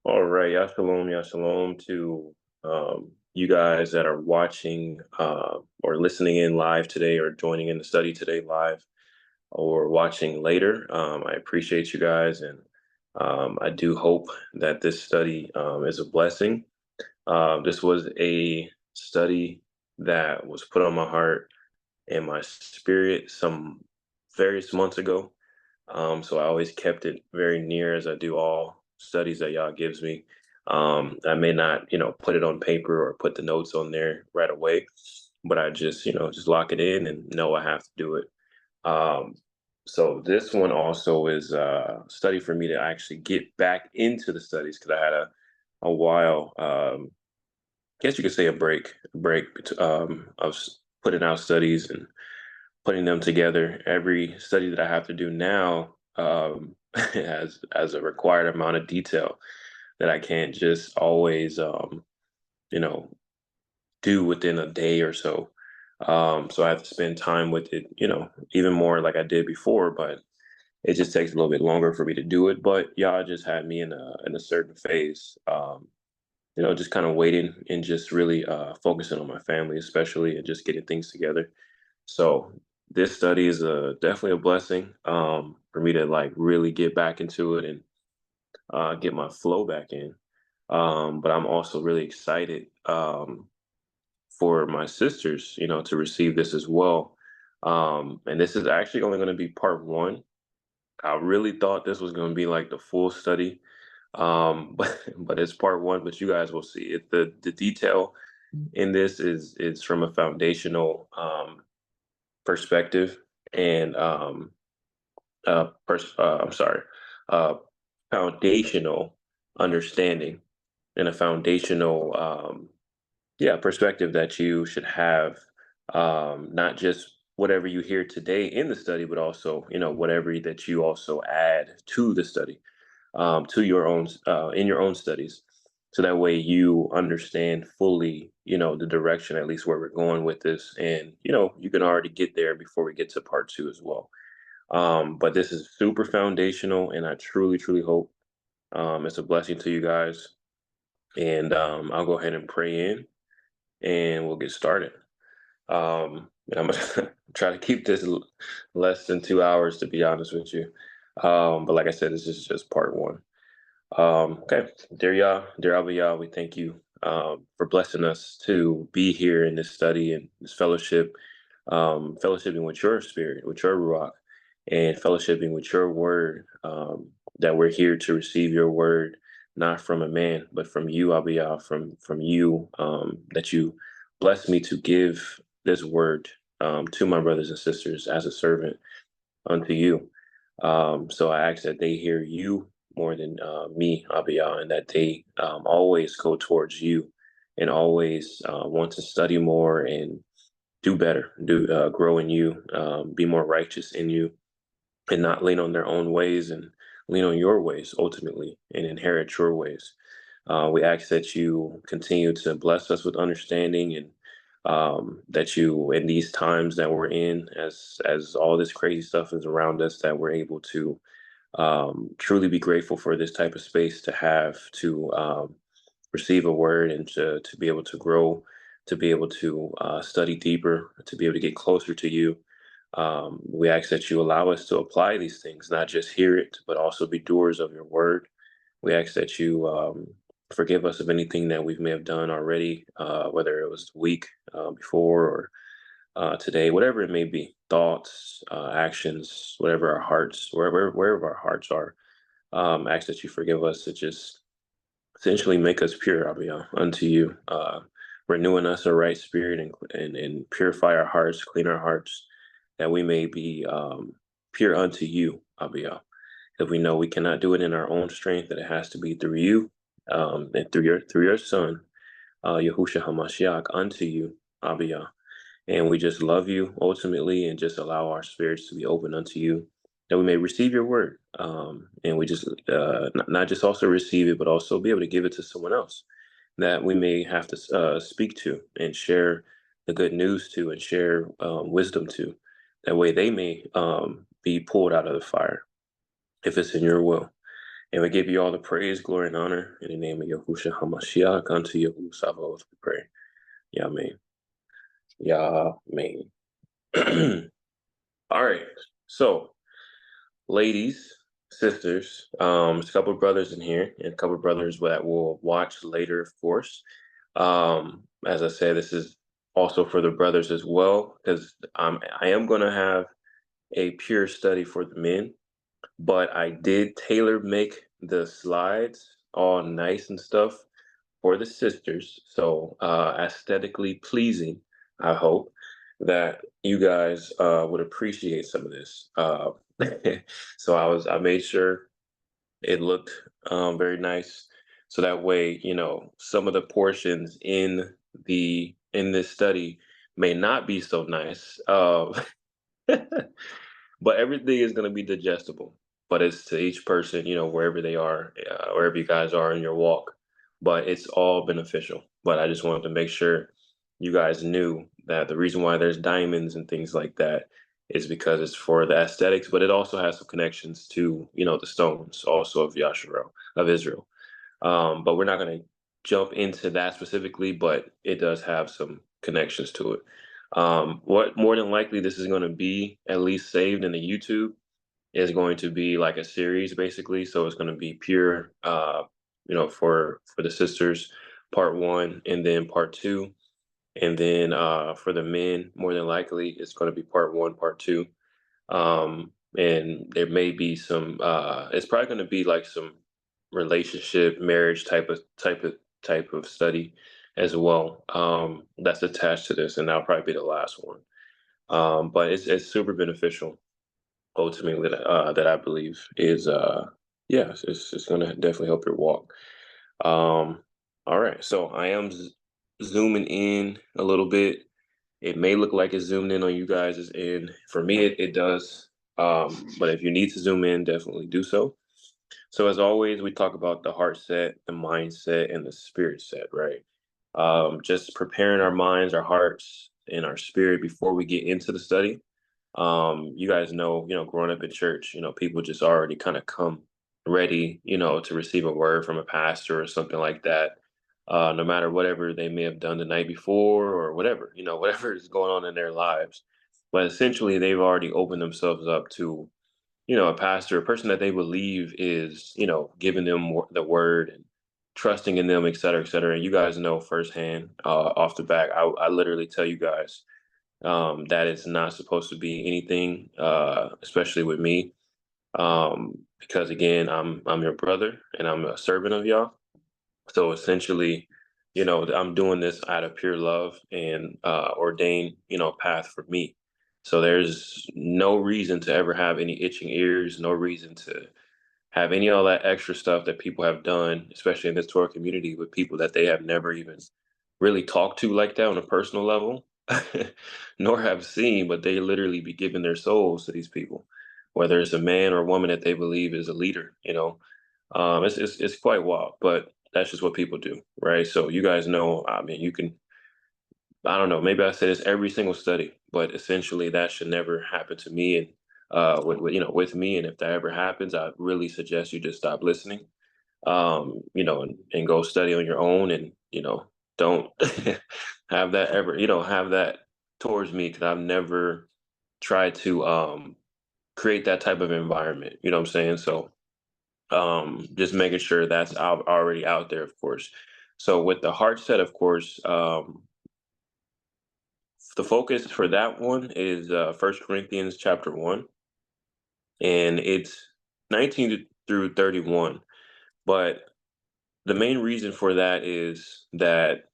All right, ya shalom to you guys that are watching or listening in live today or joining in the study today live or watching later. I appreciate you guys, and I do hope that this study is a blessing. This was a study that was put on my heart and my spirit some various months ago. So I always kept it very near as I do all studies that y'all gives me. I may not, put it on paper or put the notes on there right away, but I just, just lock it in and know I have to do it. Um, so this one also is a study for me to actually get back into the studies because I had a while, I guess you could say a break of putting out studies and putting them together. Every study that I have to do now has a required amount of detail that I can't just always you know do within a day or so. So I have to spend time with it, even more like I did before, but it just takes a little bit longer for me to do it. But y'all just had me in a certain phase. Just kind of waiting and just really focusing on my family, especially, and just getting things together. So this study is definitely a blessing for me to like really get back into it and get my flow back in. But I'm also really excited for my sisters, to receive this as well. And this is actually only going to be part one. I really thought this was going to be like the full study, but it's part one. But you guys will see it. The detail in this is from a foundational perspective and I'm sorry, uh, foundational understanding and a foundational perspective that you should have, not just whatever you hear today in the study, but also whatever that you also add to the study, to your own in your own studies, so that way you understand fully the direction, at least where we're going with this, and you can already get there before we get to part two as well. But this is super foundational, and I truly, truly hope it's a blessing to you guys. And I'll go ahead and pray in, and we'll get started. And I'm gonna try to keep this less than 2 hours, to be honest with you. But like I said, this is just part one. Okay, dear Yah, dear Abba Yah, we thank you for blessing us to be here in this study and this fellowship, fellowshipping with your spirit, with your Ruach, and fellowshipping with your word, that we're here to receive your word, not from a man, but from you, Abba Yah, from you, that you bless me to give this word to my brothers and sisters as a servant unto you. So I ask that they hear you more than me, Abiyah, and that they always go towards you and always want to study more and do better, do grow in you, be more righteous in you, and not lean on their own ways and lean on your ways ultimately and inherit your ways. We ask that you continue to bless us with understanding, and that you, in these times that we're in, as all this crazy stuff is around us, that we're able to truly be grateful for this type of space to have to receive a word and to be able to grow, to be able to study deeper, to be able to get closer to you. We ask that you allow us to apply these things, not just hear it, but also be doers of your word. We ask that you forgive us of anything that we may have done already, whether it was the week before or today, whatever it may be, thoughts, actions, whatever our hearts, wherever our hearts are. Ask that you forgive us, to just essentially make us pure, Abiyah, unto you, renewing us a right spirit, and purify our hearts, clean our hearts, that we may be pure unto you, Abiyah. If we know we cannot do it in our own strength, that it has to be through you, and through your Son, Yahushua Hamashiach, unto you, Abiyah. And we just love you ultimately, and just allow our spirits to be open unto you, that we may receive your word. And we just not just also receive it, but also be able to give it to someone else that we may have to speak to and share the good news to, and share wisdom to. That way they may be pulled out of the fire if it's in your will. And we give you all the praise, glory, and honor in the name of Yahushua HaMashiach. Unto Yahushua Sabaoth we pray. Yahweh. Yahweh. All right. So, ladies, sisters, there's a couple of brothers in here and a couple of brothers that will watch later, of course. As I said, this is also for the brothers as well, because I am going to have a pure study for the men, but I did tailor make the slides all nice and stuff for the sisters. So aesthetically pleasing, I hope that you guys would appreciate some of this. So I made sure it looked very nice. So that way, some of the portions in this study may not be so nice. But everything is going to be digestible. But it's to each person, wherever they are, wherever you guys are in your walk. But it's all beneficial. But I just wanted to make sure you guys knew that the reason why there's diamonds and things like that is because it's for the aesthetics, but it also has some connections to, the stones also of Yasharel, of Israel. But we're not going to jump into that specifically, but it does have some connections to it. What more than likely this is going to be at least saved in the YouTube is going to be like a series basically. So it's going to be pure, for the sisters, part one, and then part two, and then for the men, more than likely it's going to be part one, part two, and there may be some. It's probably going to be like some relationship, marriage type of study as well. That's attached to this, and that'll probably be the last one. But it's super beneficial ultimately that I believe is yeah, it's going to definitely help your walk. All right, so I am zooming in a little bit. It may look like it's zoomed in on you guys' end. For me, it does. But if you need to zoom in, definitely do so. So as always, we talk about the heart set, the mindset, and the spirit set, right? Just preparing our minds, our hearts, and our spirit before we get into the study. You guys know, growing up in church, people just already kind of come ready, to receive a word from a pastor or something like that. No matter whatever they may have done the night before or whatever, whatever is going on in their lives. But essentially, they've already opened themselves up to, a pastor, a person that they believe is, giving them the word and trusting in them, et cetera, et cetera. And you guys know firsthand, off the back, I literally tell you guys that is not supposed to be anything, especially with me, because again, I'm your brother and I'm a servant of y'all. So essentially, I'm doing this out of pure love and ordained, path for me. So there's no reason to ever have any itching ears, no reason to have any of that extra stuff that people have done, especially in this Torah community with people that they have never even really talked to like that on a personal level, nor have seen, but they literally be giving their souls to these people, whether it's a man or a woman that they believe is a leader. It's quite wild, but that's just what people do, right? So you guys know, I mean, you can, I don't know, maybe I say this every single study, but essentially that should never happen to me and with me. And if that ever happens, I really suggest you just stop listening, and go study on your own and, don't have that ever, have that towards me because I've never tried to create that type of environment. You know what I'm saying? So just making sure that's already out there, of course. So with the heart set, of course, the focus for that one is First Corinthians chapter 1, and it's 19 through 31. But the main reason for that is that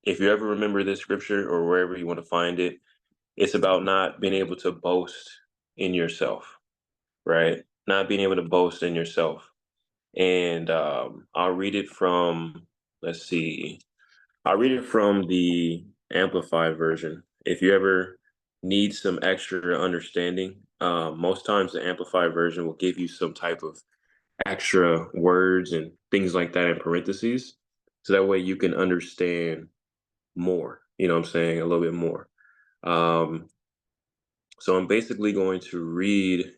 if you ever remember this scripture or wherever you want to find it, it's about not being able to boast in yourself, right? Not being able to boast in yourself. And I'll read it from, let's see, I'll read it from the Amplified version. If you ever need some extra understanding, most times the Amplified version will give you some type of extra words and things like that in parentheses. So that way you can understand more, you know what I'm saying? A little bit more. So I'm basically going to read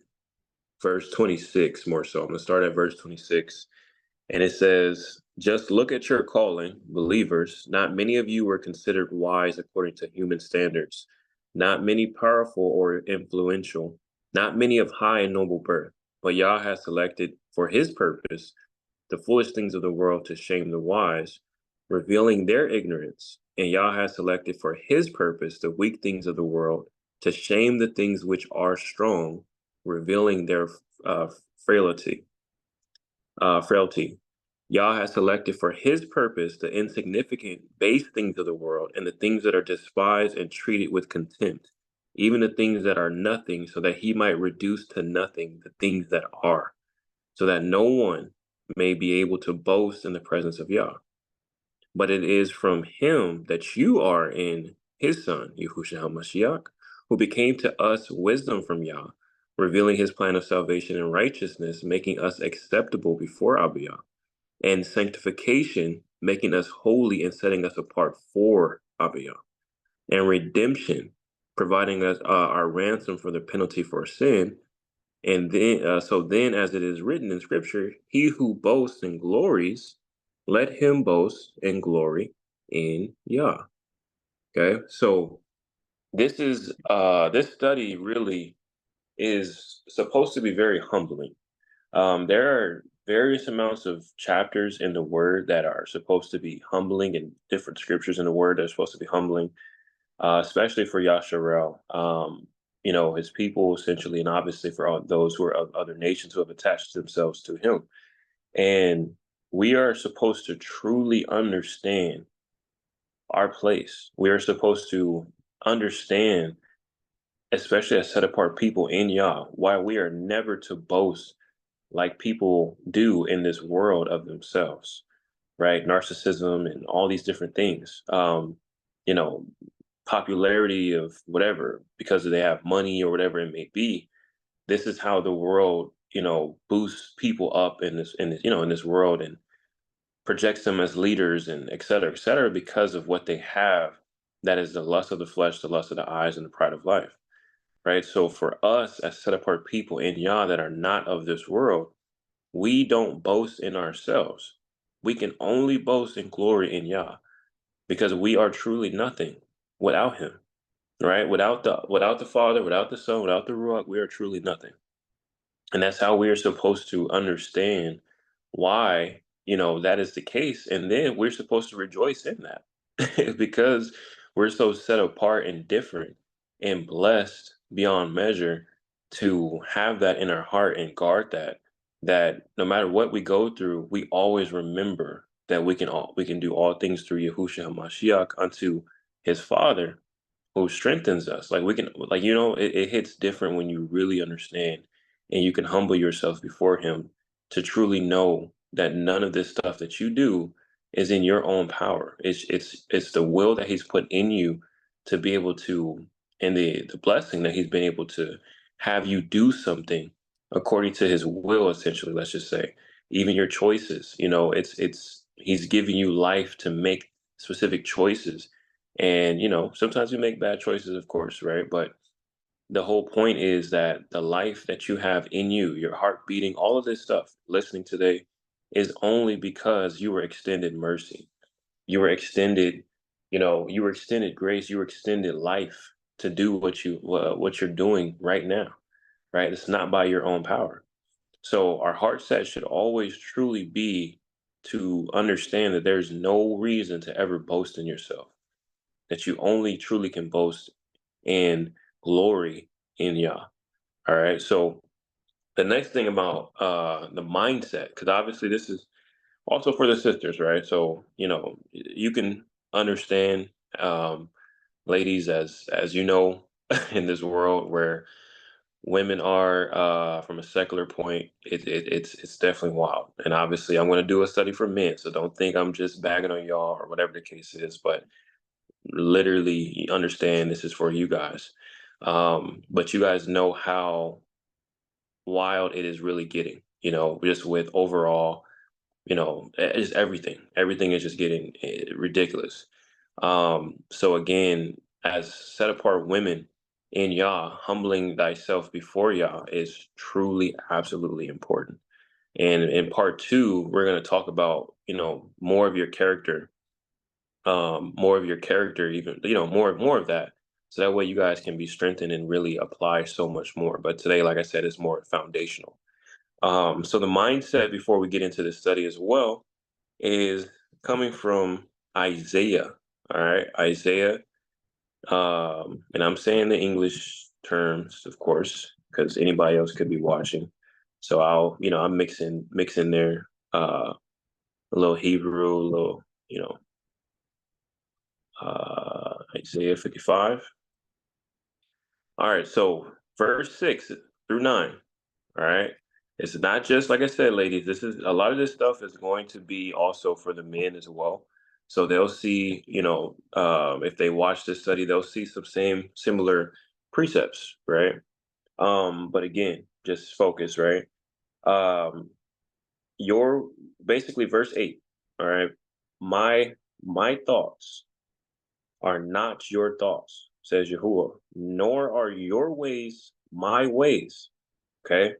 verse 26 more so. I'm going to start at verse 26. And it says, just look at your calling, believers. Not many of you were considered wise according to human standards, not many powerful or influential, not many of high and noble birth. But Yah has selected for his purpose the foolish things of the world to shame the wise, revealing their ignorance. And Yah has selected for his purpose the weak things of the world to shame the things which are strong, revealing their uh, frailty frailty. Yah has selected for his purpose the insignificant, base things of the world and the things that are despised and treated with contempt, even the things that are nothing, so that he might reduce to nothing the things that are, so that no one may be able to boast in the presence of Yah. But it is from him that you are in his son, Yahushua HaMashiach, who became to us wisdom from Yah, revealing his plan of salvation and righteousness, making us acceptable before Abiyah, and sanctification, making us holy and setting us apart for Abiyah, and redemption, providing us our ransom for the penalty for sin. And then, so then, as it is written in Scripture, he who boasts and glories, let him boast and glory in Yah. Okay, so this study really is supposed to be very humbling. There are various amounts of chapters in the Word that are supposed to be humbling, and different scriptures in the Word that are supposed to be humbling, especially for Yasharel. His people essentially, and obviously for all those who are of other nations who have attached themselves to him. And we are supposed to truly understand our place. We are supposed to understand, especially as set apart people in Yah, why we are never to boast like people do in this world of themselves, right? Narcissism and all these different things. You know, Popularity of whatever because they have money or whatever it may be. This is how the world, boosts people up in this world and projects them as leaders and et cetera, because of what they have. That is the lust of the flesh, the lust of the eyes, and the pride of life, right? So for us as set apart people in Yah that are not of this world, we don't boast in ourselves. We can only boast in glory in Yah because we are truly nothing without him, right? Without the Father, without the Son, without the Ruach, we are truly nothing. And that's how we are supposed to understand why, that is the case. And then we're supposed to rejoice in that because we're so set apart and different and blessed beyond measure to have that in our heart and guard that no matter what we go through, we always remember that we can do all things through Yahushua HaMashiach unto his Father who strengthens us. Like we can, like, it hits different when you really understand and you can humble yourself before him to truly know that none of this stuff that you do is in your own power. It's the will that he's put in you to be able to, and the blessing that he's been able to have you do something according to his will, essentially, let's just say. Even your choices, it's he's giving you life to make specific choices. And, sometimes we make bad choices, of course, right? But the whole point is that the life that you have in you, your heart beating, all of this stuff, listening today, is only because you were extended mercy. You were extended, you were extended grace. You were extended life to do what you're doing right now, right? It's not by your own power. So our heart set should always truly be to understand that there's no reason to ever boast in yourself, that you only truly can boast and glory in Yah. All right. So the next thing about the mindset, because obviously this is also for the sisters, right? So you can understand, um, ladies, as you know, in this world where women are from a secular point, it's definitely wild. And obviously, I'm going to do a study for men, so don't think I'm just bagging on y'all or whatever the case is, but literally understand this is for you guys. But you guys know how wild it is really getting, just with overall, just everything. Everything is just getting ridiculous. So again, as set apart women, in Yah, humbling thyself before Yah is truly absolutely important. And in part two, we're going to talk about, more of your character, even, more of that. So that way you guys can be strengthened and really apply so much more. But today, like I said, is more foundational. So the mindset before we get into this study as well is coming from Isaiah. All right, Isaiah, and I'm saying the English terms, of course, because anybody else could be watching. So I'm mixing there a little Hebrew, a little, Isaiah 55. All right, so verse 6 through 9. All right. It's not just like I said, ladies, this is a lot of this stuff is going to be also for the men as well. So they'll see, if they watch this study, they'll see some similar precepts, right? But again, just focus, right? Um, your basically verse 8, all right. My my thoughts are not your thoughts, says Yahuwah, nor are your ways my ways. Okay.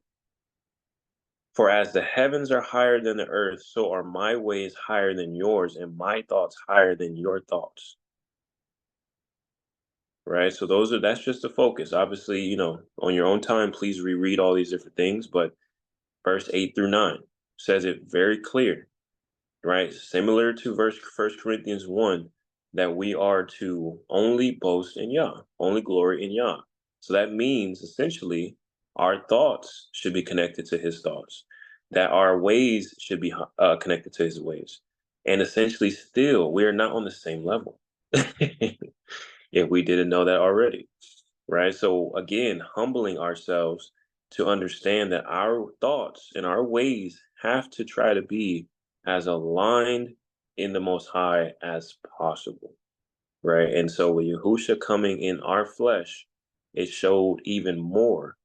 For as the heavens are higher than the earth, so are my ways higher than yours, and my thoughts higher than your thoughts. Right. So that's just the focus. Obviously, on your own time, please reread all these different things. But verse 8 through 9 says it very clear, right? Similar to verse First Corinthians 1, that we are to only boast in Yah, only glory in Yah. So that means essentially our thoughts should be connected to his thoughts, that our ways should be connected to his ways. And essentially, still, we are not on the same level. If we didn't know that already, right? So again, humbling ourselves to understand that our thoughts and our ways have to try to be as aligned in the Most High as possible, right? And so with Yahusha coming in our flesh, it showed even more,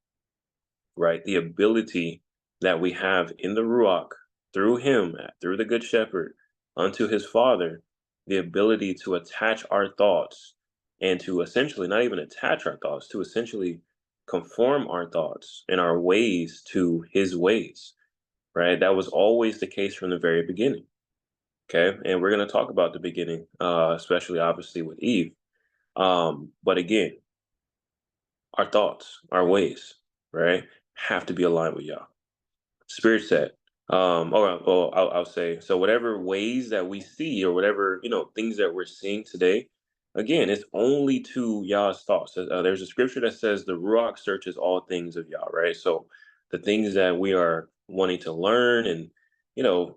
right? The ability that we have in the Ruach through him, through the Good Shepherd, unto his Father, the ability to attach our thoughts and to essentially not even attach our thoughts, to essentially conform our thoughts and our ways to his ways, right? That was always the case from the very beginning. Okay. And we're going to talk about the beginning, especially obviously with Eve. But again, our thoughts, our ways, right, have to be aligned with Yah. Spirit set. Or well, I'll say so. Whatever ways that we see, or whatever things that we're seeing today, again, it's only to Yah's thoughts. There's a scripture that says the Ruach searches all things of Yah, right? So the things that we are wanting to learn, and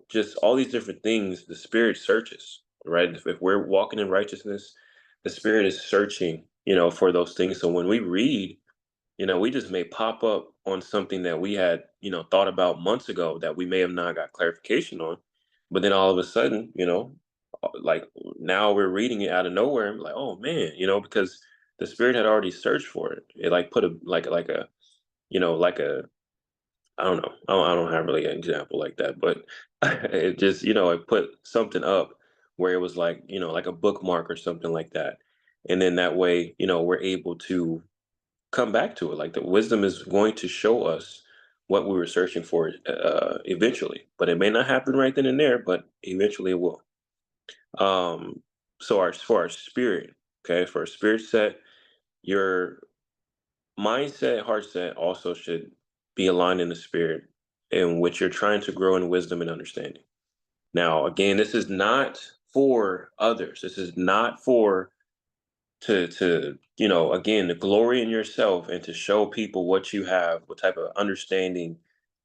just all these different things, the Spirit searches, right? If we're walking in righteousness, the Spirit is searching, for those things. So when we read, we just may pop up on something that we had, thought about months ago that we may have not got clarification on. But then all of a sudden, like now we're reading it out of nowhere and like, oh man, because the spirit had already searched for it. It like put a like a like a I don't know. I don't have really an example like that, but it just, it put something up where it was like, like a bookmark or something like that. And then that way, we're able to come back to it. Like the wisdom is going to show us what we were searching for eventually, but it may not happen right then and there, but eventually it will. Um, so for our spirit, okay, for a spirit set, your mindset, heart set also should be aligned in the spirit in which you're trying to grow in wisdom and understanding. Now, again, this is not for others. This is not for to again, to glory in yourself and to show people what you have, what type of understanding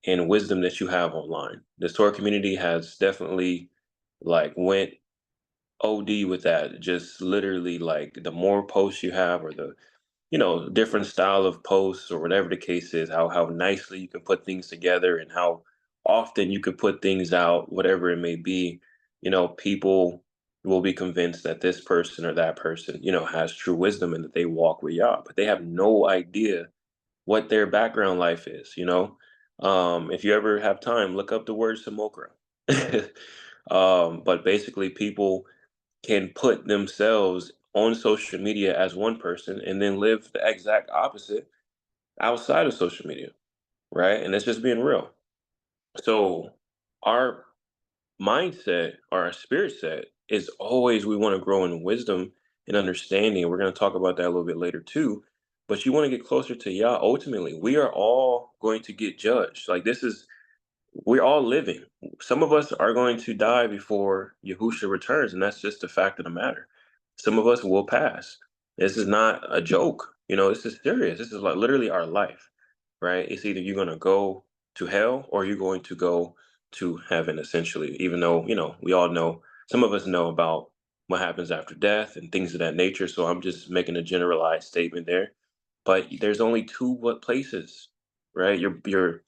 and wisdom that you have online. The Torah community has definitely like went OD with that. Just literally, like, the more posts you have, or the different style of posts, or whatever the case is, how nicely you can put things together, and how often you can put things out, whatever it may be, people will be convinced that this person or that person, has true wisdom and that they walk with Yah, but they have no idea what their background life is. If you ever have time, look up the word Samokra. But basically, people can put themselves on social media as one person and then live the exact opposite outside of social media, right? And that's just being real. So our mindset or our spirit set is always we want to grow in wisdom and understanding. We're going to talk about that a little bit later too. But you want to get closer to Yah. Ultimately, we are all going to get judged. Like this is we're all living. Some of us are going to die before Yahusha returns, and that's just the fact of the matter. Some of us will pass. This is not a joke. This is serious. This is like literally our life, right? It's either you're going to go to hell or you're going to go to heaven, essentially. Even though, we all know, some of us know about what happens after death and things of that nature. So I'm just making a generalized statement there. But there's only two what places, right? Your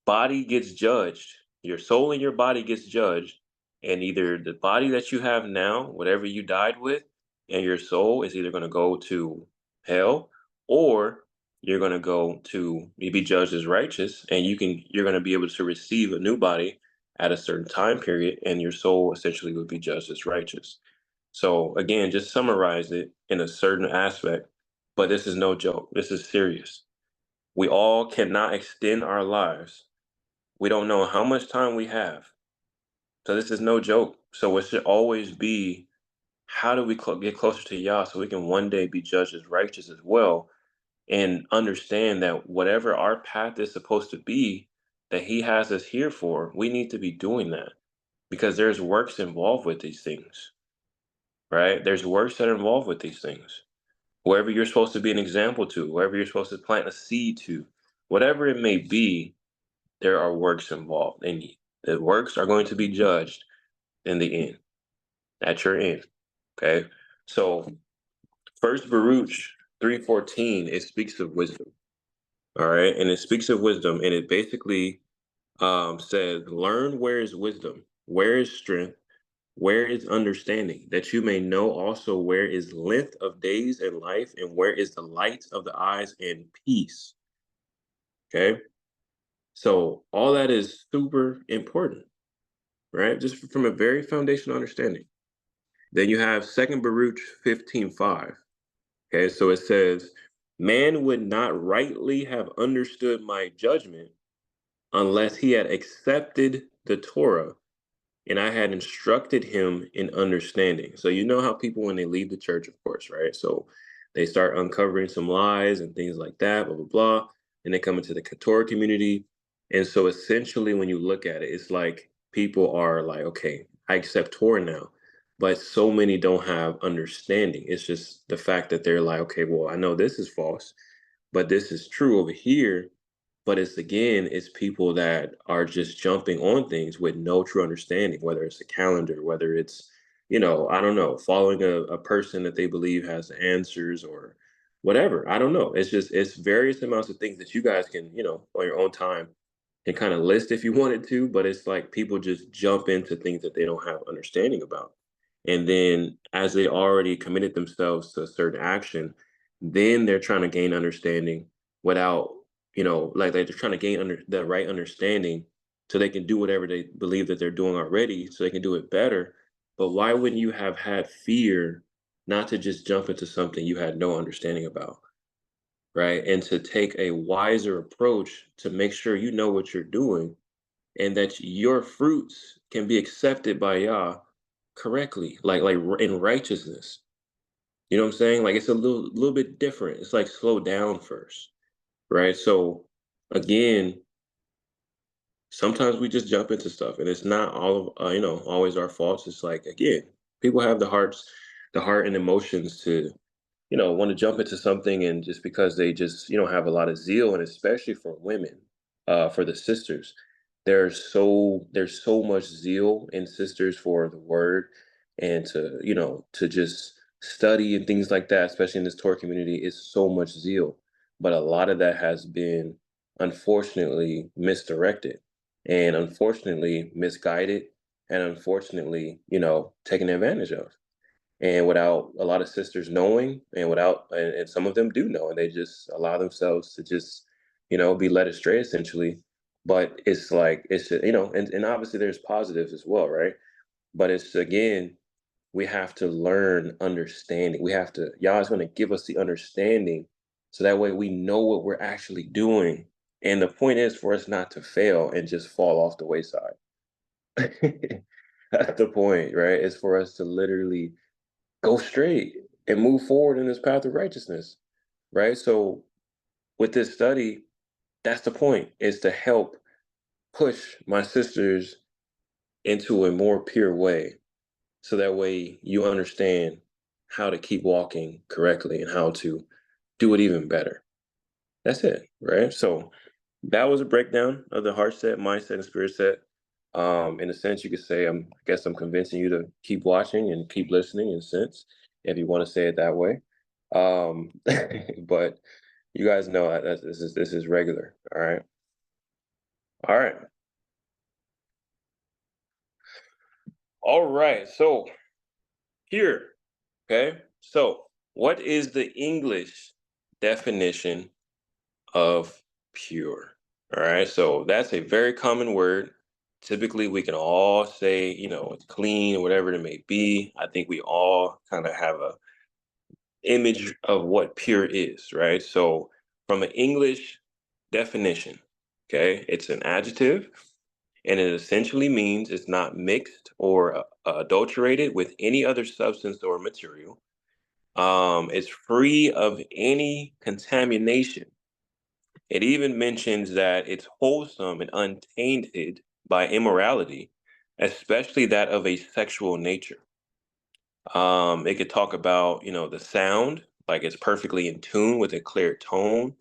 body gets judged. Your soul and your body gets judged, and either the body that you have now, whatever you died with, and your soul is either going to go to hell, or you're going to go to be judged as righteous, and you're going to be able to receive a new body at a certain time period, and your soul essentially would be judged as righteous. So again, just summarize it in a certain aspect, but this is no joke. This is serious. We all cannot extend our lives. We don't know how much time we have. So this is no joke. So it should always be, how do we get closer to Yah so we can one day be judged as righteous as well, and understand that whatever our path is supposed to be, that He has us here for, we need to be doing that, because there's works involved with these things, right? There's works that are involved with these things. Whoever you're supposed to be an example to, whoever you're supposed to plant a seed to, whatever it may be, there are works involved, and the works are going to be judged in the end, at your end. Okay. So First Baruch 3:14, it speaks of wisdom. All right. And it speaks of wisdom, and it basically says, learn where is wisdom, where is strength, where is understanding, that you may know also where is length of days and life, and where is the light of the eyes and peace. Okay. So all that is super important, right? Just from a very foundational understanding. Then you have Second Baruch 15:5. Okay, so it says, man would not rightly have understood my judgment unless he had accepted the Torah and I had instructed him in understanding. So you know how people, when they leave the church, of course, right? So they start uncovering some lies and things like that, blah blah blah, and they come into the Torah community. And so essentially, when you look at it, it's like people are like, okay, I accept Torah now, but so many don't have understanding. It's just the fact that they're like, okay, well, I know this is false, but this is true over here. But it's people that are just jumping on things with no true understanding, whether it's a calendar, whether it's, I don't know, following a person that they believe has the answers or whatever. I don't know. It's various amounts of things that you guys can, on your own time can kind of list if you wanted to, but it's like people just jump into things that they don't have understanding about. And then as they already committed themselves to a certain action, then they're trying to gain understanding without, like they're trying to gain the right understanding so they can do whatever they believe that they're doing already so they can do it better. But why wouldn't you have had fear not to just jump into something you had no understanding about? Right. And to take a wiser approach to make sure you know what you're doing and that your fruits can be accepted by Yah correctly, in righteousness. You know what I'm saying? Like it's a little bit different. It's like slow down first, right? So again, sometimes we just jump into stuff, and it's not all of always our faults. It's like, again, people have the heart and emotions to want to jump into something, and just because they just have a lot of zeal, and especially for women, for the sisters, there's so much zeal in sisters for the word, and to just study and things like that, especially in this Torah community, is so much zeal, but a lot of that has been unfortunately misdirected, and unfortunately misguided, and unfortunately taken advantage of, and without a lot of sisters knowing, and and some of them do know, and they just allow themselves to just be led astray essentially. But it's like, and obviously there's positives as well, right? But it's, again, we have to learn understanding. We have to, Yah is going to give us the understanding so that way we know what we're actually doing. And the point is for us not to fail and just fall off the wayside. That's the point, right? It's for us to literally go straight and move forward in this path of righteousness, right? So with this study, that's the point, is to help push my sisters into a more pure way. So that way you understand how to keep walking correctly and how to do it even better. That's it, right? So that was a breakdown of the heart set, mindset, and spirit set. In a sense, you could say I guess I'm convincing you to keep watching and keep listening. In a sense, if you want to say it that way. But you guys know that this is regular. All right, all right, all right. So here, okay. So what is the English definition of pure? All right, so that's a very common word. Typically, we can all say, it's clean or whatever it may be. I think we all kind of have a image of what pure is, right? So, from an English definition, okay, it's an adjective, and it essentially means it's not mixed or adulterated with any other substance or material. It's free of any contamination. It even mentions that it's wholesome and untainted by immorality, especially that of a sexual nature. It could talk about, the sound, like it's perfectly in tune with a clear tone.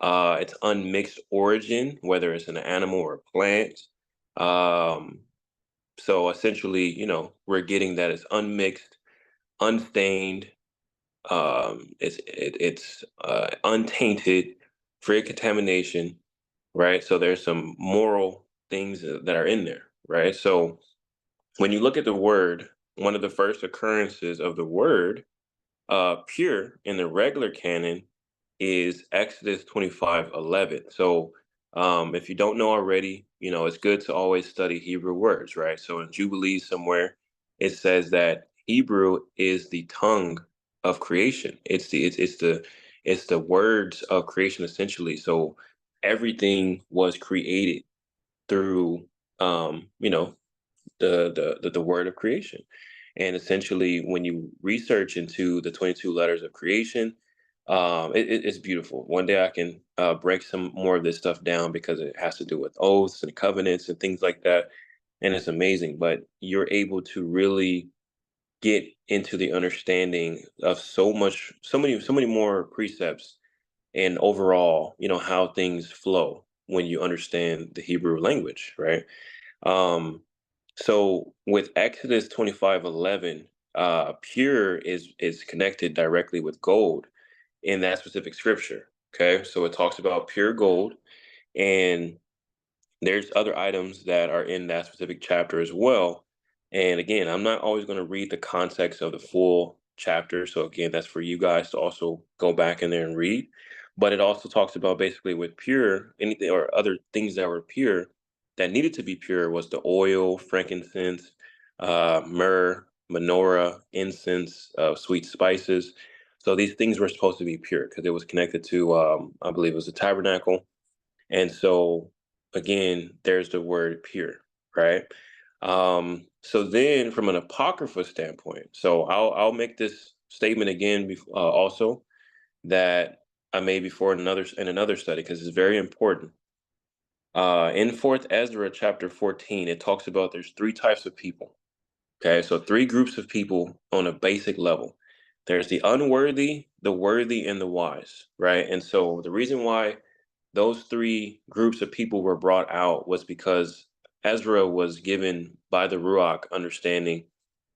Its unmixed origin, whether it's an animal or a plant. Um, so essentially, we're getting that it's unmixed, unstained, it's untainted, free of contamination, right? So there's some moral things that are in there, right? So when you look at the word, one of the first occurrences of the word pure in the regular canon is Exodus 25:11. So if you don't know already, it's good to always study Hebrew words, right? So in Jubilees somewhere, it says that Hebrew is the tongue of creation. It's the words of creation essentially. So everything was created through the word of creation. And essentially, when you research into the 22 letters of creation, it's beautiful. One day I can break some more of this stuff down because it has to do with oaths and covenants and things like that. And it's amazing. But you're able to really get into the understanding of so many more precepts and overall, how things flow when you understand the Hebrew language, right? Um, so with Exodus 25:11, pure is connected directly with gold in that specific scripture. Okay, so it talks about pure gold, and there's other items that are in that specific chapter as well. And again, I'm not always going to read the context of the full chapter. So again, that's for you guys to also go back in there and read. But it also talks about basically with pure, anything or other things that were pure that needed to be pure was the oil, frankincense, myrrh, menorah, incense, sweet spices. So these things were supposed to be pure because it was connected to, I believe it was the tabernacle, and so again, there's the word pure, right? So then from an apocrypha standpoint, so I'll make this statement again also that I made before in another study because it's very important. In Fourth Ezra chapter 14, it talks about there's three types of people. Okay, so three groups of people on a basic level. There's the unworthy, the worthy, and the wise, right? And so the reason why those three groups of people were brought out was because Ezra was given by the Ruach understanding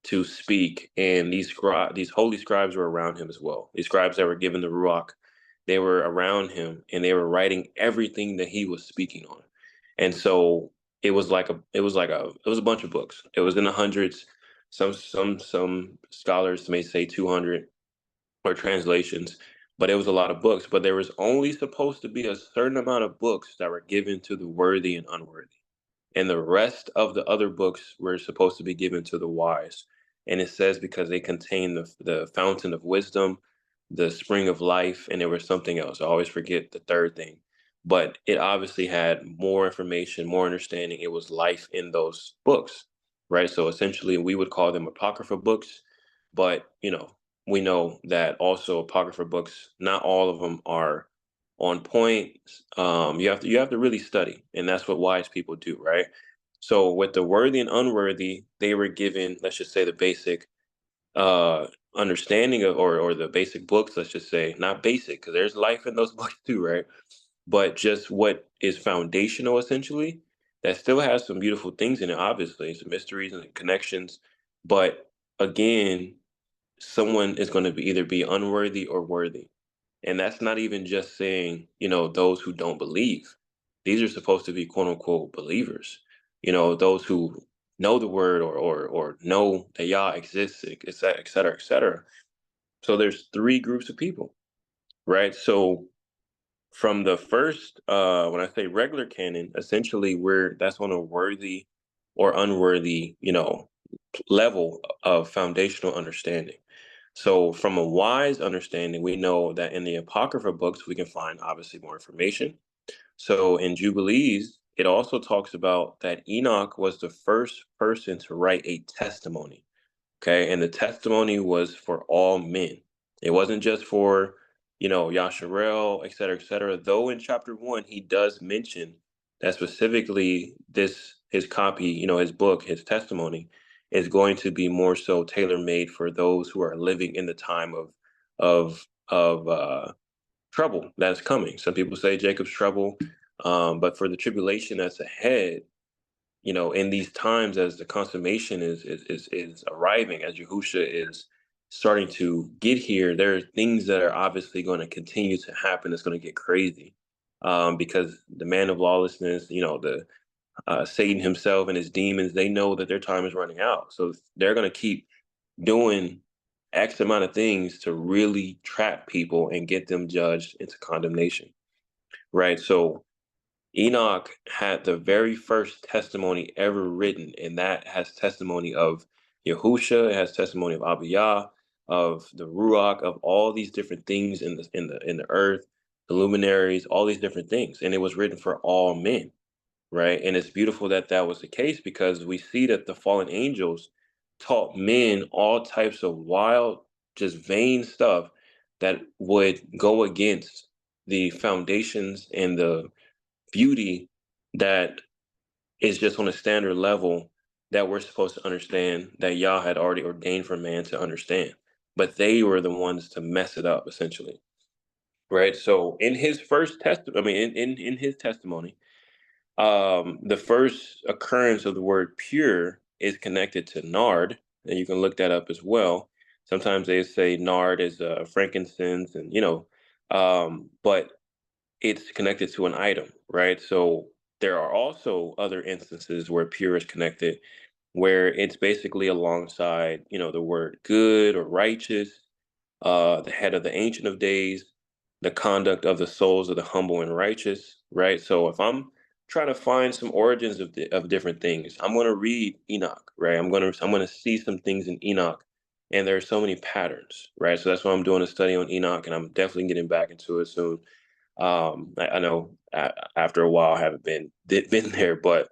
to speak, and these holy scribes were around him as well. These scribes that were given the Ruach, they were around him, and they were writing everything that he was speaking on. And so it was a bunch of books. It was in the hundreds. Some scholars may say 200 or translations, but it was a lot of books. But there was only supposed to be a certain amount of books that were given to the worthy and unworthy, and the rest of the other books were supposed to be given to the wise. And it says because they contain the fountain of wisdom, the spring of life, and there was something else. I always forget the third thing. But it obviously had more information, more understanding. It was life in those books, right? So essentially, we would call them apocrypha books. But, we know that also apocrypha books, not all of them are on point. You have to really study, and that's what wise people do, right? So with the worthy and unworthy, they were given, let's just say, the basic uh understanding of, or the basic books, let's just say, not basic because there's life in those books too, right? But just what is foundational essentially, that still has some beautiful things in it, obviously, some mysteries and connections. But again, someone is going to either be unworthy or worthy. And that's not even just saying, those who don't believe. These are supposed to be quote unquote believers, those who know the word, or know that Yah exists, et cetera, et cetera, et cetera. So there's three groups of people, right? So from the first, when I say regular canon, essentially that's on a worthy or unworthy, level of foundational understanding. So from a wise understanding, we know that in the Apocrypha books, we can find obviously more information. So in Jubilees, it also talks about that Enoch was the first person to write a testimony. Okay. And the testimony was for all men. It wasn't just for, Yasharel, et cetera, et cetera. Though in chapter 1, he does mention that specifically his copy, his book, his testimony is going to be more so tailor made for those who are living in the time of trouble that's coming. Some people say Jacob's trouble, but for the tribulation that's ahead, in these times as the consummation is arriving, as Yahusha is starting to get here, there are things that are obviously going to continue to happen. It's going to get crazy, because the man of lawlessness, the Satan himself and his demons, they know that their time is running out, so they're going to keep doing X amount of things to really trap people and get them judged into condemnation, right? So Enoch had the very first testimony ever written, and that has testimony of Yahusha, it has testimony of Abiyah, of the Ruach, of all these different things in the earth, the luminaries, all these different things, and it was written for all men, right? And it's beautiful that that was the case because we see that the fallen angels taught men all types of wild, just vain stuff that would go against the foundations and the beauty that is just on a standard level that we're supposed to understand, that Yah had already ordained for man to understand. But they were the ones to mess it up, essentially. Right. So in his first testimony, I mean, in his testimony, the first occurrence of the word pure is connected to nard, and you can look that up as well. Sometimes they say nard is frankincense, and but it's connected to an item, right? So there are also other instances where pure is connected, where it's basically alongside, the word good or righteous, the head of the Ancient of Days, the conduct of the souls of the humble and righteous, right? So if I'm trying to find some origins of different things, I'm going to read Enoch, right? I'm going to see some things in Enoch, and there are so many patterns, right? So that's why I'm doing a study on Enoch, and I'm definitely getting back into it soon. I know after a while I haven't been there, but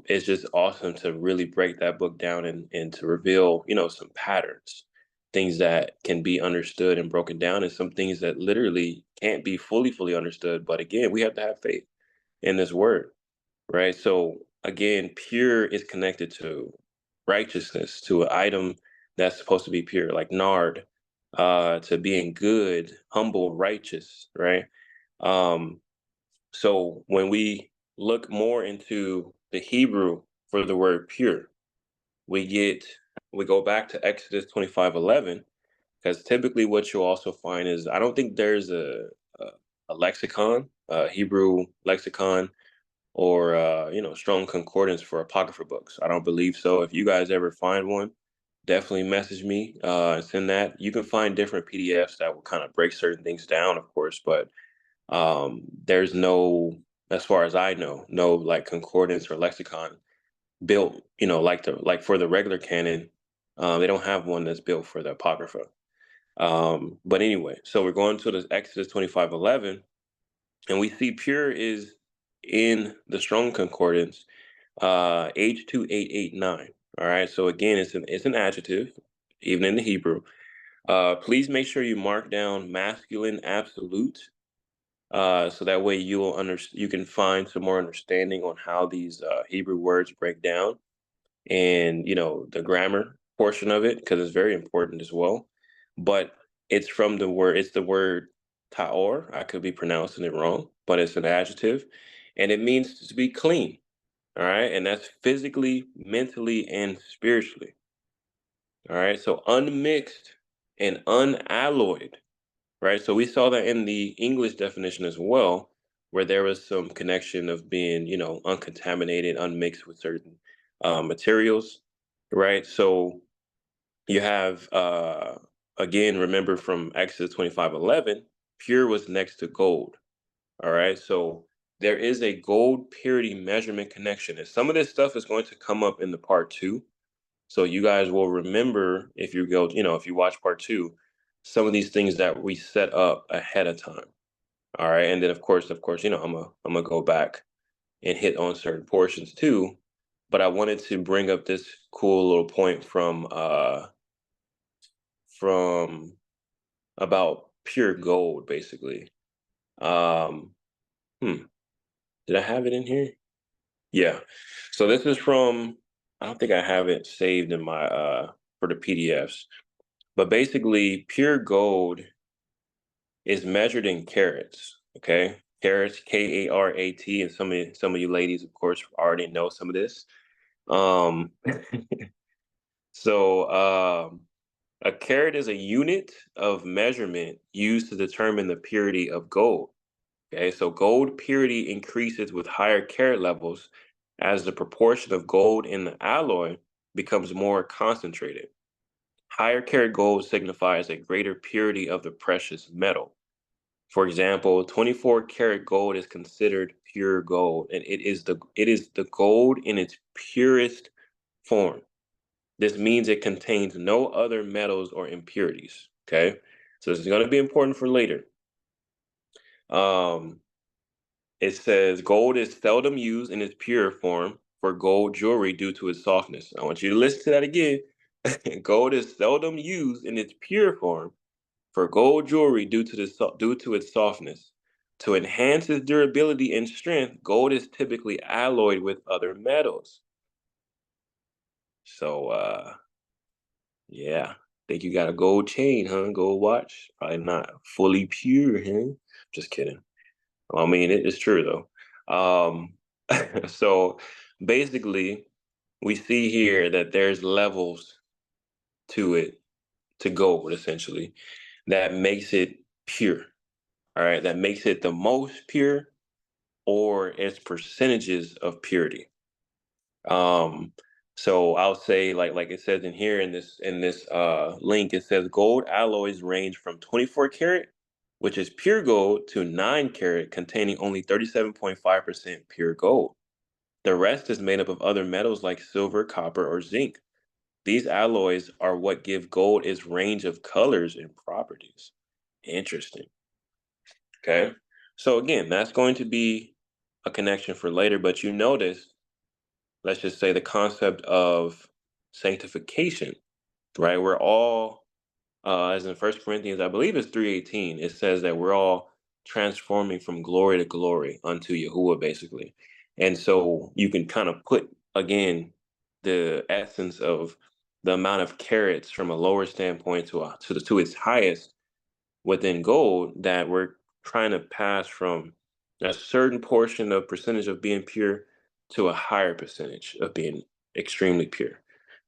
it's just awesome to really break that book down and to reveal, some patterns, things that can be understood and broken down, and some things that literally can't be fully understood. But again, we have to have faith in this word, right? So again, pure is connected to righteousness, to an item that's supposed to be pure, like nard, to being good, humble, righteous, right? Um, so when we look more into the Hebrew for the word pure, we get we go back to Exodus 25:11, because typically what you'll also find is, I don't think there's a, a lexicon, a Hebrew lexicon, or strong concordance for apocrypha books. I don't believe so. If you guys ever find one, definitely message me and send that. You can find different PDFs that will kind of break certain things down, of course, but there's no, as far as I know, no like concordance or lexicon built, like for the regular canon, They don't have one that's built for the Apocrypha. But anyway, so we're going to the Exodus 25:11, and we see pure is in the Strong Concordance, H2889. All right. So again, it's an adjective, even in the Hebrew. Please make sure you mark down masculine absolute, so that way you can find some more understanding on how these Hebrew words break down, and the grammar portion of it, because it's very important as well. But it's the word taor. I could be pronouncing it wrong, but it's an adjective, and it means to be clean. All right, and that's physically, mentally, and spiritually. All right, so unmixed and unalloyed. Right, so we saw that in the English definition as well, where there was some connection of being, uncontaminated, unmixed with certain materials. Right, so you have, again, remember from Exodus 25:11, pure was next to gold. All right, so there is a gold purity measurement connection, and some of this stuff is going to come up in the part two. So you guys will remember, if you go, if you watch part two, some of these things that we set up ahead of time. All right, and then of course, I'm gonna go back and hit on certain portions too. But I wanted to bring up this cool little point from about pure gold, basically. Um, hmm, did I have it in here? Yeah. So this is from. I don't think I have it saved in my for the PDFs. But basically, pure gold is measured in carats. Okay, carats, Karat, and some of you ladies, of course, already know some of this. Um, so a carat is a unit of measurement used to determine the purity of gold. Okay, so gold purity increases with higher carat levels as the proportion of gold in the alloy becomes more concentrated. Higher carat gold signifies a greater purity of the precious metal. For example, 24 karat gold is considered pure gold, and it is the gold in its purest form. This means it contains no other metals or impurities. Okay, so this is going to be important for later. Um, it says gold is seldom used in its pure form for gold jewelry due to its softness. I want you to listen to that again. Gold is seldom used in its pure form for gold jewelry due to its softness. To enhance its durability and strength, gold is typically alloyed with other metals. So yeah, think you got a gold chain, huh? Gold watch? Probably not fully pure, huh? Just kidding. Well, I mean, it is true though. So basically, we see here that there's levels to it, to gold, essentially, that makes it pure. All right, that makes it the most pure, or its percentages of purity. Um, so I'll say, like it says in here in this link, it says gold alloys range from 24 karat, which is pure gold, to 9 karat, containing only 37.5% pure gold. The rest is made up of other metals like silver, copper, or zinc. These alloys are what give gold its range of colors and properties. Interesting. Okay. So again, that's going to be a connection for later, but you notice, let's just say the concept of sanctification, right? We're all, as in First Corinthians, I believe it's 3:18, it says that we're all transforming from glory to glory unto Yahuwah, basically. And so you can kind of put again the essence of the amount of carats from a lower standpoint to its highest within gold, that we're trying to pass from a certain portion of percentage of being pure to a higher percentage of being extremely pure,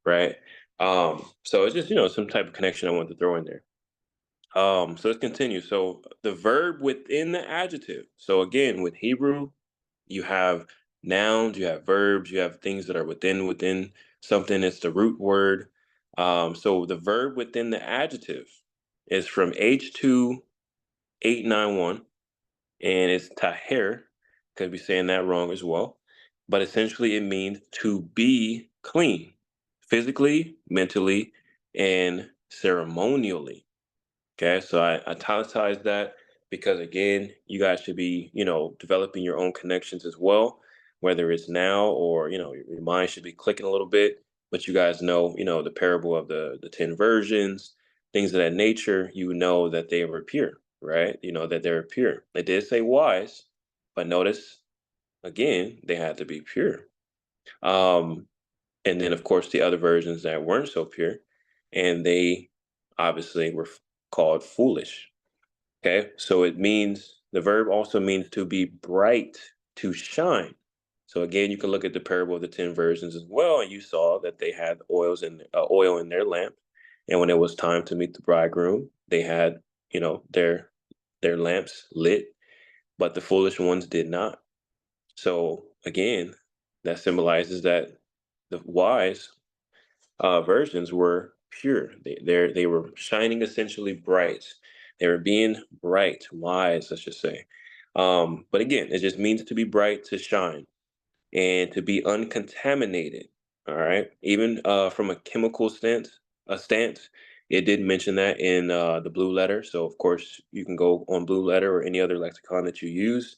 right? So it's just some type of connection I want to throw in there. So let's continue. So the verb within the adjective. So again, with Hebrew, you have nouns, you have verbs, you have things that are within something. It's the root word. So the verb within the adjective is from H2891, and it's taher. Could be saying that wrong as well, but essentially it means to be clean, physically, mentally, and ceremonially. Okay, so I italicized that because again, you guys should be, developing your own connections as well, whether it's now or your mind should be clicking a little bit. But you guys know, the parable of the 10 virgins, things of that nature. You know that they were pure, right? You know that they were pure. They did say wise, but notice again, they had to be pure. Um, and then of course the other versions that weren't so pure, and they obviously were called foolish. Okay, so it means the verb also means to be bright, to shine. So again, you can look at the parable of the 10 virgins as well, and you saw that they had oil in their lamp, and when it was time to meet the bridegroom, they had their lamps lit, but the foolish ones did not. So again, that symbolizes that the wise versions were pure. They were shining essentially bright. They were being bright, wise, let's just say. But again, it just means to be bright, to shine, and to be uncontaminated. All right. Even from a chemical stance, it did mention that in the blue letter. So of course you can go on blue letter or any other lexicon that you use.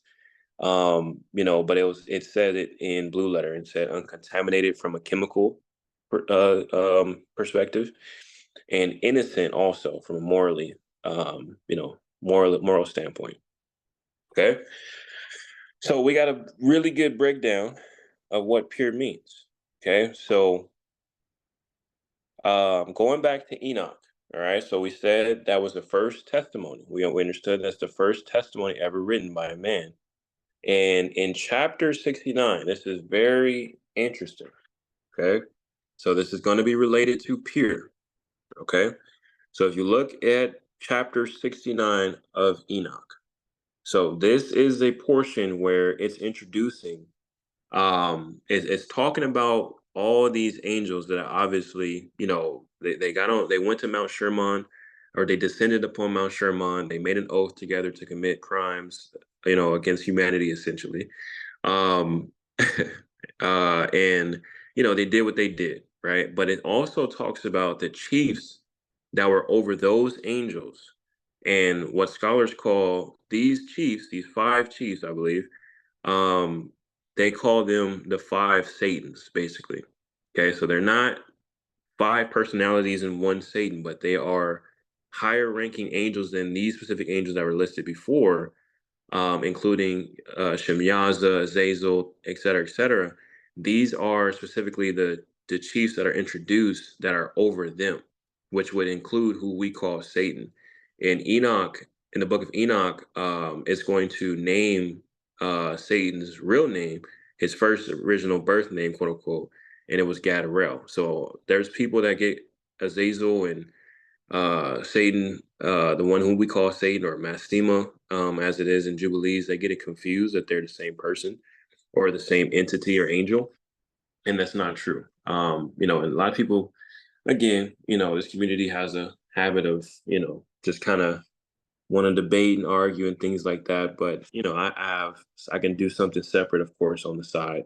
But it said it in blue letter and said uncontaminated from a chemical perspective, and innocent also from a moral standpoint. Okay, so we got a really good breakdown of what pure means. Okay, so going back to Enoch. All right, so we said that was the first testimony. We understood that's the first testimony ever written by a man. And in chapter 69, this is very interesting. Okay. So this is going to be related to pure. Okay. So if you look at chapter 69 of Enoch, so this is a portion where it's introducing, it's talking about all these angels that are obviously, they went to Mount Sherman, or they descended upon Mount Sherman. They made an oath together to commit crimes, against humanity, essentially. Um, and they did what they did, right? But it also talks about the chiefs that were over those angels, and what scholars call these chiefs, these 5 chiefs, I believe. Um, they call them the 5 Satans, basically. Okay, so they're not 5 personalities in one Satan, but they are higher ranking angels than these specific angels that were listed before, including Shemyaza, Azazel, et cetera, et cetera. These are specifically the chiefs that are introduced that are over them, which would include who we call Satan. And Enoch, in the book of Enoch, is going to name Satan's real name, his first original birth name, quote unquote, and it was Gadarel. So there's people that get Azazel and Satan, the one whom we call Satan, or Mastema, as it is in Jubilees, they get it confused that they're the same person or the same entity or angel, and that's not true. And a lot of people, again, this community has a habit of, just kind of want to debate and argue and things like that. But I can do something separate, of course, on the side,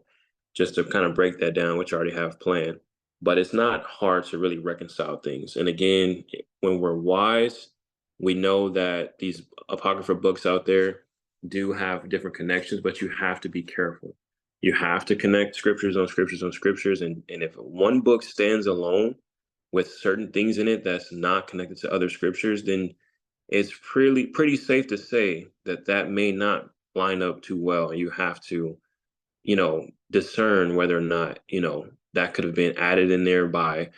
just to kind of break that down, which I already have planned. But it's not hard to really reconcile things. And again, when we're wise, we know that these apocryphal books out there do have different connections, but you have to be careful. You have to connect scriptures on scriptures on scriptures. And if one book stands alone with certain things in it that's not connected to other scriptures, then it's pretty safe to say that that may not line up too well. You have to discern whether or not, that could have been added in there by,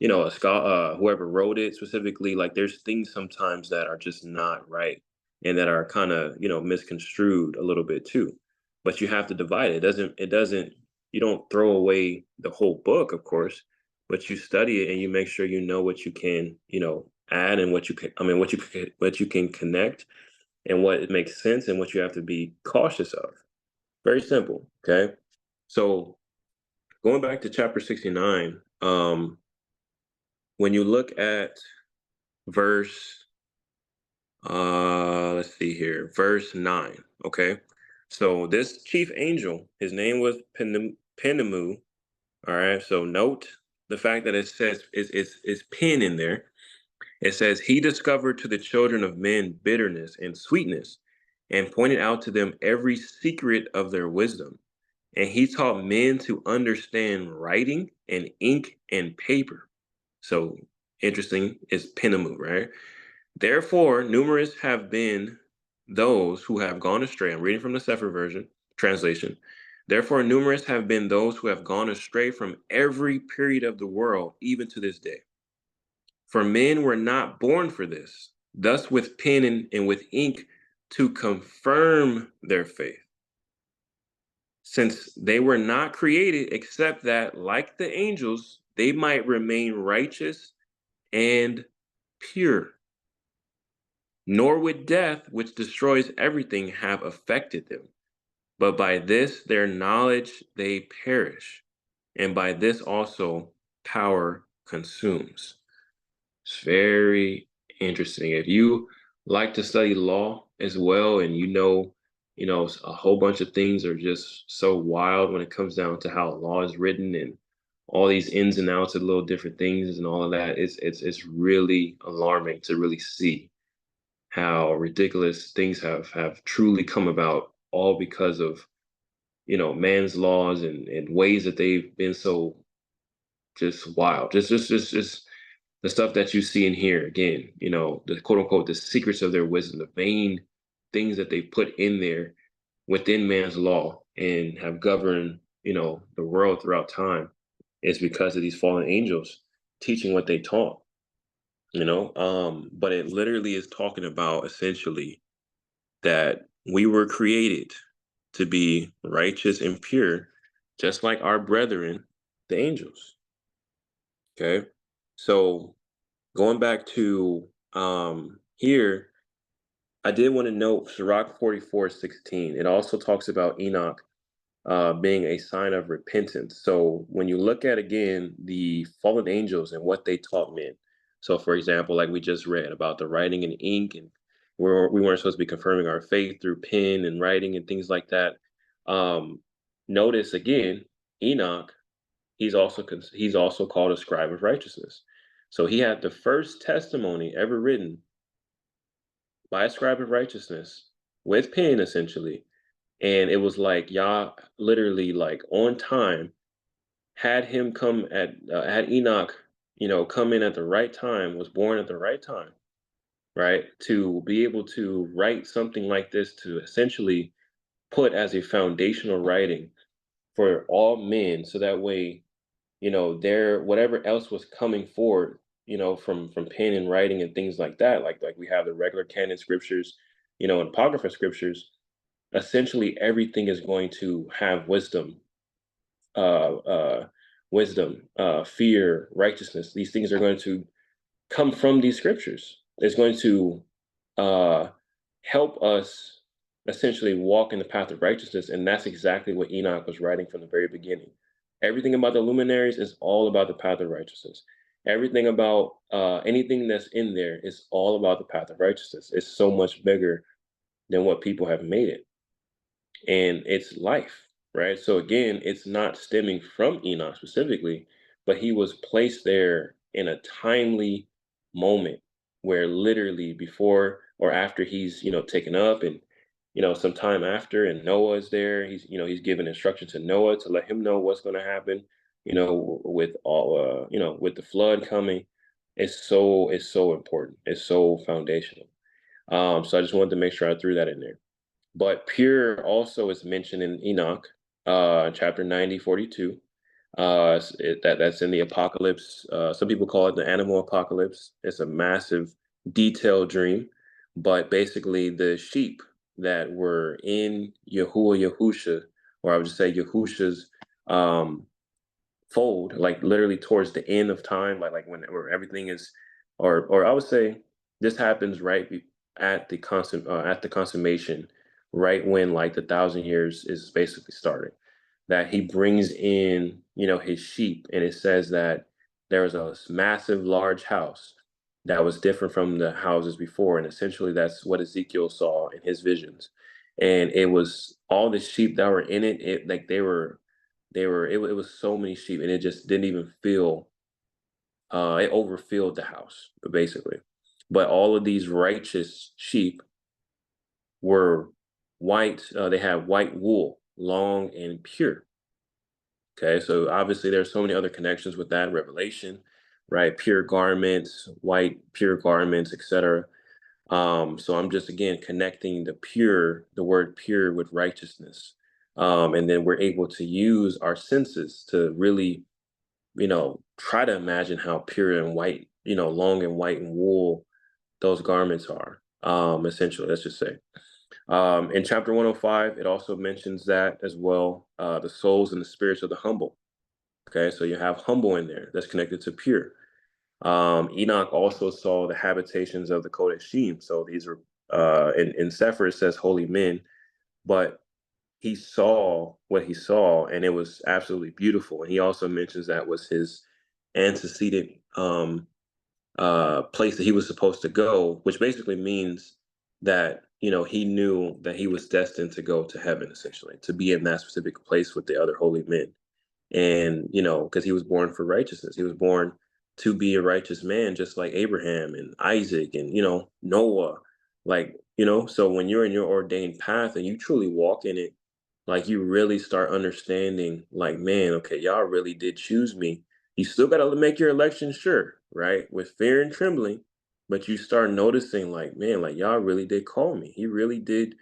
a scholar, whoever wrote it specifically. Like there's things sometimes that are just not right and that are kind of, misconstrued a little bit too. But you have to divide it. It doesn't, you don't throw away the whole book, of course, but you study it and you make sure you know what you can, add and what you can, what you can connect and what makes sense and what you have to be cautious of. Very simple. Okay. So going back to chapter 69, when you look at verse, let's see here, verse 9. Okay. So this chief angel, his name was Penemu. All right. So note the fact that it says is pen in there. It says, He discovered to the children of men bitterness and sweetness, and pointed out to them every secret of their wisdom. And he taught men to understand writing and ink and paper. So interesting is penemu, right? Therefore, numerous have been those who have gone astray. I'm reading from the Sefer version translation. Therefore, numerous have been those who have gone astray from every period of the world, even to this day. For men were not born for this, thus with pen and with ink to confirm their faith, since they were not created except that, like the angels, they might remain righteous and pure. Nor would death, which destroys everything, have affected them. But by this their knowledge they perish, and by this also power consumes. It's very interesting. If you like to study law as well, and a whole bunch of things are just so wild when it comes down to how law is written and all these ins and outs of little different things and all of that, it's really alarming to really see how ridiculous things have truly come about, all because of man's laws and ways that they've been so just wild. Just the stuff that you see and hear again, the quote unquote the secrets of their wisdom, the vain things that they put in there within man's law and have governed, the world throughout time, is because of these fallen angels teaching what they taught. But it literally is talking about essentially that we were created to be righteous and pure, just like our brethren, the angels. Okay. So going back to here, I did want to note Sirach 44:16. It also talks about Enoch being a sign of repentance. So when you look at again the fallen angels and what they taught men. So for example, like we just read about the writing in ink, and we weren't supposed to be confirming our faith through pen and writing and things like that. Um, Notice again, Enoch, he's also called a scribe of righteousness. So he had the first testimony ever written by a scribe of righteousness with pen, essentially. And it was like Yah literally, like on time, had Enoch, come in at the right time, was born at the right time, right? To be able to write something like this, to essentially put as a foundational writing for all men, so that way, there whatever else was coming forward, from pen and writing and things like that, like we have the regular canon scriptures, and apocrypha scriptures. Essentially, everything is going to have uh, uh, fear, righteousness. These things are going to come from these scriptures. It's going to uh, help us essentially walk in the path of righteousness. And that's exactly what Enoch was writing from the very beginning. Everything about the luminaries is all about the path of righteousness. Everything about anything that's in there is all about the path of righteousness. It's so much bigger than what people have made it, and it's life, right? So again, it's not stemming from Enoch specifically, but he was placed there in a timely moment where literally before or after he's, taken up, and some time after, and Noah is there, he's given instruction to Noah to let him know what's going to happen, with all with the flood coming. It's so important. It's so foundational. So I just wanted to make sure I threw that in there. But pure also is mentioned in Enoch, chapter 90:42. That's in the apocalypse. Some people call it the animal apocalypse. It's a massive, detailed dream. But basically, the sheep that were in Yahusha, or I would just say Yahusha's um, fold, like literally towards the end of time, like when where everything is, or I would say this happens right at the consummation, right when like the 1,000 years is basically starting. That he brings in, his sheep, and it says that there was a massive, large house that was different from the houses before, and essentially that's what Ezekiel saw in his visions. And it was all the sheep that were in it. It like they were it was so many sheep, and it just didn't even feel It overfilled the house, basically. But all of these righteous sheep were white. They had white wool, long and pure. Okay, so obviously there's so many other connections with that revelation, right? Pure garments, white, pure garments, etc. So I'm just again connecting the word pure with righteousness. And then we're able to use our senses to really, try to imagine how pure and white, long and white and wool those garments are. Essentially, let's just say. In chapter 105, it also mentions that as well, the souls and the spirits of the humble. Okay, so you have humble in there that's connected to pure. Enoch also saw the habitations of the Kodeshim. So these are in Sefer it says holy men, but he saw what he saw, and it was absolutely beautiful. And he also mentions that was his antecedent place that he was supposed to go, which basically means that he knew that he was destined to go to heaven, essentially, to be in that specific place with the other holy men. And because he was born for righteousness, he was born to be a righteous man, just like Abraham and Isaac and Noah. Like, so when you're in your ordained path and you truly walk in it, like you really start understanding, like, man, okay, y'all really did choose me. You still got to make your election sure, right, with fear and trembling, but you start noticing, like, man, like y'all really did call me. He really did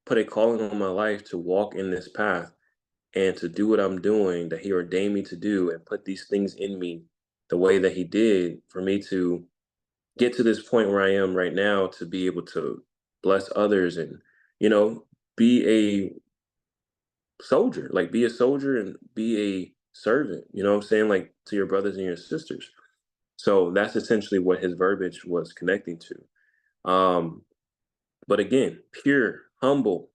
put a calling on my life to walk in this path and to do what I'm doing that he ordained me to do, and put these things in me the way that he did for me to get to this point where I am right now, to be able to bless others and, be a soldier, like be a soldier and be a servant, what I'm saying? Like to your brothers and your sisters. So that's essentially what his verbiage was connecting to. But again, pure, humble,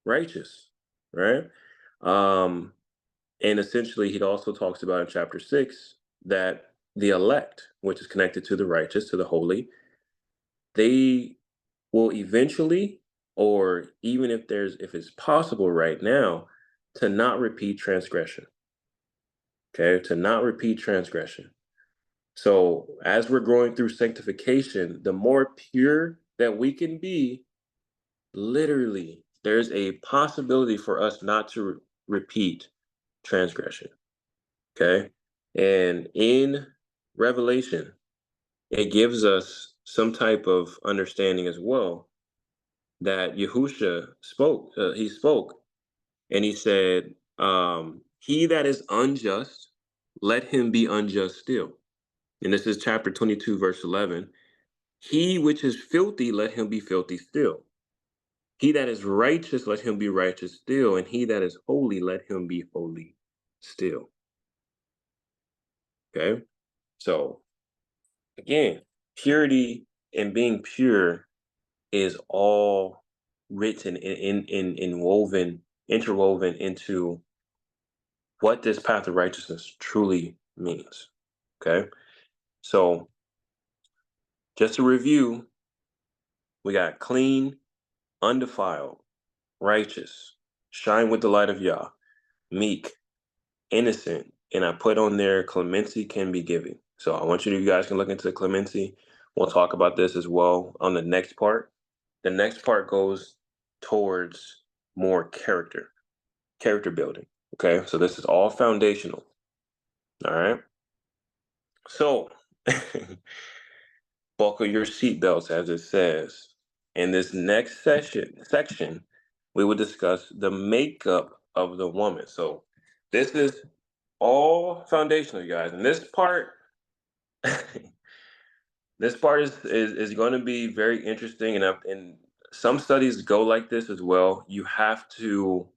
righteous, right? Um, And essentially, he also talks about in chapter 6 that the elect, which is connected to the righteous, to the holy, they will eventually, or even if it's possible right now, to not repeat transgression. Okay, to not repeat transgression. So as we're growing through sanctification, the more pure that we can be, literally, there's a possibility for us not to repeat transgression. Okay. And in Revelation, it gives us some type of understanding as well that Yahusha spoke. He spoke and he said, he that is unjust, let him be unjust still. And this is chapter 22, verse 11. He which is filthy, let him be filthy still. He that is righteous, let him be righteous still. And he that is holy, let him be holy still. Okay. So again, purity and being pure is all written interwoven into what this path of righteousness truly means. Okay. So just to review, we got clean, undefiled, righteous, shine with the light of Yah, meek, innocent, and I put on there clemency can be given. So I want you guys can look into the clemency. We'll talk about this as well on the next part. The next part goes towards more character building. Okay, so this is all foundational. All right. So buckle your seatbelts, as it says. In this next section, we will discuss the makeup of the woman. So this is all foundational, you guys. And this part, this part is going to be very interesting, and some studies go like this as well. You have to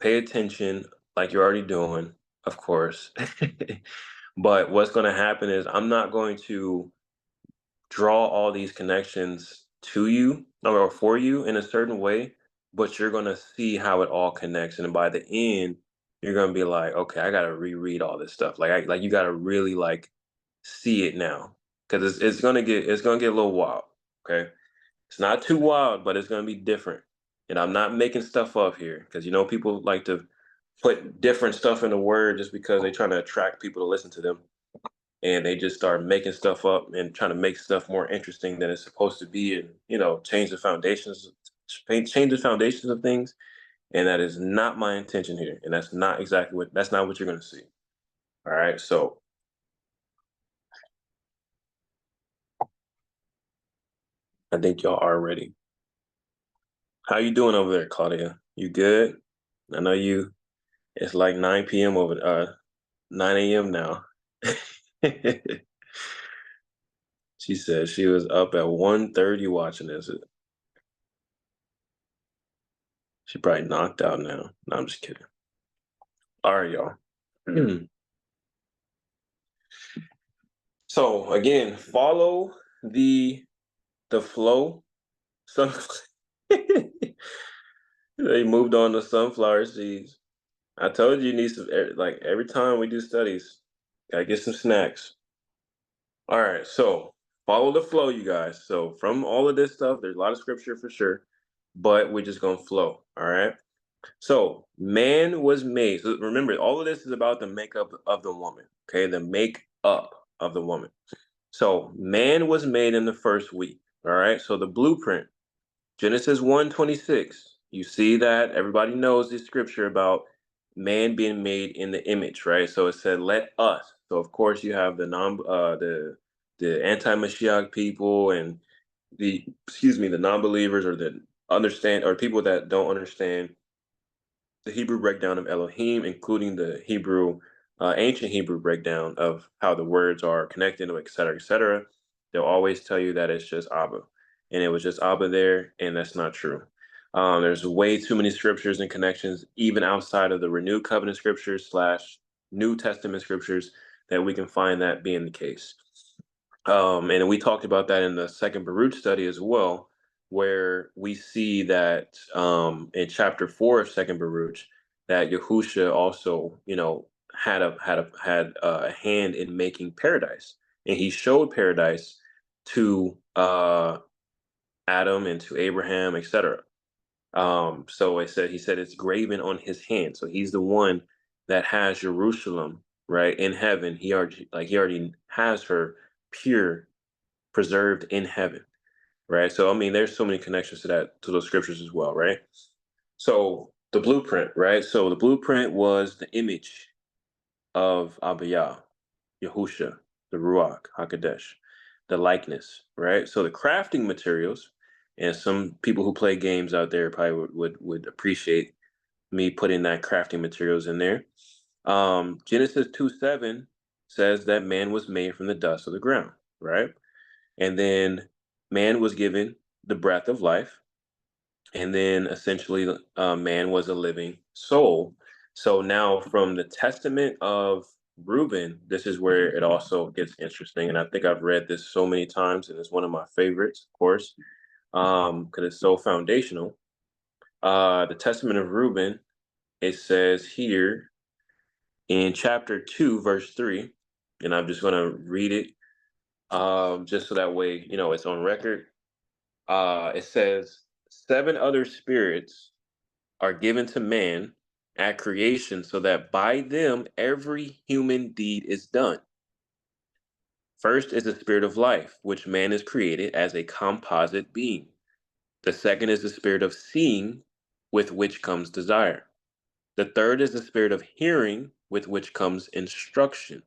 pay attention, like you're already doing, of course. But what's going to happen is I'm not going to draw all these connections to you or for you in a certain way, but you're going to see how it all connects, and by the end, you're going to be like, okay, I got to reread all this stuff. Like you got to really like see it now, because it's gonna get a little wild. Okay, it's not too wild, but it's gonna be different. And I'm not making stuff up here, because people like to put different stuff in the word just because they're trying to attract people to listen to them. and they just start making stuff up and trying to make stuff more interesting than it's supposed to be, and change the foundations of things. And that is not my intention here, and that's not what you're going to see. All right, so I think y'all are ready. How you doing over there, Claudia? You good? I know you. It's like 9 p.m. over 9 a.m. now. She said she was up at 1:30 watching this. She probably knocked out now. No, I'm just kidding. All right, y'all. So again, follow the flow. Sun They moved on to sunflower seeds. I told you need some like every time we do studies, gotta get some snacks. All right, so follow the flow, you guys. So from all of this stuff, there's a lot of scripture for sure, but we're just gonna flow. All right. So man was made. So remember, all of this is about the makeup of the woman. Okay, the makeup of the woman. So man was made in the first week. All right. So the blueprint, Genesis 1:26. You see that everybody knows the scripture about man being made in the image, right? So it said, "Let us." So of course you have the anti-Mashiach people and the non-believers or the understand or people that don't understand the Hebrew breakdown of Elohim, including the ancient Hebrew breakdown of how the words are connected, et cetera, et cetera. They'll always tell you that it's just Abba, and it was just Abba there, and that's not true. There's way too many scriptures and connections, even outside of the Renewed Covenant scriptures slash New Testament scriptures, that we can find that being the case. And we talked about that in the second Baruch study as well, where we see that in chapter 4 of second Baruch, that Yahusha also, had a hand in making paradise, and he showed paradise to Adam and to Abraham, etc. So he said it's graven on his hand. So he's the one that has Jerusalem right in heaven. He already has her pure, preserved in heaven, right? So I mean, there's so many connections to those scriptures as well, right? So the blueprint, right? So the blueprint was the image of Abiyah, Yahusha, the Ruach Hakodesh, the likeness, right? So the crafting materials, and some people who play games out there probably would appreciate me putting that crafting materials in there. Genesis 2:7 says that man was made from the dust of the ground, right? And then man was given the breath of life, and then essentially man was a living soul. So now from the testament of Reuben, this is where it also gets interesting, and I think I've read this so many times, and it's one of my favorites, of course, because it's so foundational. The testament of Reuben, it says here in chapter 2 verse 3, and I'm just going to read it, just so that way it's on record. It says, 7 other spirits are given to man at creation, so that by them every human deed is done. First is the spirit of life, which man is created as a composite being. The second is the spirit of seeing, with which comes desire. The third is the spirit of hearing, with which comes instruction.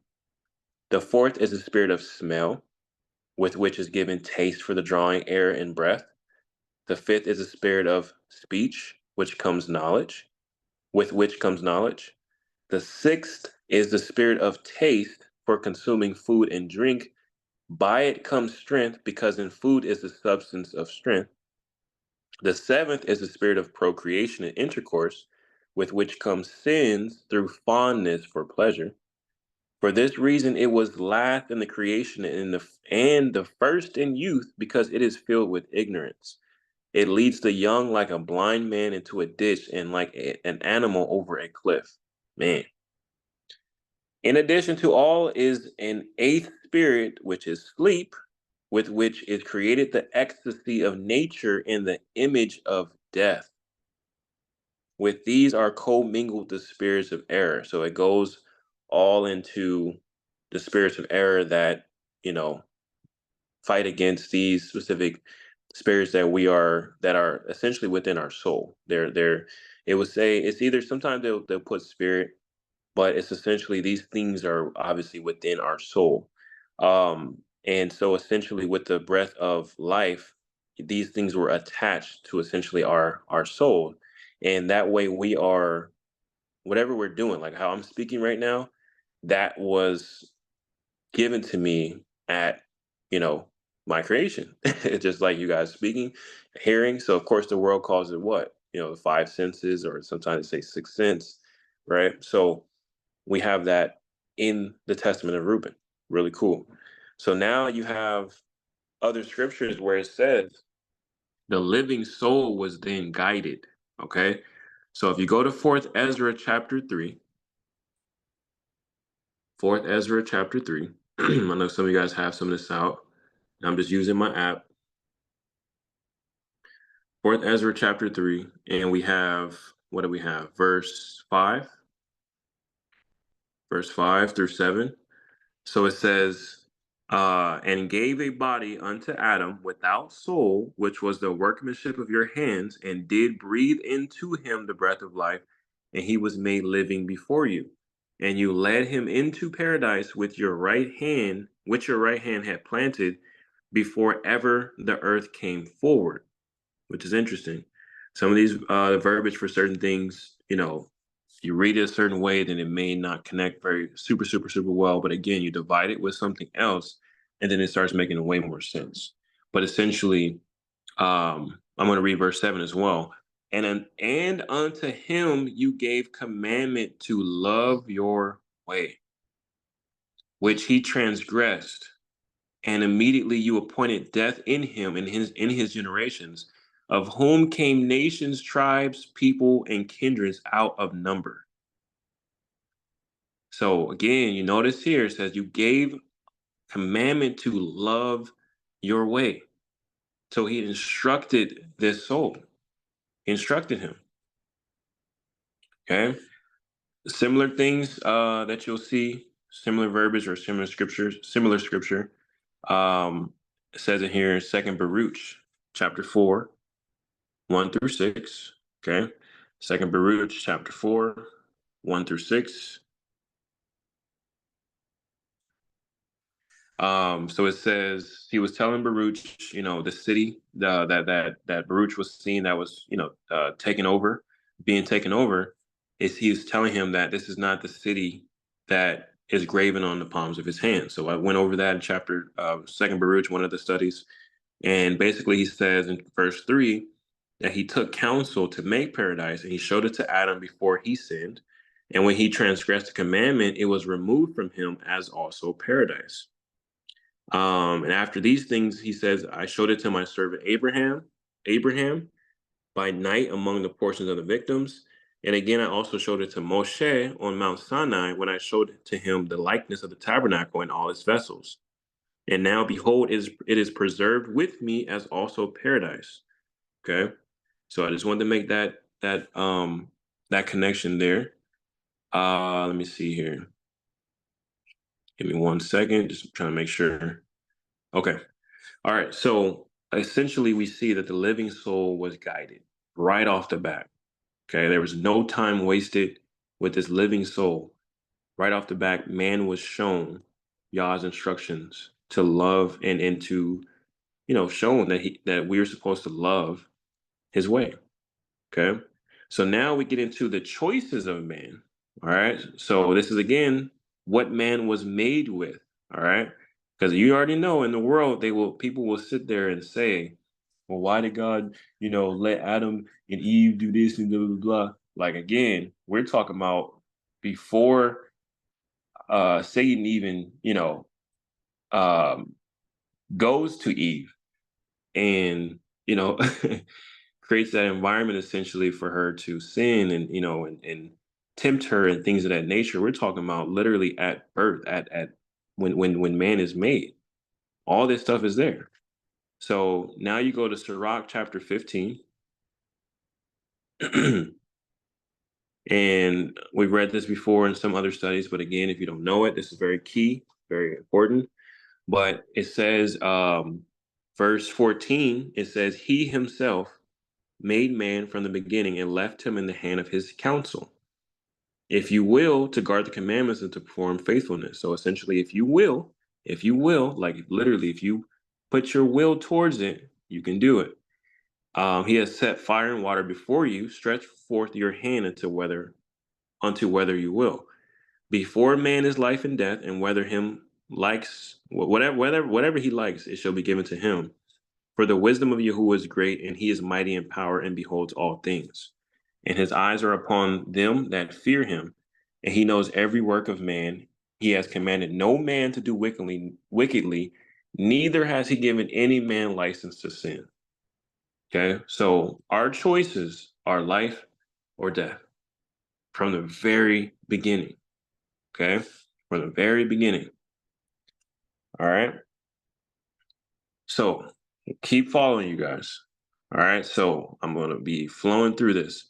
The fourth is the spirit of smell, with which is given taste for the drawing air and breath. The fifth is the spirit of speech, which comes knowledge, with which comes knowledge. The sixth is the spirit of taste for consuming food and drink. By it comes strength, because in food is the substance of strength. The seventh is the spirit of procreation and intercourse, with which comes sins through fondness for pleasure. For this reason, it was last in the creation and the first in youth, because it is filled with ignorance. It leads the young like a blind man into a ditch, and like an animal over a cliff. Man. In addition to all is an eighth spirit, which is sleep, with which is created the ecstasy of nature in the image of death. With these are commingled the spirits of error. So it goes all into the spirits of error that, you know, fight against these specific spirits that are essentially within our soul. They're it would say it's either sometimes they'll put spirit, but it's essentially these things are obviously within our soul. And so essentially with the breath of life, these things were attached to essentially our soul. And that way we are whatever we're doing, like how I'm speaking right now, that was given to me at, you know, my creation. It's just like you guys speaking, hearing. So of course the world calls it what? You know, the five senses, or sometimes they say sixth sense, right? So we have that in the Testament of Reuben. Really cool. So now you have other scriptures where it says the living soul was then guided. Okay. So if you go to Fourth Ezra chapter 3, I know some of you guys have some of this out. I'm just using my app. Fourth Ezra chapter 3, and we have, what do we have? Verse 5 through 7. So it says, and gave a body unto Adam without soul, which was the workmanship of your hands, and did breathe into him the breath of life, and he was made living before you. And you led him into paradise with your right hand, which your right hand had planted before ever the earth came forward, which is interesting. Some of these verbiage for certain things, you know, you read it a certain way, then it may not connect very super well. But again, you divide it with something else, and then it starts making way more sense. But essentially, I'm going to read verse 7 as well. And unto him you gave commandment to love your way, which he transgressed, and immediately you appointed death in him and in his generations, of whom came nations, tribes, people, and kindreds out of number. So again, you notice here it says you gave commandment to love your way. So he instructed this soul. He instructed him. Okay. Similar things that you'll see, similar verbiage or similar scripture. It says it here in Second Baruch, chapter 4, 1 through 6. Okay. Second Baruch, chapter 4, 1 through 6. So it says he was telling Baruch, you know, the city that Baruch was seeing that was, you know, being taken over, is he was telling him that this is not the city that is graven on the palms of his hands. So I went over that in chapter Second Baruch, one of the studies, and basically he says in verse 3 that he took counsel to make paradise, and he showed it to Adam before he sinned, and when he transgressed the commandment, it was removed from him as also paradise. And after these things, he says, I showed it to my servant Abraham by night among the portions of the victims. And again, I also showed it to Moshe on Mount Sinai when I showed to him the likeness of the tabernacle and all its vessels. And now, behold, it is preserved with me as also paradise. Okay, so I just wanted to make that connection there. Let me see here. Give me 1 second. Just trying to make sure. Okay. All right, so essentially we see that the living soul was guided right off the bat. Okay, there was no time wasted with this living soul. Right off the bat, man was shown Yah's instructions to love and to, you know, shown that we're supposed to love his way. Okay, so now we get into the choices of man. All right, so this is again what man was made with. All right, because you already know in the world people will sit there and say, well, why did God, you know, let Adam and Eve do this and blah blah blah? Like again, we're talking about before Satan even, you know, um, goes to Eve and, you know, creates that environment essentially for her to sin and, you know, and tempt her and things of that nature. We're talking about literally at birth, at when man is made. All this stuff is there. So now you go to Sirach chapter 15. And we've read this before in some other studies, but again, if you don't know it, this is very key. very important. But it says, verse 14, it says, He himself made man from the beginning and left him in the hand of his counsel. If you will, to guard the commandments and to perform faithfulness. So essentially, if you will, like literally, if you put your will towards it, you can do it. He has set fire and water before you. Stretch forth your hand unto whether you will. Before man is life and death, and whether him likes whatever he likes, it shall be given to him. For the wisdom of Yahuwah is great, and he is mighty in power and beholds all things. And his eyes are upon them that fear him, and he knows every work of man. He has commanded no man to do wickedly, neither has he given any man license to sin. Okay, so our choices are life or death from the very beginning. Okay, from the very beginning. All right. So keep following, you guys. All right. So I'm going to be flowing through this.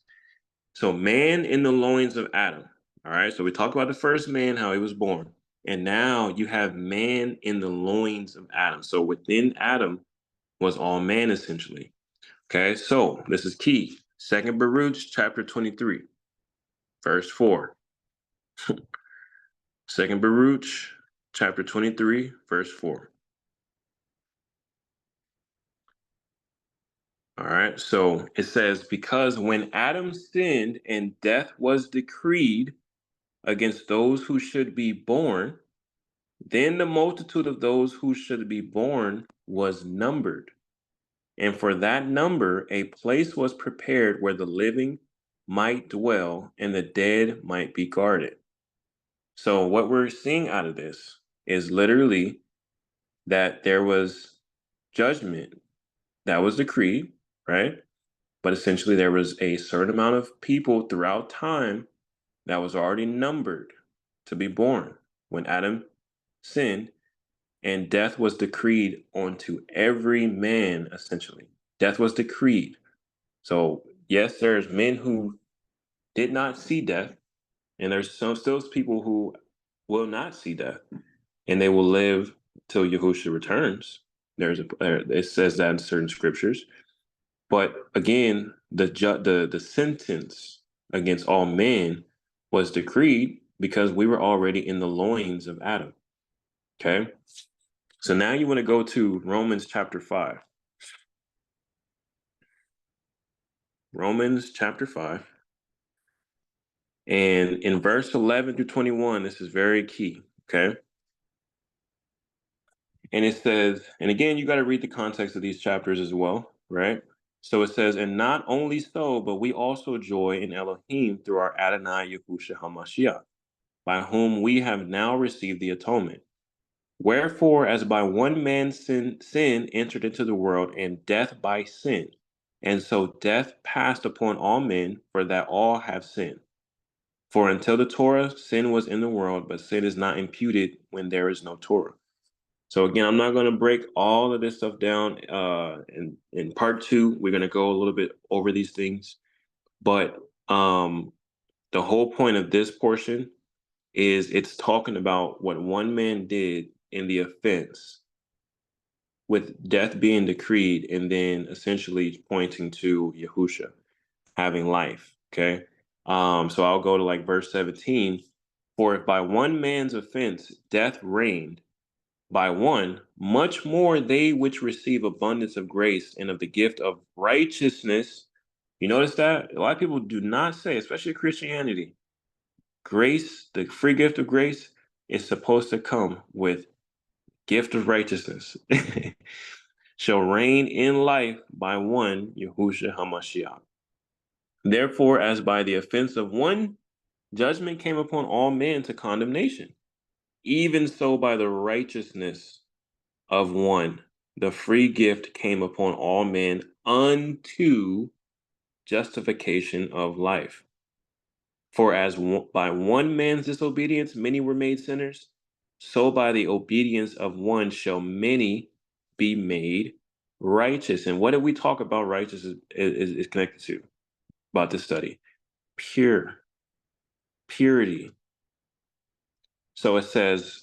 So man in the loins of Adam. All right. So we talked about the first man, how he was born. And now you have man in the loins of Adam. So within Adam was all man essentially. Okay. So this is key. Second Baruch chapter 23, verse 4. Second Baruch chapter 23, verse 4. All right. So it says, because when Adam sinned and death was decreed against those who should be born, then the multitude of those who should be born was numbered. And for that number, a place was prepared where the living might dwell and the dead might be guarded. So what we're seeing out of this is literally that there was judgment that was decreed, right? But essentially, there was a certain amount of people throughout time that was already numbered to be born when Adam sinned, and death was decreed onto every man, essentially. Death was decreed. So, yes, there's men who did not see death, and there's still people who will not see death, and they will live till Yahushua returns. It says that in certain scriptures. But again, the sentence against all men was decreed because we were already in the loins of Adam. Okay, so now you want to go to Romans chapter 5. Romans chapter 5. And in verse 11 through 21, this is very key. Okay. And it says, and again, you got to read the context of these chapters as well, right? So it says, and not only so, but we also joy in Elohim through our Adonai Yahushua HaMashiach, by whom we have now received the atonement. Wherefore, as by one man sin entered into the world, and death by sin, and so death passed upon all men, for that all have sinned. For until the Torah, sin was in the world, but sin is not imputed when there is no Torah. So again, I'm not going to break all of this stuff down. In part two, we're going to go a little bit over these things, but the whole point of this portion is it's talking about what one man did in the offense with death being decreed, and then essentially pointing to Yahusha having life. Okay. So I'll go to like verse 17. For if by one man's offense death reigned by one, much more they which receive abundance of grace and of the gift of righteousness. You notice that? A lot of people do not say, especially Christianity, grace, the free gift of grace, is supposed to come with gift of righteousness. Shall reign in life by one, Yahushua HaMashiach. Therefore, as by the offense of one, judgment came upon all men to condemnation, even so by the righteousness of one, the free gift came upon all men unto justification of life. For as by one man's disobedience many were made sinners, so by the obedience of one shall many be made righteous. And what did we talk about righteous is connected to about this study? Purity. So it says,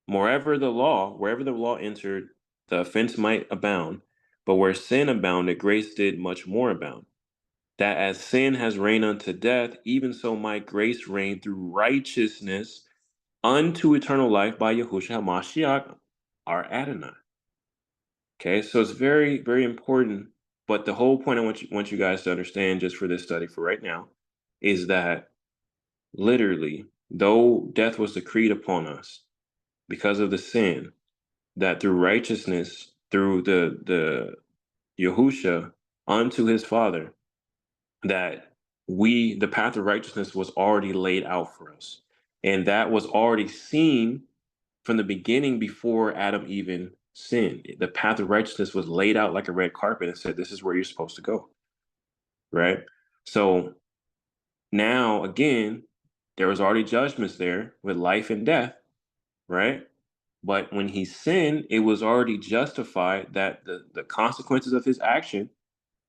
Wherever the law entered, the offense might abound, but where sin abounded, grace did much more abound. That as sin has reigned unto death, even so might grace reign through righteousness unto eternal life by Yahushua HaMashiach, our Adonai. Okay, so it's very, very important. But the whole point I want you guys to understand, just for this study for right now, is that literally, though death was decreed upon us because of the sin, that through righteousness, through the Yahusha unto his Father, that the path of righteousness was already laid out for us, and that was already seen from the beginning before Adam even sinned. The path of righteousness was laid out like a red carpet and said, "This is where you're supposed to go." Right. So now again, there was already judgments there with life and death. Right. But when he sinned, it was already justified that the consequences of his action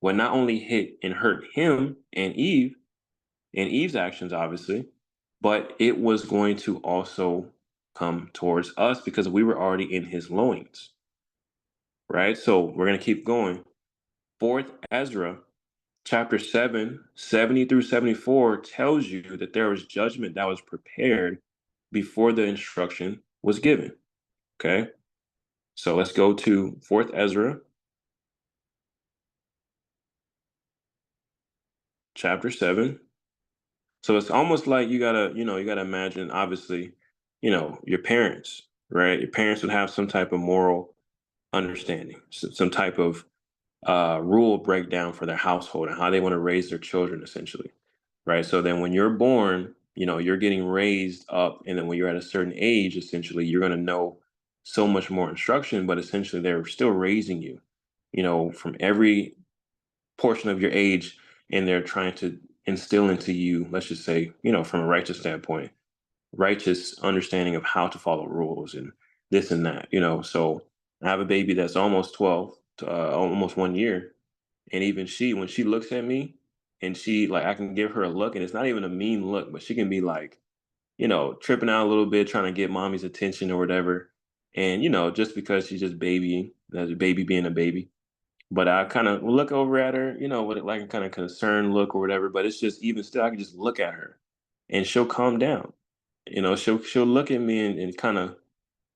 would not only hit and hurt him and Eve's actions, obviously, but it was going to also come towards us because we were already in his loins. Right? So we're going to keep going. Fourth Ezra, chapter 7, 70 through 74, tells you that there was judgment that was prepared before the instruction was given. Okay? So let's go to Fourth Ezra, chapter 7. So it's almost like you gotta imagine, obviously, your parents, right? Your parents would have some type of moral understanding, some type of rule breakdown for their household and how they want to raise their children, essentially, right? So then when you're born, you're getting raised up, and then when you're at a certain age, essentially, you're going to know so much more instruction, but essentially they're still raising you, from every portion of your age, and they're trying to instill into you, let's just say, from a righteous standpoint, righteous understanding of how to follow rules and this and that. So I have a baby that's almost 12, almost 1 year, and even when she looks at me, and she, like, I can give her a look, and it's not even a mean look, but she can be like, tripping out a little bit, trying to get mommy's attention or whatever. And just because she's just babying, as a baby being a baby, but I kind of look over at her, with like a kind of concerned look or whatever. But it's just, even still, I can just look at her, and she'll calm down. She'll look at me and kind of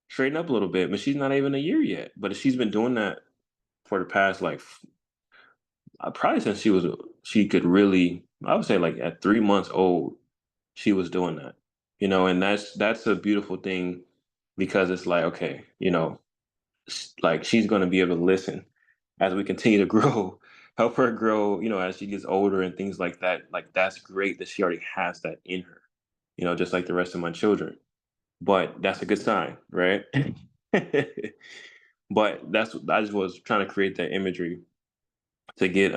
straighten up a little bit. But she's not even a year yet. But she's been doing that for the past, like, probably since she could really, I would say, like, at 3 months old, she was doing that. And that's a beautiful thing, because it's like, okay, like, she's going to be able to listen as we continue to grow, help her grow, as she gets older and things like that. Like, that's great that she already has that in her, just like the rest of my children. But that's a good sign, right? But I just was trying to create that imagery to get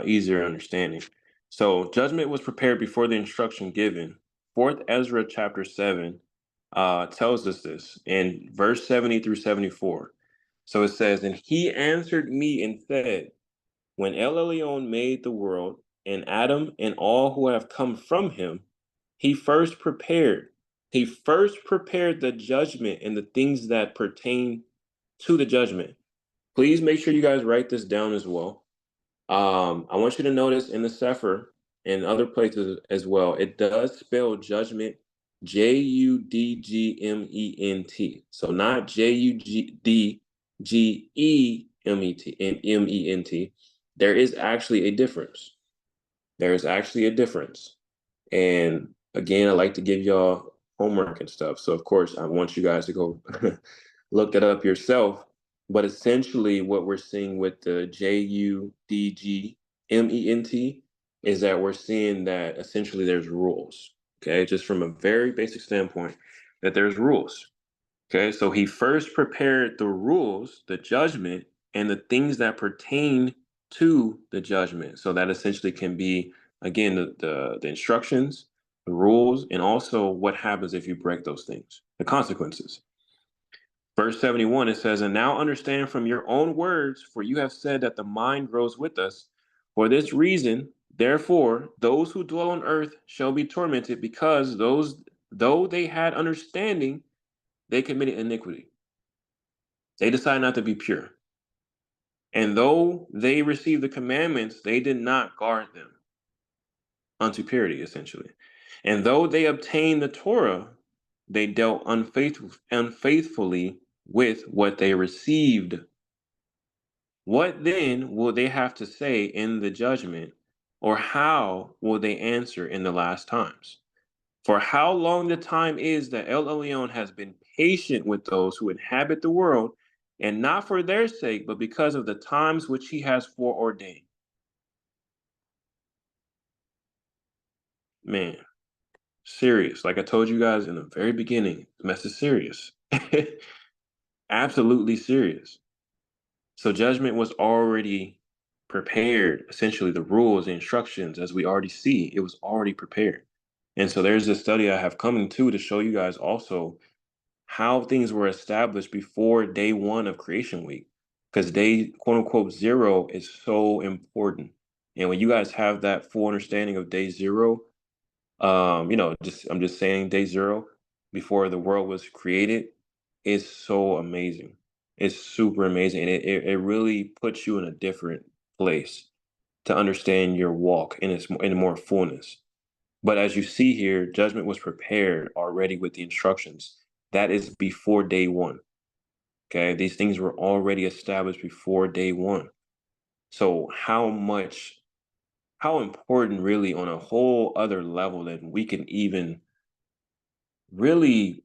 easier understanding. So judgment was prepared before the instruction given. Fourth Ezra chapter 7 tells us this in verse 70 through 74. So it says, "And he answered me and said, when El Elyon made the world, and Adam and all who have come from him, he first prepared. He first prepared the judgment and the things that pertain to the judgment." Please make sure you guys write this down as well. I want you to notice in the Sefer and other places as well, it does spell judgment Judgment. So not Judgement. There is actually a difference. There is actually a difference. And again, I like to give y'all homework and stuff. So of course, I want you guys to go look that up yourself. But essentially, what we're seeing with the Judgment is that we're seeing that essentially there's rules. Okay, just from a very basic standpoint, that there's rules. Okay, so he first prepared the rules, the judgment, and the things that pertain to the judgment. So that essentially can be, again, the instructions, the rules, and also what happens if you break those things, the consequences. Verse 71, it says, "And now understand from your own words, for you have said that the mind grows with us. For this reason, therefore, those who dwell on earth shall be tormented, because though they had understanding, they committed iniquity. They decided not to be pure. And though they received the commandments, they did not guard them unto purity, essentially. And though they obtained the Torah, they dealt unfaithfully with what they received. What then will they have to say in the judgment, or how will they answer in the last times? For how long the time is that El Elyon has been patient with those who inhabit the world, and not for their sake, but because of the times which he has foreordained. Man, serious. Like I told you guys in the very beginning, the mess is serious. Absolutely serious. So judgment was already prepared. Essentially, the rules, the instructions, as we already see, it was already prepared. And so there's this study I have coming to show you guys also how things were established before day one of creation week. Because day quote unquote zero is so important. And when you guys have that full understanding of day zero, just I'm just saying day zero before the world was created is so amazing. It's super amazing. And it really puts you in a different place to understand your walk in more fullness. But as you see here, judgment was prepared already with the instructions. That is before day one. Okay. These things were already established before day one. So how important really on a whole other level that we can even really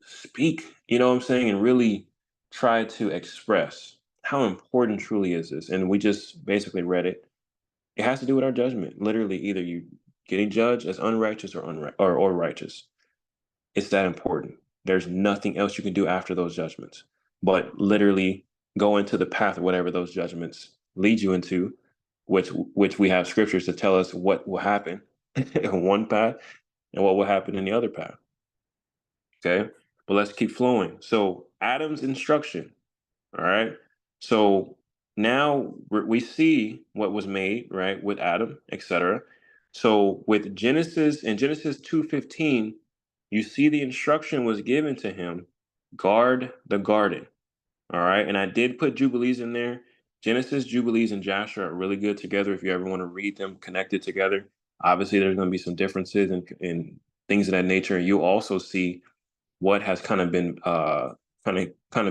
speak, you know what I'm saying, and really try to express how important truly is this. And we just basically read it. It has to do with our judgment. Literally, either you getting judged as unrighteous or righteous. It's that important. There's nothing else you can do after those judgments, but literally go into the path of whatever those judgments lead you into, which we have scriptures to tell us what will happen in one path and what will happen in the other path. Okay. But let's keep flowing. So Adam's instruction. All right. So now we see what was made, right, with Adam, etc. So with Genesis, in Genesis 2:15, you see the instruction was given to him, guard the garden. All right. And I did put Jubilees in there. Genesis, Jubilees, and Jasher are really good together if you ever want to read them connected together. Obviously, there's going to be some differences and things of that nature. And you'll also see what has kind of been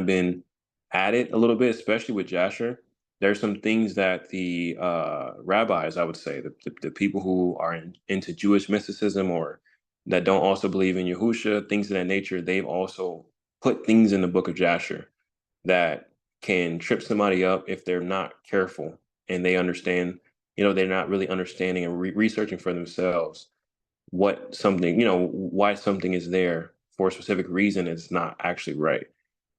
been added a little bit, especially with Jasher. There's some things that the rabbis, I would say, the people who are into Jewish mysticism or that don't also believe in Yahusha, things of that nature, they've also put things in the book of Jasher that can trip somebody up if they're not careful and they understand, they're not really understanding and researching for themselves what something, why something is there for a specific reason is not actually right.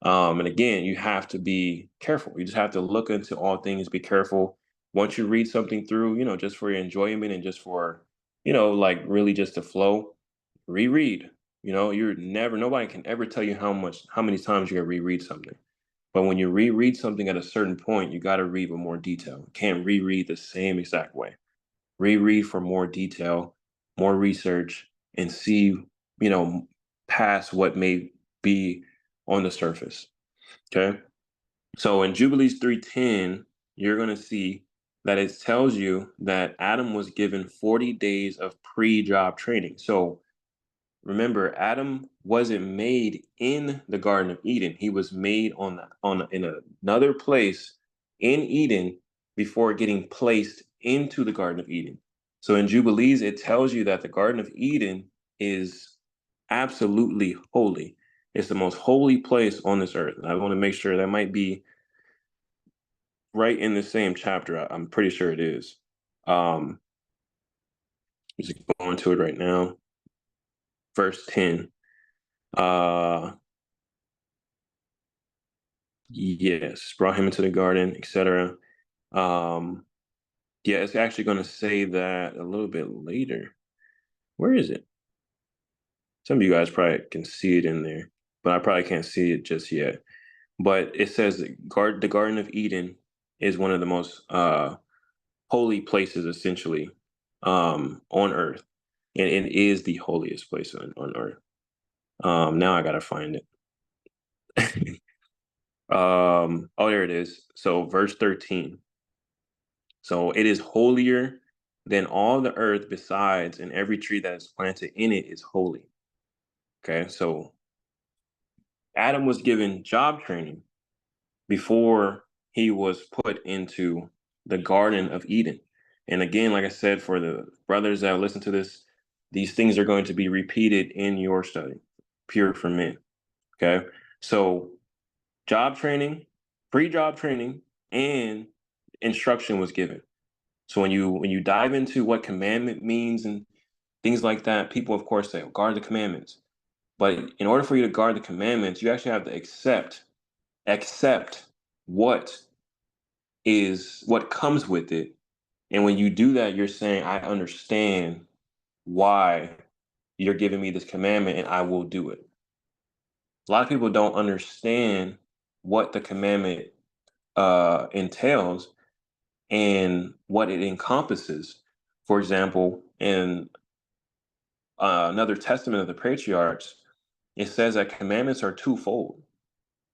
And again, you have to be careful. You just have to look into all things, be careful. Once you read something through, just for your enjoyment and just for, like really just to flow, reread. Nobody can ever tell you how many times you're gonna reread something. But when you reread something at a certain point, you got to read with more detail. You can't reread the same exact way. Reread for more detail, more research, and see, past what may be on the surface. Okay. So in Jubilees 3:10, you're going to see that it tells you that Adam was given 40 days of pre-job training. So remember, Adam wasn't made in the Garden of Eden. He was made in another place in Eden before getting placed into the Garden of Eden. So in Jubilees, it tells you that the Garden of Eden is absolutely holy. It's the most holy place on this earth. And I want to make sure that might be right in the same chapter. I'm pretty sure it is. Just going to it right now. Verse 10. Yes, brought him into the garden, etc. Um, yeah, it's actually going to say that a little bit later. Where is it? Some of you guys probably can see it in there, but I probably can't see it just yet. But it says that the Garden of Eden is one of the most holy places, essentially, on earth, and it is the holiest place on earth. Now I gotta find it. Oh, there it is. So verse 13. So it is holier than all the earth besides, and every tree that is planted in it is holy. Okay, so Adam was given job training before he was put into the Garden of Eden. And again, like I said, for the brothers that listen to this, these things are going to be repeated in your study, Pure for Men. Okay, so job training, pre-job training, and instruction was given. So when you dive into what commandment means and things like that, people of course say, oh, guard the commandments. But in order for you to guard the commandments, you actually have to accept what what comes with it. And when you do that, you're saying, I understand why you're giving me this commandment and I will do it. A lot of people don't understand what the commandment entails and what it encompasses. For example, in another testament of the patriarchs, it says that commandments are twofold.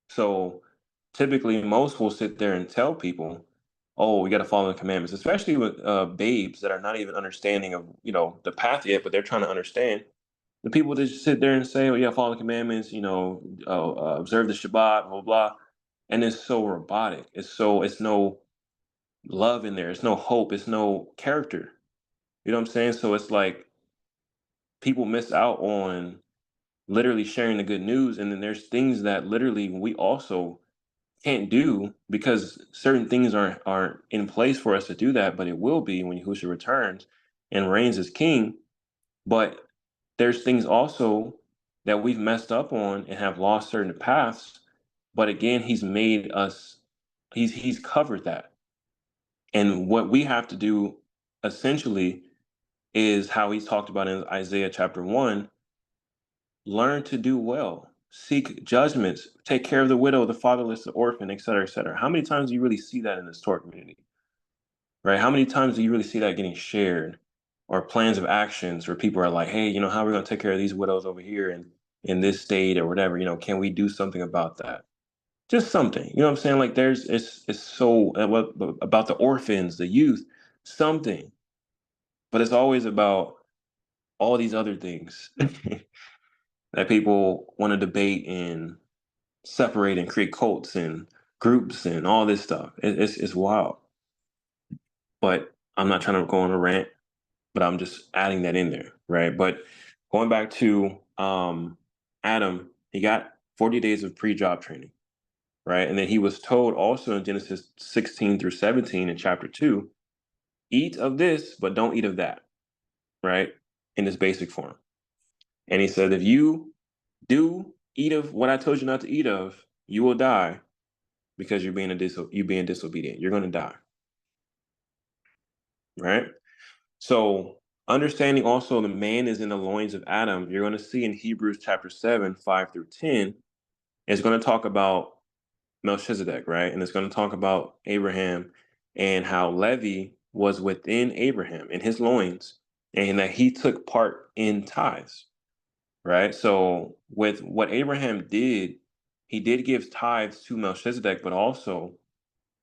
So typically, most will sit there and tell people, "Oh, we got to follow the commandments," especially with babes that are not even understanding of the path yet, but they're trying to understand. The people that just sit there and say, "Oh yeah, follow the commandments," observe the Shabbat, blah blah, and it's so robotic. It's no love in there. It's no hope. It's no character. You know what I'm saying? So it's like people miss out on literally sharing the good news, and then there's things that literally we also can't do because certain things aren't in place for us to do that, but it will be when Yahushua returns and reigns as king. But there's things also that we've messed up on and have lost certain paths. But again, he's made us, he's covered that. And what we have to do essentially is how he's talked about in Isaiah chapter 1: learn to do well, seek judgments, take care of the widow, the fatherless, the orphan, et cetera, et cetera. How many times do you really see that in this Torah community, right? How many times do you really see that getting shared, or plans of actions where people are like, hey, how are we going to take care of these widows over here in this state or whatever? Can we do something about that? Just something, you know what I'm saying? Like it's so what about the orphans, the youth, something, but it's always about all these other things that people want to debate and separate and create cults and groups and all this stuff. It's wild. But I'm not trying to go on a rant, but I'm just adding that in there, right? But going back to Adam, he got 40 days of pre-job training, right? And then he was told also in Genesis 16 through 17 in chapter 2, eat of this, but don't eat of that, right? In this basic form. And he said, if you do eat of what I told you not to eat of, you will die because you being disobedient. You're going to die, right? So understanding also the man is in the loins of Adam, you're going to see in Hebrews chapter 7, 5 through 10, it's going to talk about Melchizedek, right? And it's going to talk about Abraham and how Levi was within Abraham in his loins and that he took part in tithes, right? So with what Abraham did, he did give tithes to Melchizedek, but also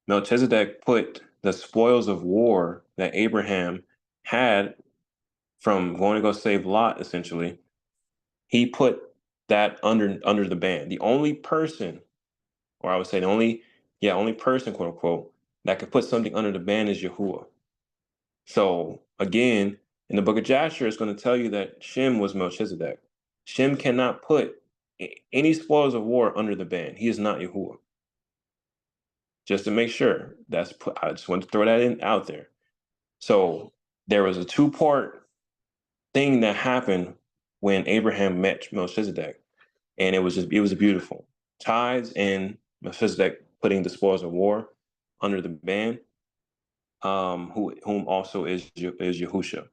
Melchizedek put the spoils of war that Abraham had from going to go save Lot, essentially, he put that under the ban. The only person, or I would say only person, quote unquote, that could put something under the ban is Yahuwah. So again, in the book of Jasher, it's going to tell you that Shem was Melchizedek. Shem cannot put any spoils of war under the ban. He is not Yahuwah. Just to make sure, I just want to throw that in out there. So there was a two-part thing that happened when Abraham met Melchizedek, and it was beautiful. Tithes and Melchizedek putting the spoils of war under the ban, whom also is Yahusha.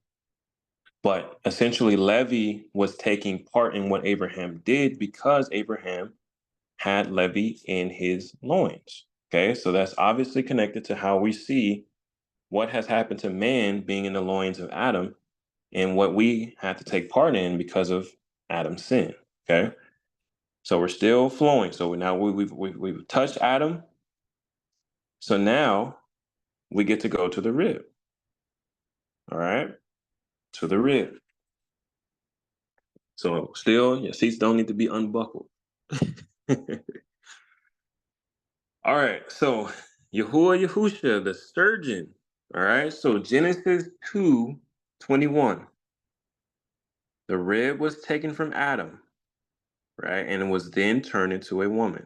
But essentially, Levi was taking part in what Abraham did because Abraham had Levi in his loins. Okay, so that's obviously connected to how we see what has happened to man being in the loins of Adam and what we had to take part in because of Adam's sin. Okay, so we're still flowing. So now we've touched Adam. So now we get to go to the rib. All right, to the rib. So still, your seats don't need to be unbuckled. All right, so Yahuwah Yahusha, the surgeon. All right, so Genesis 2:21. The rib was taken from Adam, right, and it was then turned into a woman.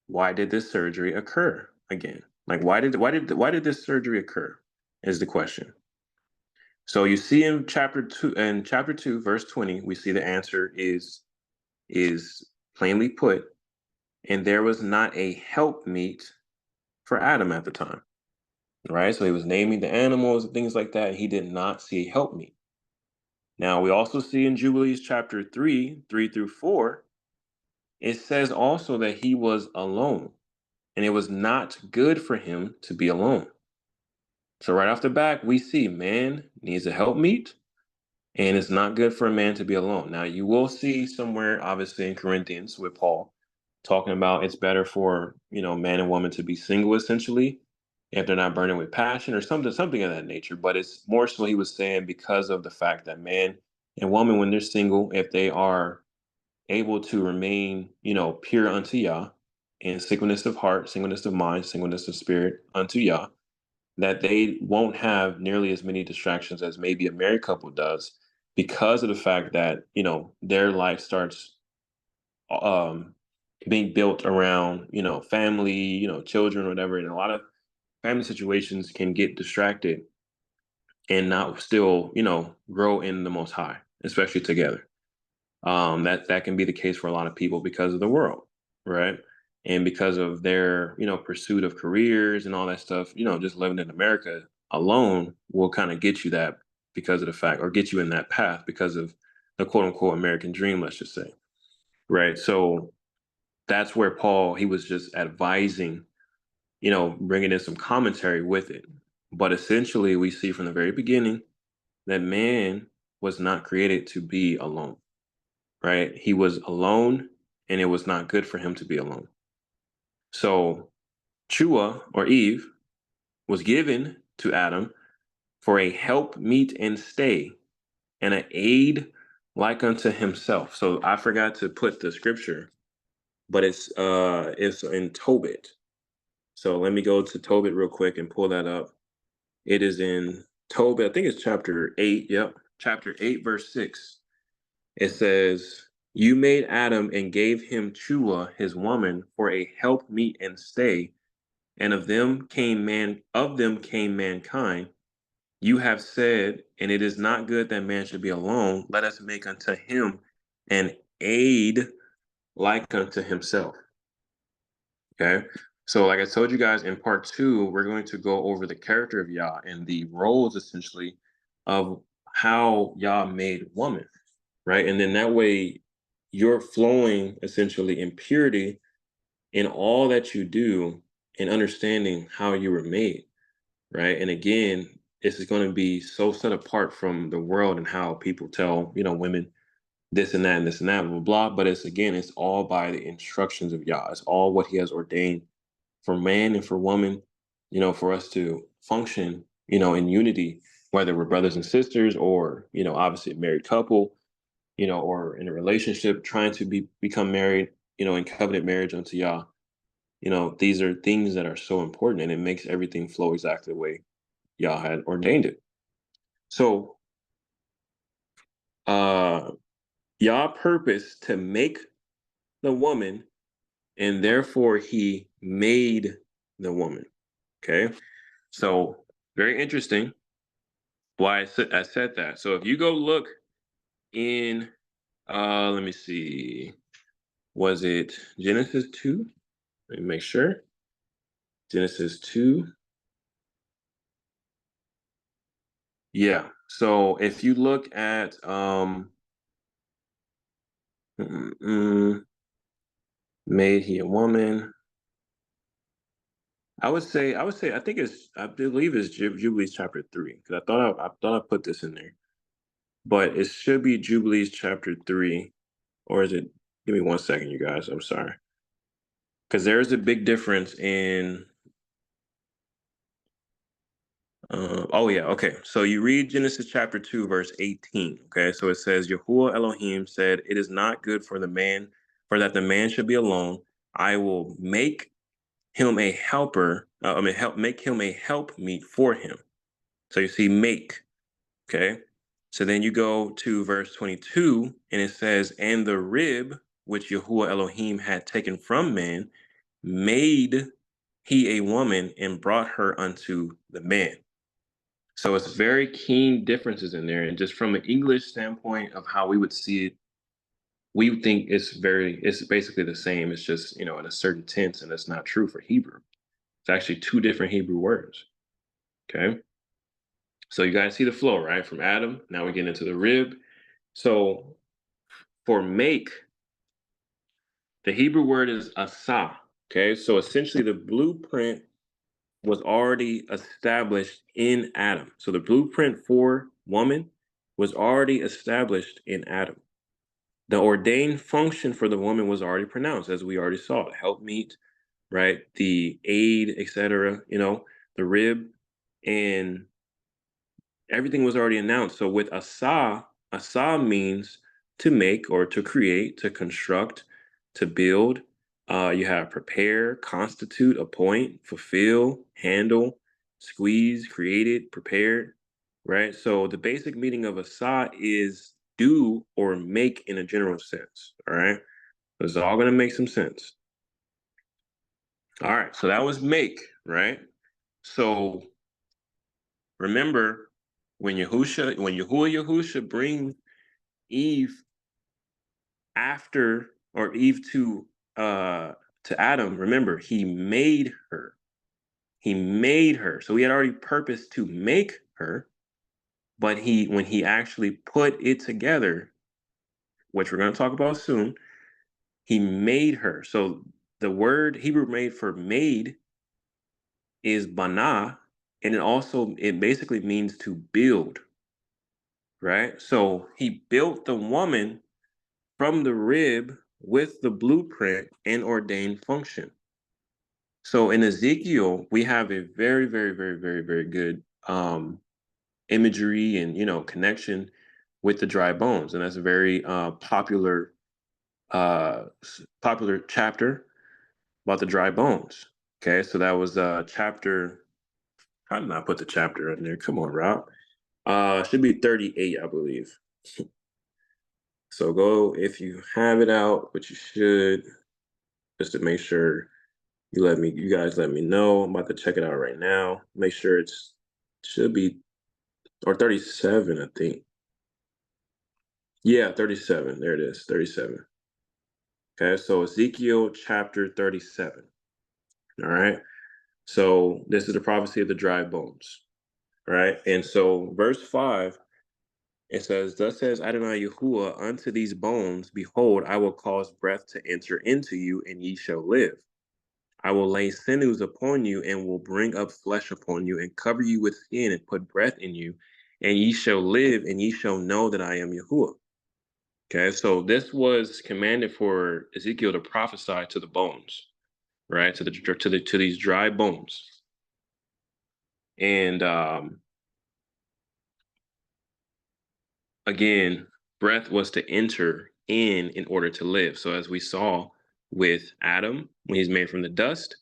Why did this surgery occur again? Like, why did this surgery occur? Is the question. So you see in chapter 2, verse 20, we see the answer is plainly put, and there was not a helpmeet for Adam at the time. Right? So he was naming the animals and things like that, and he did not see a helpmeet. Now we also see in Jubilees chapter 3, 3 through 4, it says also that he was alone, and it was not good for him to be alone. So right off the back, we see man needs a helpmeet, and it's not good for a man to be alone. Now you will see somewhere, obviously in Corinthians with Paul, talking about it's better for man and woman to be single essentially, if they're not burning with passion or something of that nature. But it's more so he was saying because of the fact that man and woman, when they're single, if they are able to remain, pure unto Yah, in singleness of heart, singleness of mind, singleness of spirit unto Yah, that they won't have nearly as many distractions as maybe a married couple does, because of the fact that their life starts um being built around family, children, whatever, and a lot of family situations can get distracted and not still grow in the Most High, especially together. That can be the case for a lot of people because of the world, right? And because of their pursuit of careers and all that stuff. Just living in America alone will kind of get you that, because of the fact, or get you in that path because of the quote unquote American dream, let's just say, right? So that's where Paul, he was just advising, bringing in some commentary with it. But essentially, we see from the very beginning that man was not created to be alone, right? He was alone, and it was not good for him to be alone. So Chua, or Eve, was given to Adam for a help meet and stay, and an aid like unto himself. So I forgot to put the scripture, but it's in Tobit. So let me go to Tobit real quick and pull that up. It is in Tobit, I think it's chapter 8. Yep, chapter 8, verse 6. It says, "You made Adam and gave him Chua, his woman, for a help meet and stay, and of them came mankind. You have said, and it is not good that man should be alone. Let us make unto him an aid like unto himself." Okay. So, like I told you guys in part 2, we're going to go over the character of Yah and the roles essentially of how Yah made woman, right? And then that way you're flowing essentially in purity in all that you do, and understanding how you were made, right? And again, this is going to be so set apart from the world and how people tell, women this and that and this and that, blah, blah, blah. But it's all by the instructions of Yah. It's all what he has ordained for man and for woman, for us to function, in unity, whether we're brothers and sisters, or, obviously a married couple, or in a relationship trying to become married, in covenant marriage unto Yah. These are things that are so important, and it makes everything flow exactly the way Yah had ordained it. So, uh, Yah purposed to make the woman, and therefore he made the woman. Okay. So, very interesting why I said that. So, if you go look in, let me see, was it Genesis 2? Let me make sure. Genesis 2. Yeah. So if you look at mm, mm, made he a woman, I would say I believe it's Jubilees chapter 3, because I thought I put this in there. But it should be Jubilees chapter 3. Or is it? Give me 1 second, you guys. I'm sorry. Because there's a big difference in. Oh yeah, okay. So you read Genesis chapter 2, verse 18. Okay, so it says, Yahuwah Elohim said, "It is not good for the man, for that the man should be alone. I will make him a helper. Make him a help meet for him." So you see, make. Okay. So then you go to verse 22, and it says, "And the rib which Yahuwah Elohim had taken from man, made he a woman and brought her unto the man." So it's very keen differences in there. And just from an English standpoint of how we would see it, we would think it's basically the same. It's just, in a certain tense, and that's not true for Hebrew. It's actually two different Hebrew words. Okay. So you guys see the flow, right? From Adam, now we get into the rib. So for make, the Hebrew word is asa. Okay. So essentially the blueprint was already established in Adam. So the blueprint for woman was already established in Adam. The ordained function for the woman was already pronounced, as we already saw. Helpmeet, right? The aid, etc. The rib, and everything was already announced. So with asa, asa means to make or to create, to construct, to build. You have prepare, constitute, appoint, fulfill, handle, squeeze, created, prepared, right? So the basic meaning of asa is do or make in a general sense. All right. This is all going to make some sense. All right. So that was make, right? So remember when Yahuwah brings Eve after, or Eve to Adam, remember, he made her. He made her. So he had already purposed to make her, but when he actually put it together, which we're going to talk about soon, he made her. So the word Hebrew made for made is bana, and it basically means to build, right? So he built the woman from the rib with the blueprint and ordained function. So in Ezekiel, we have a very, very, very, very, very good imagery and connection with the dry bones, and that's a very popular chapter about the dry bones. Okay, so that was chapter. How did I put the chapter in there? Come on, Rob. Should be 38, I believe. So go if you have it out, which you should, just to make sure you guys let me know. I'm about to check it out right now. Make sure should be, or 37, I think. Yeah, 37. There it is, 37. Okay, so Ezekiel chapter 37. All right. So this is the prophecy of the dry bones. Right. And so verse 5, it says, "Thus says Adonai Yahuwah unto these bones, behold, I will cause breath to enter into you, and ye shall live. I will lay sinews upon you, and will bring up flesh upon you, and cover you with skin, and put breath in you, and ye shall live, and ye shall know that I am Yahuwah." Okay, so this was commanded for Ezekiel to prophesy to the bones, right? To these dry bones. And again, breath was to enter in order to live. So as we saw with Adam, when he's made from the dust,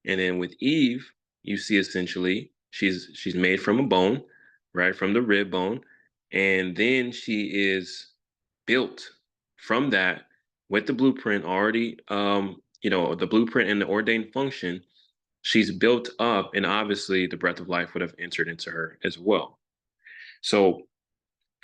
and then with Eve, you see essentially she's made from a bone, right? From the rib bone. And then she is built from that with the blueprint already, the blueprint and the ordained function. She's built up, and obviously the breath of life would have entered into her as well. So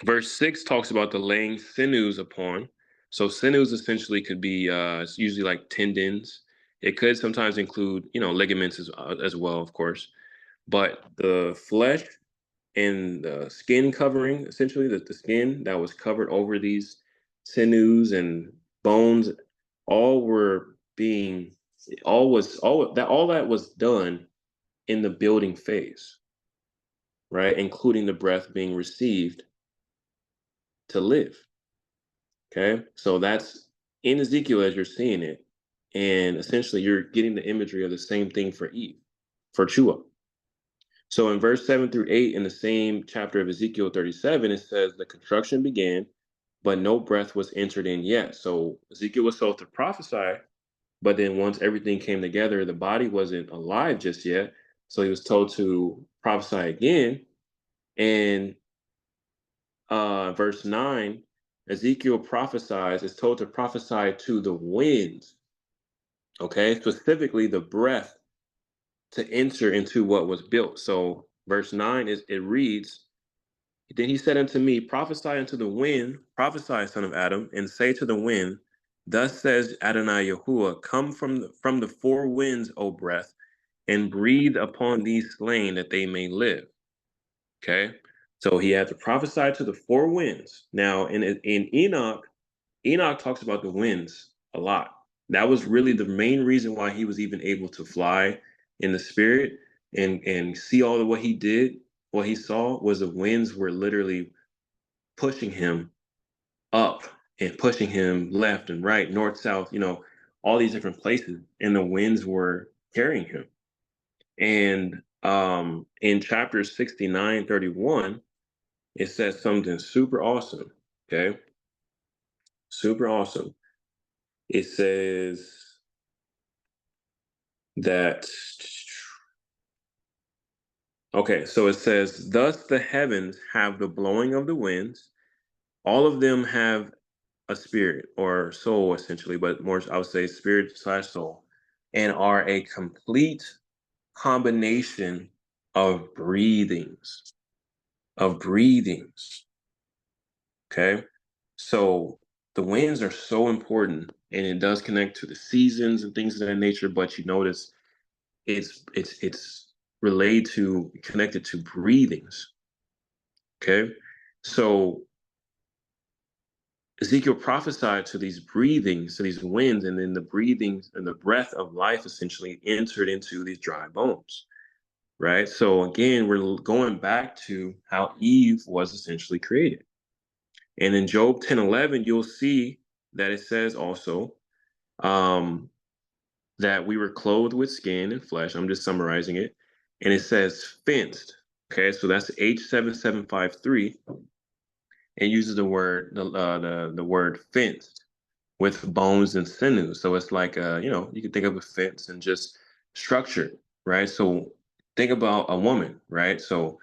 verse 6 talks about the laying sinews upon. So sinews essentially could be it's usually like tendons. It could sometimes include, ligaments as well, of course. But the flesh and the skin covering, essentially the skin that was covered over these sinews and bones, all were being all that was done in the building phase, right? Including the breath being received to live. Okay, so that's in Ezekiel as you're seeing it, and essentially you're getting the imagery of the same thing for Eve, for Chua. So in verse 7 through 8 in the same chapter of Ezekiel 37, it says the construction began, but no breath was entered in yet. So Ezekiel was told to prophesy, but then once everything came together, the body wasn't alive just yet. So he was told to prophesy again. And verse 9, Ezekiel prophesies, is told to prophesy to the winds, okay, specifically the breath to enter into what was built. So verse 9 is it reads, then he said unto me, prophesy unto the wind, prophesy, son of Adam, and say to the wind, thus says Adonai Yahuwah, come from the four winds, O breath, and breathe upon these slain that they may live. Okay. So he had to prophesy to the four winds. Now in Enoch, Enoch talks about the winds a lot. That was really the main reason why he was even able to fly in the spirit and see all of what he did. What he saw was the winds were literally pushing him up and pushing him left and right, north, south, all these different places. And the winds were carrying him. And in chapter 69:31, it says something super awesome. Okay. Super awesome. It says that, okay, so it says, thus the heavens have the blowing of the winds. All of them have a spirit or soul, essentially, but more, I would say spirit slash soul, and are a complete combination of breathings, of breathings. Okay. So the winds are so important and it does connect to the seasons and things of that nature, but you notice it's related to connected to breathings. Okay. So Ezekiel prophesied to these breathings, to these winds, and then the breathings and the breath of life essentially entered into these dry bones. Right. So again, we're going back to how Eve was essentially created. And in Job 10:11, you'll see that it says also um, that we were clothed with skin and flesh. I'm just summarizing it. And it says fenced. Okay, so that's H7753 and uses the word fenced with bones and sinews. So it's like you can think of a fence and just structured, right? So think about a woman, right? So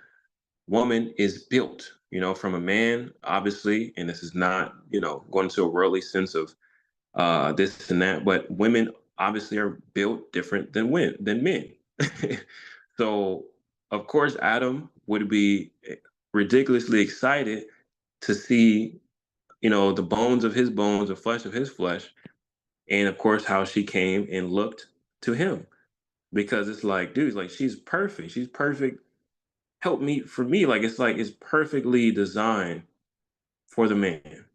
woman is built, from a man, obviously, and this is not, going to a worldly sense of this and that, but women obviously are built different than men. So of course Adam would be ridiculously excited to see, the bones of his bones, the flesh of his flesh, and of course how she came and looked to him. Because it's like, dude, like she's perfect. She's perfect. Help me for me. Like it's perfectly designed for the man.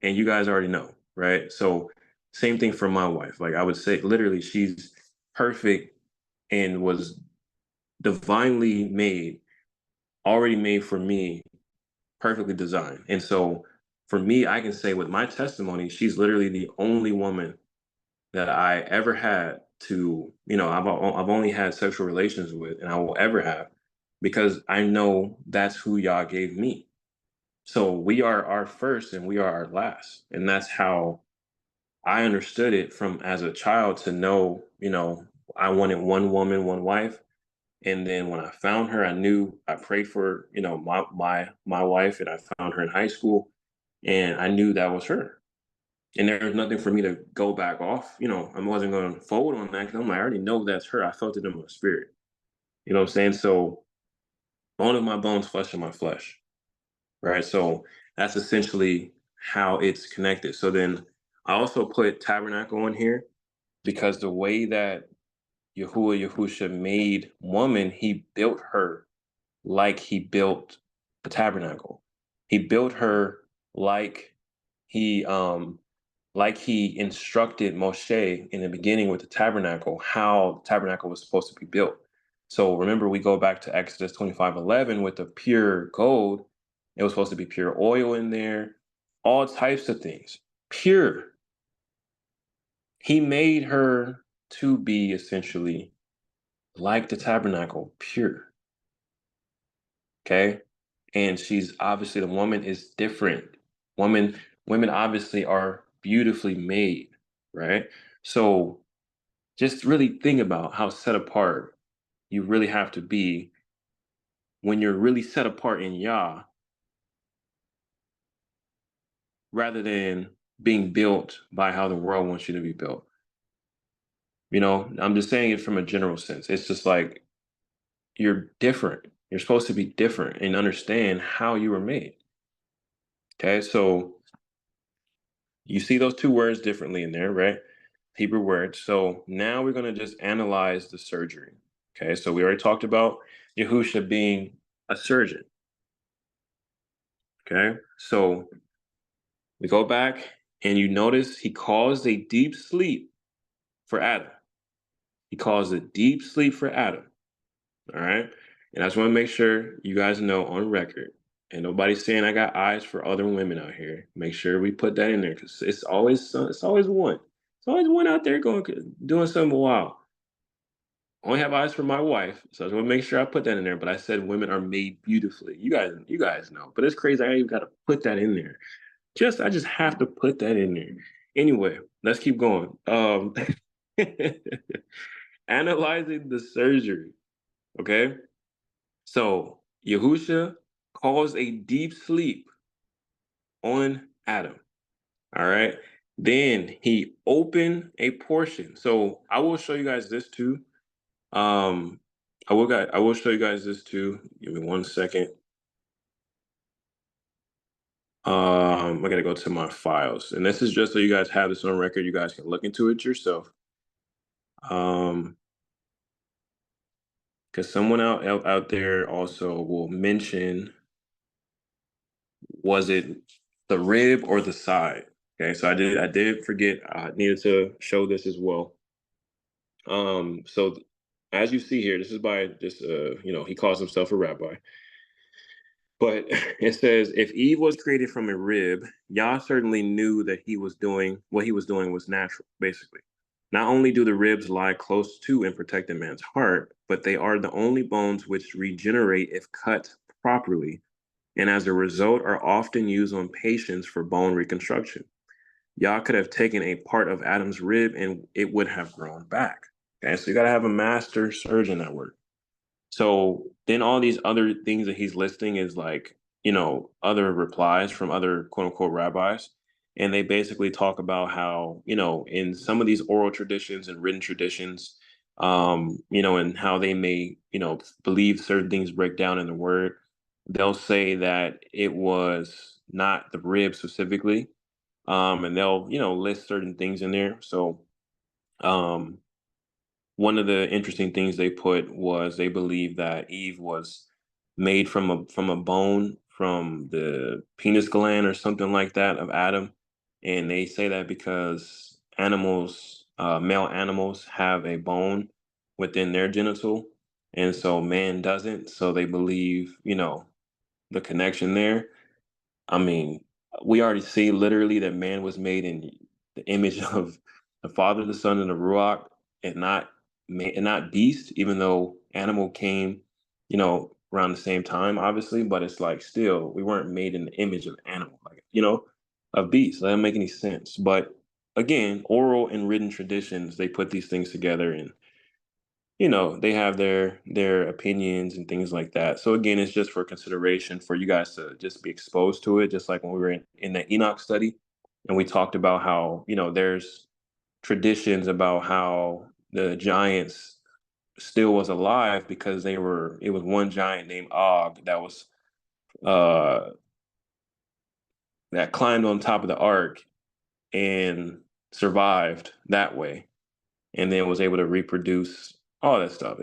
And you guys already know, right? So same thing for my wife. Like I would say literally she's perfect and was divinely made, already made for me, perfectly designed. And so for me, I can say with my testimony, she's literally the only woman that I ever had to, I've only had sexual relations with and I will ever have because I know that's who y'all gave me. So we are our first and we are our last. And that's how I understood it from as a child to know, I wanted one woman, one wife. And then when I found her, I knew I prayed for, my wife, and I found her in high school, and I knew that was her. And there was nothing for me to go back off. I wasn't going to fold on that because I'm like, I already know that's her. I felt it in my spirit. You know what I'm saying? So bone of my bones, flesh of my flesh. Right. So that's essentially how it's connected. So then I also put tabernacle in here because the way that Yahusha made woman, he built her like he built the tabernacle. He built her like he he instructed Moshe in the beginning with the tabernacle, how the tabernacle was supposed to be built. So remember, we go back to Exodus 25:11 with the pure gold. It was supposed to be pure oil in there, all types of things, pure. He made her to be essentially like the tabernacle, pure. Okay. And she's obviously, the woman is different. Woman, women obviously are beautifully made, right? So just really think about how set apart you really have to be when you're really set apart in Yah, rather than being built by how the world wants you to be built. I'm just saying it from a general sense. It's just like you're different. You're supposed to be different and understand how you were made. Okay, so you see those two words differently in there, right? Hebrew words. So now we're going to just analyze the surgery. Okay, so we already talked about Yahusha being a surgeon. Okay, so we go back and you notice he caused a deep sleep for Adam. He caused a deep sleep for Adam. All right. And I just want to make sure you guys know on record, and nobody's saying I got eyes for other women out here. Make sure we put that in there because it's always one. It's always one out there going doing something wild. I only have eyes for my wife, so I just want to make sure I put that in there. But I said women are made beautifully. You guys know. But it's crazy. I even got to put that in there. I just have to put that in there. Anyway, let's keep going. Analyzing the surgery. Okay. So Yahusha caused a deep sleep on Adam. All right. Then he opened a portion. So I will show you guys this too. Um, I will show you guys this too. Give me 1 second. I gotta go to my files, and this is just so you guys have this on record. You guys can look into it yourself. Um, because someone out there also will mention, was it the rib or the side? Okay, so I did forget. I needed to show this as well. So as you see here, this is by this. He calls himself a rabbi. But it says, if Eve was created from a rib, Yah certainly knew that what he was doing was natural, basically. Not only do the ribs lie close to and protect a man's heart, but they are the only bones which regenerate if cut properly, and as a result are often used on patients for bone reconstruction. Yah could have taken a part of Adam's rib and it would have grown back. Okay, so you got to have a master surgeon at work. So then all these other things that he's listing is like, other replies from other quote unquote rabbis. And they basically talk about how, in some of these oral traditions and written traditions, and how they may, believe certain things break down in the word, they'll say that it was not the rib specifically. And they'll, list certain things in there. So, um, one of the interesting things they put was they believe that Eve was made from a bone from the penis gland or something like that of Adam, and they say that because male animals have a bone within their genital, and so man doesn't. So they believe, the connection there. I mean, we already see literally that man was made in the image of the Father, the Son, and the Ruach, and not beast. Even though animal came, around the same time, obviously, but it's like still we weren't made in the image of animal, like of beast. That doesn't make any sense. But again, oral and written traditions, they put these things together, and they have their opinions and things like that. So again, it's just for consideration for you guys to just be exposed to it, just like when we were in the Enoch study, and we talked about how there's traditions about how the giants still was alive because it was one giant named Og uh that climbed on top of the ark and survived that way, and then was able to reproduce all that stuff.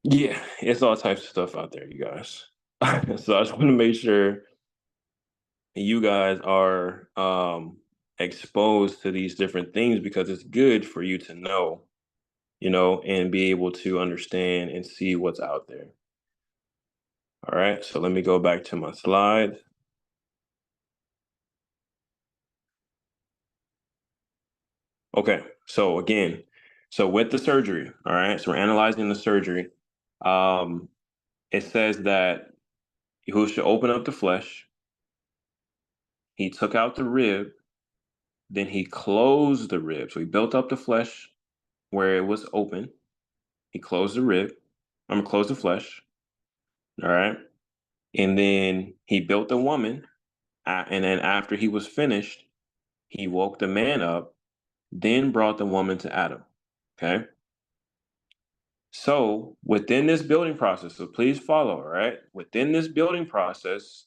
Yeah, it's all types of stuff out there, you guys. So I just want to make sure you guys are exposed to these different things because it's good for you to know, and be able to understand and see what's out there. All right, so let me go back to my slide. Okay, so again, so with the surgery, all right, so we're analyzing the surgery. Um, it says that who should open up the flesh. He took out the rib, then he closed the rib. So he built up the flesh where it was open. He closed the rib. I'm gonna close the flesh. All right, and then he built the woman. And then after he was finished, he woke the man up, then brought the woman to Adam. Okay. So within this building process, so please follow, all right? Within this building process,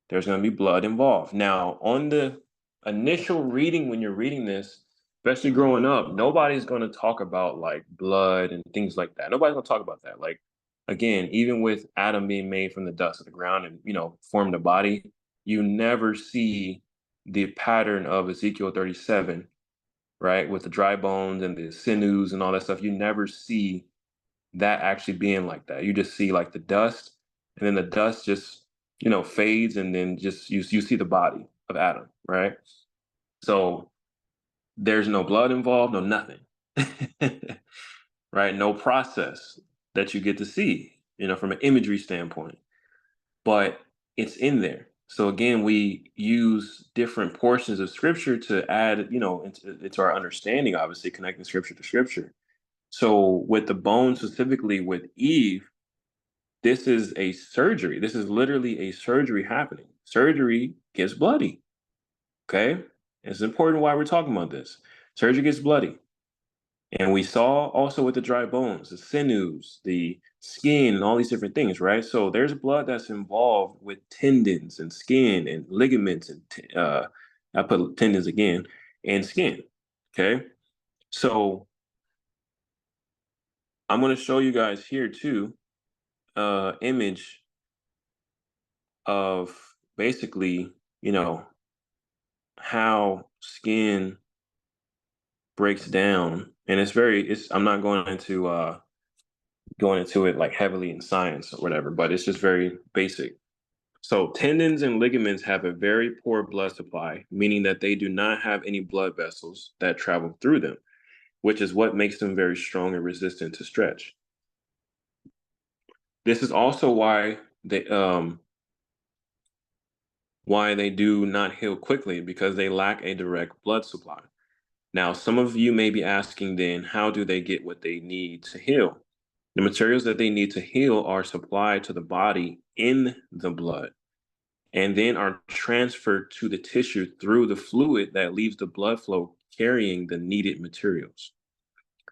there's going to be blood involved. Now, on the initial reading, when you're reading this, especially growing up, nobody's going to talk about like blood and things like that. Nobody's going to talk about that. Like, again, even with Adam being made from the dust of the ground and, formed a body, you never see the pattern of Ezekiel 37, right? With the dry bones and the sinews and all that stuff. You never see that actually being like that. You just see like the dust, and then the dust just fades, and then just you see the body of Adam, right? So there's no blood involved, no nothing, right? No process that you get to see, from an imagery standpoint, but it's in there. So again, we use different portions of scripture to add, into our understanding, obviously connecting scripture to scripture. So with the bone, specifically with Eve, this is a surgery. This is literally a surgery happening. Surgery gets bloody. Okay. It's important why we're talking about this. Surgery gets bloody. And we saw also with the dry bones, the sinews, the skin, and all these different things, right? So there's blood that's involved with tendons and skin and ligaments and I put tendons again and skin. Okay. So I'm going to show you guys here too, image of basically, how skin breaks down. And it's I'm not going into it like heavily in science or whatever, but it's just very basic. So tendons and ligaments have a very poor blood supply, meaning that they do not have any blood vessels that travel through them, which is what makes them very strong and resistant to stretch. This is also why they do not heal quickly, because they lack a direct blood supply. Now, some of you may be asking then, how do they get what they need to heal? The materials that they need to heal are supplied to the body in the blood and then are transferred to the tissue through the fluid that leaves the blood flow carrying the needed materials.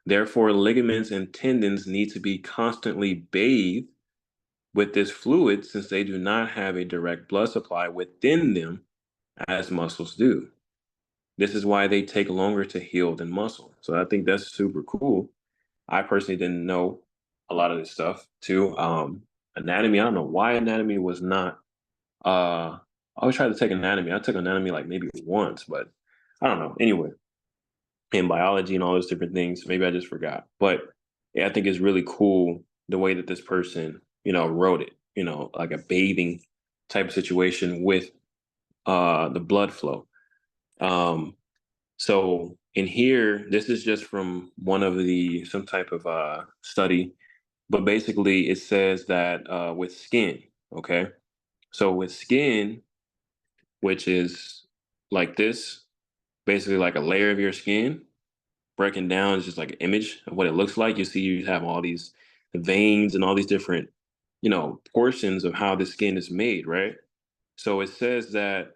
Therefore, ligaments and tendons need to be constantly bathed with this fluid since they do not have a direct blood supply within them as muscles do. This is why they take longer to heal than muscle. So I think that's super cool. I personally didn't know a lot of this stuff too. Anatomy, I don't know why anatomy was not I always tried to take anatomy. I took anatomy like maybe once, but I don't know. Anyway, in biology and all those different things, maybe I just forgot. But yeah, I think it's really cool the way that this person, wrote it, like a bathing type of situation with the blood flow. Um, So in here, this is just from one of some type of study, but basically it says that with skin, okay? So with skin, which is like this, basically like a layer of your skin, breaking down is just like an image of what it looks like. You see, you have all these veins and all these different, portions of how the skin is made, right? So it says that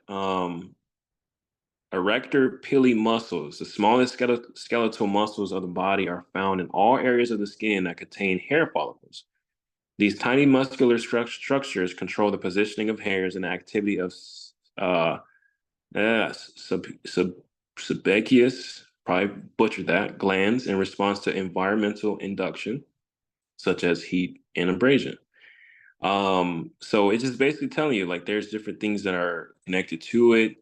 erector pili muscles, the smallest skeletal muscles of the body, are found in all areas of the skin that contain hair follicles. These tiny muscular structures control the positioning of hairs and the activity of uh, sebaceous, probably butchered that, glands in response to environmental induction, such as heat and abrasion. So it's just basically telling you like there's different things that are connected to it.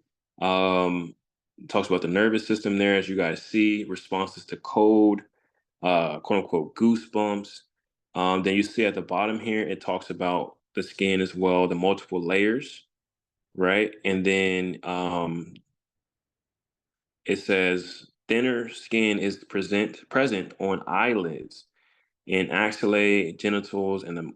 Talks about the nervous system there, as you guys see, responses to cold, quote unquote goosebumps. Then you see at the bottom here, it talks about the skin as well, the multiple layers, right? And then it says thinner skin is present on eyelids, in axillae, genitals, and the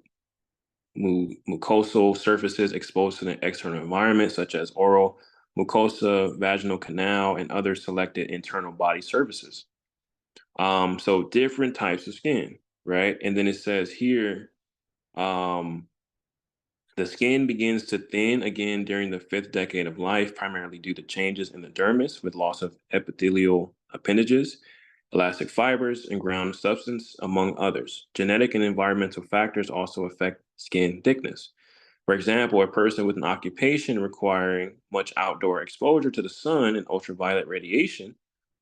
mucosal surfaces exposed to the external environment, such as oral mucosa, vaginal canal, and other selected internal body surfaces. So different types of skin, right? And then it says here, um, the skin begins to thin again during the fifth decade of life, primarily due to changes in the dermis with loss of epithelial appendages, elastic fibers, and ground substance, among others. Genetic and environmental factors also affect skin thickness. For example, a person with an occupation requiring much outdoor exposure to the sun and ultraviolet radiation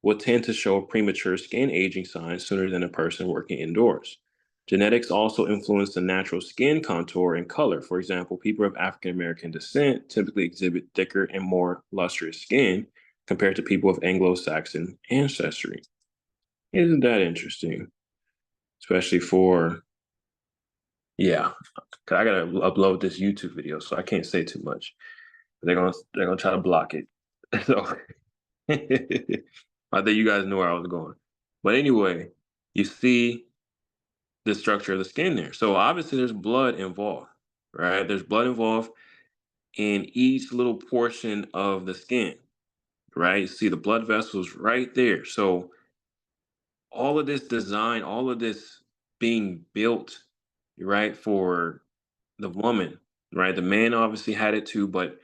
will tend to show premature skin aging signs sooner than a person working indoors. Genetics also influence the natural skin contour and color. For example, people of African American descent typically exhibit thicker and more lustrous skin compared to people of Anglo Saxon ancestry. Isn't that interesting? Especially for, yeah, 'cause I gotta upload this YouTube video, so I can't say too much. They're gonna try to block it. So I think you guys know where I was going. But anyway, you see the structure of the skin there. So obviously there's blood involved, right? There's blood involved in each little portion of the skin, right? You see the blood vessels right there. So all of this design, all of this being built, right, for the woman, right? The man obviously had it too, but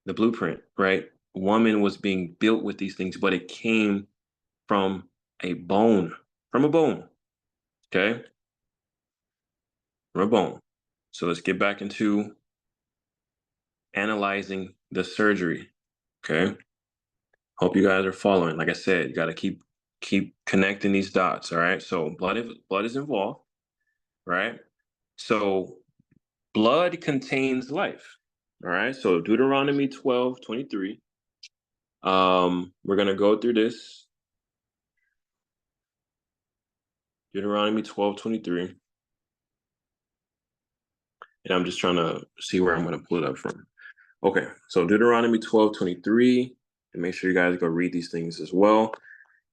the blueprint, right? Woman was being built with these things, but it came from a bone, from a bone, okay? From a bone. So let's get back into analyzing the surgery, okay? Hope you guys are following. Like I said, you got to keep connecting these dots, all right? So blood is involved, right? So blood contains life, all right? So Deuteronomy 12:23. We're going to go through this. Deuteronomy 12:23. And I'm just trying to see where I'm going to pull it up from. Okay, so Deuteronomy 12:23, and make sure you guys go read these things as well.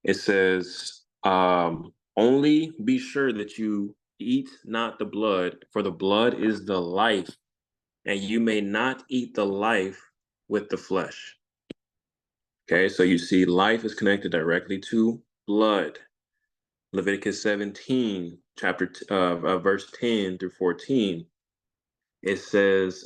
It says, only be sure that you eat not the blood, for the blood is the life, and you may not eat the life with the flesh. Okay, so you see life is connected directly to blood. Leviticus 17, verse 10 through 14, it says,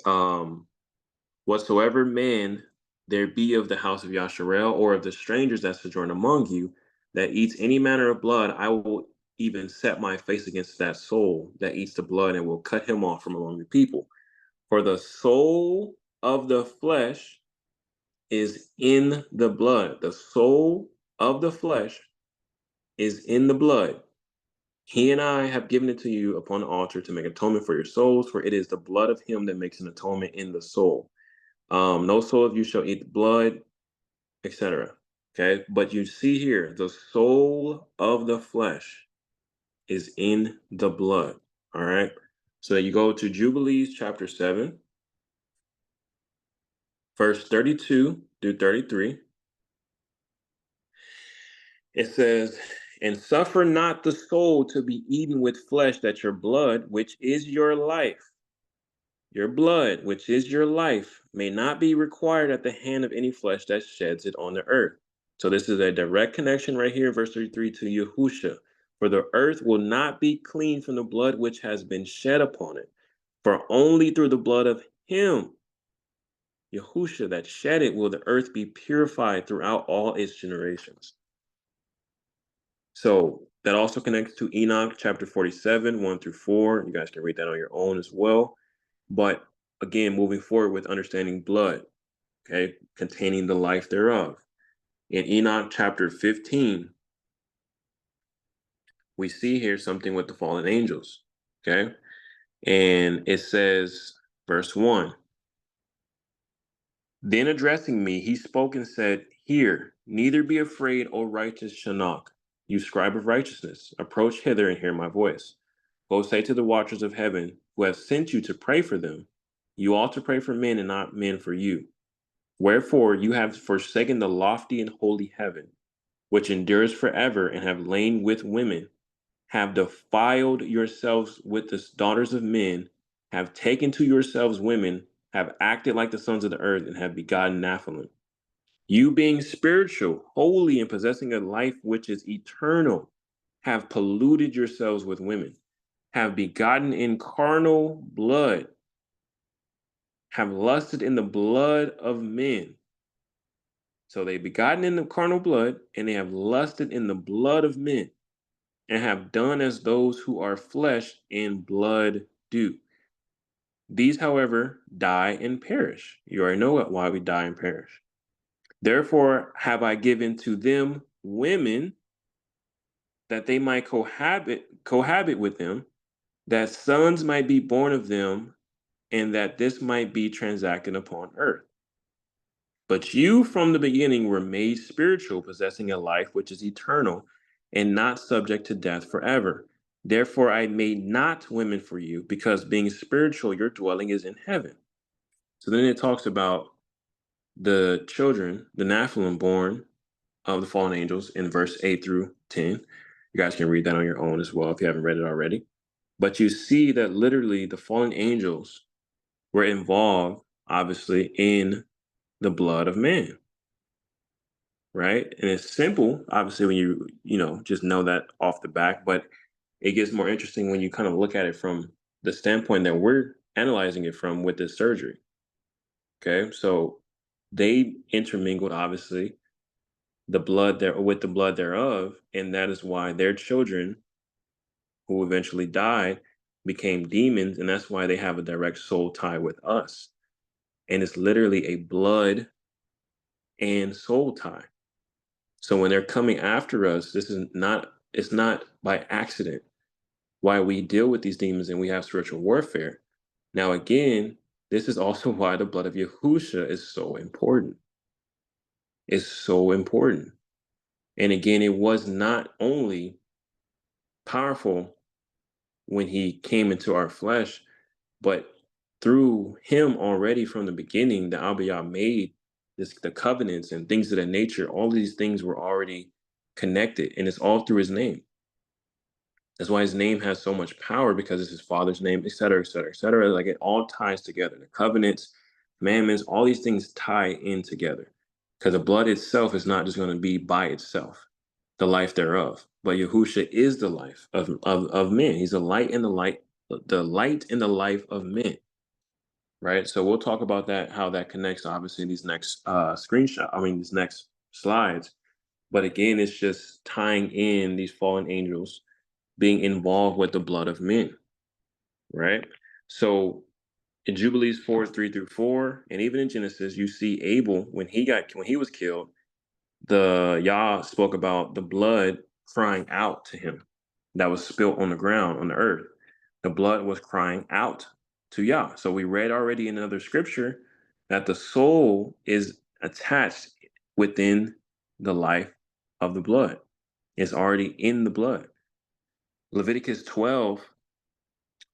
whatsoever man there be of the house of Yasharel or of the strangers that sojourn among you that eats any manner of blood, I will even set my face against that soul that eats the blood and will cut him off from among the people. For the soul of the flesh is in the blood. The soul of the flesh is in the blood. He and I have given it to you upon the altar to make atonement for your souls, for it is the blood of him that makes an atonement in the soul. No soul of you shall eat the blood, etc. Okay, but you see here, the soul of the flesh is in the blood. All right, so you go to Jubilees chapter 7, verse 32 through 33. It says, and suffer not the soul to be eaten with flesh, that your blood, which is your life, your blood, which is your life, may not be required at the hand of any flesh that sheds it on the earth. So this is a direct connection right here, verse 33 to Yahusha. For the earth will not be clean from the blood which has been shed upon it. For only through the blood of him, Yahusha, that shed it, will the earth be purified throughout all its generations. So that also connects to Enoch chapter 47, 1 through 4. You guys can read that on your own as well. But again, moving forward with understanding blood, okay, containing the life thereof. In Enoch chapter 15, we see here something with the fallen angels, okay? And it says, verse 1, then addressing me, he spoke and said, hear, neither be afraid, O righteous Shinnok, you scribe of righteousness. Approach hither and hear my voice. Go say to the watchers of heaven, who have sent you to pray for them, you ought to pray for men and not men for you. Wherefore you have forsaken the lofty and holy heaven. which endures forever, and have lain with women, have defiled yourselves with the daughters of men, have taken to yourselves women, have acted like the sons of the earth, and have begotten Nephilim. You being spiritual, holy, and possessing a life which is eternal, have polluted yourselves with women, have begotten in carnal blood, have lusted in the blood of men. So they begotten in the carnal blood, and they have lusted in the blood of men, and have done as those who are flesh and blood do. These, however, die and perish. You already know why we die and perish. Therefore have I given to them women, that they might cohabit with them, that sons might be born of them, and that this might be transacted upon earth. But you from the beginning were made spiritual, possessing a life which is eternal, and not subject to death forever. Therefore I made not women for you, because being spiritual, your dwelling is in heaven. So then it talks about the children, the Nephilim born of the fallen angels in verse 8 through 10. You guys can read that on your own as well if you haven't read it already. But you see that literally the fallen angels were involved, obviously, in the blood of man, right? And it's simple, obviously, when you just know that off the back, but it gets more interesting when you kind of look at it from the standpoint that we're analyzing it from with this surgery. Okay, so they intermingled, obviously, the blood there with the blood thereof, and that is why their children, who eventually died, became demons, and that's why they have a direct soul tie with us. And it's literally a blood and soul tie. So when they're coming after us, it's not by accident why we deal with these demons and we have spiritual warfare. Now again, this is also why the blood of Yahusha is so important. It's so important. And again, it was not only powerful when he came into our flesh, but through him already from the beginning, the Abiyah made the covenants and things of that nature. All these things were already connected, and it's all through his name. That's why his name has so much power, because it's his father's name, et cetera, et cetera, et cetera. Like, it all ties together. The covenants, commandments, all these things tie in together, because the blood itself is not just going to be by itself, the life thereof. But Yahusha is the life of men. He's the light and the light and the life of men. Right. So we'll talk about that, how that connects, obviously, in these next these next slides. But again, it's just tying in these fallen angels being involved with the blood of men. Right. So in Jubilees 4:3 through 4, and even in Genesis, you see Abel, when he was killed, the Yah spoke about the blood crying out to him that was spilt on the ground, on the earth. The blood was crying out to Yah. So we read already in another scripture that the soul is attached within the life of the blood. It's already in the blood. Leviticus 12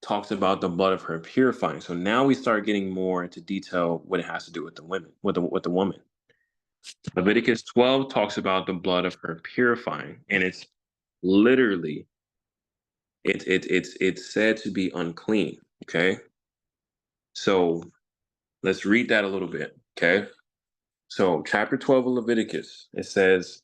talks about the blood of her purifying. So now we start getting more into detail what it has to do with the women, with the woman. Leviticus 12 talks about the blood of her purifying, and it's literally it's said to be unclean. Okay, so let's read that a little bit. Okay, so chapter 12 of Leviticus, it says,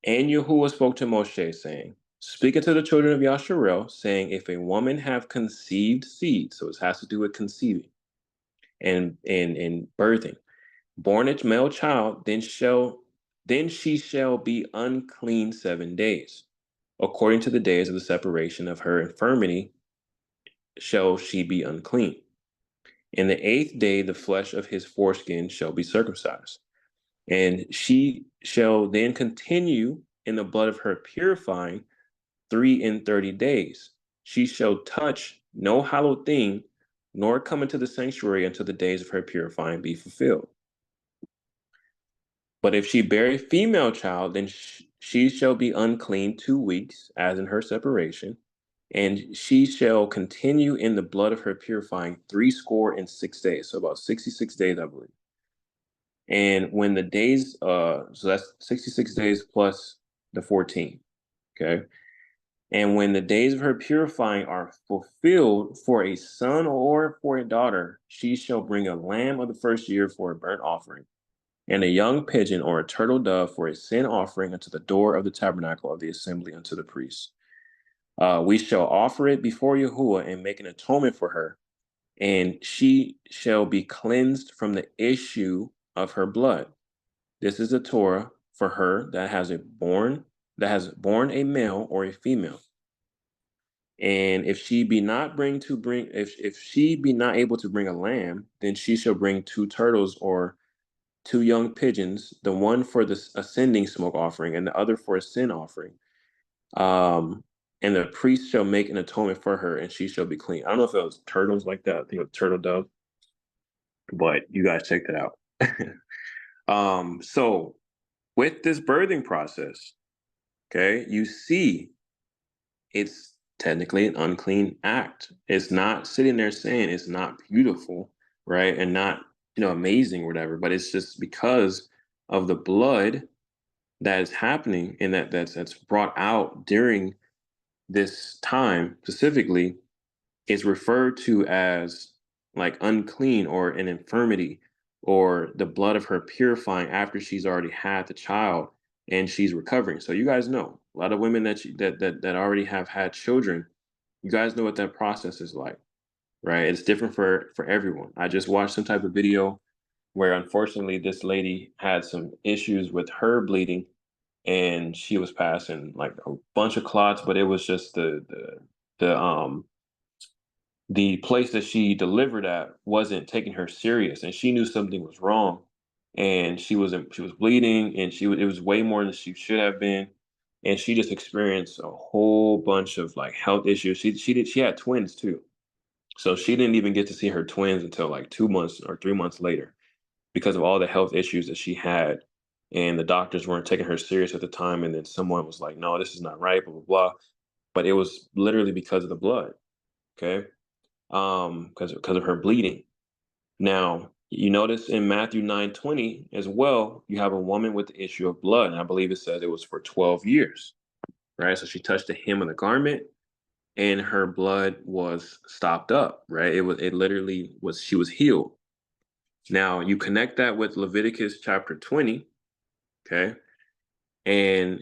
and Yahuwah spoke to Moshe, saying, speak unto the children of Yasharel, saying, if a woman have conceived seed, so it has to do with conceiving and birthing, born a male child, then she shall be unclean 7 days. According to the days of the separation of her infirmity shall she be unclean. In the 8th day the flesh of his foreskin shall be circumcised. And she shall then continue in the blood of her purifying 30 days. She shall touch no hallowed thing, nor come into the sanctuary until the days of her purifying be fulfilled. But if she bear a female child, then she shall be unclean 2 weeks, as in her separation, and she shall continue in the blood of her purifying 66 days. So about 66 days, I believe. And when the days, so that's 66 days plus the 14. Okay. And when the days of her purifying are fulfilled for a son or for a daughter, she shall bring a lamb of the first year for a burnt offering, and a young pigeon or a turtle dove for a sin offering unto the door of the tabernacle of the assembly unto the priests. We shall offer it before Yahuwah and make an atonement for her, and she shall be cleansed from the issue of her blood. This is the Torah for her that has born a male or a female. And if she be not if she be not able to bring a lamb, then she shall bring two turtles or two young pigeons, the one for the ascending smoke offering and the other for a sin offering. Um, and the priest shall make an atonement for her, and she shall be clean. I don't know if it was turtles like that. I think it was turtle dove, but you guys check that out. So with this birthing process, okay, you see it's technically an unclean act. It's not sitting there saying it's not beautiful, right? And not, amazing or whatever, but it's just because of the blood that is happening and that's brought out during this time specifically is referred to as like unclean or an infirmity or the blood of her purifying after she's already had the child and she's recovering. So you guys know a lot of women that already have had children. You guys know what that process is like, right? It's different for everyone. I just watched some type of video where unfortunately this lady had some issues with her bleeding and she was passing like a bunch of clots, but it was just the the place that she delivered at wasn't taking her serious, and she knew something was wrong, and she was bleeding, and it was way more than she should have been, and she just experienced a whole bunch of like health issues. She had twins too, so she didn't even get to see her twins until like 2 months or 3 months later because of all the health issues that she had. And the doctors weren't taking her serious at the time. And then someone was like, no, this is not right, blah, blah, blah. But it was literally because of the blood. Okay. Because of her bleeding. Now, you notice in Matthew 9:20 as well, you have a woman with the issue of blood. And I believe it says it was for 12 years, right? So she touched the hem of the garment and her blood was stopped up, right? It literally was, she was healed. Now you connect that with Leviticus chapter 20, okay? And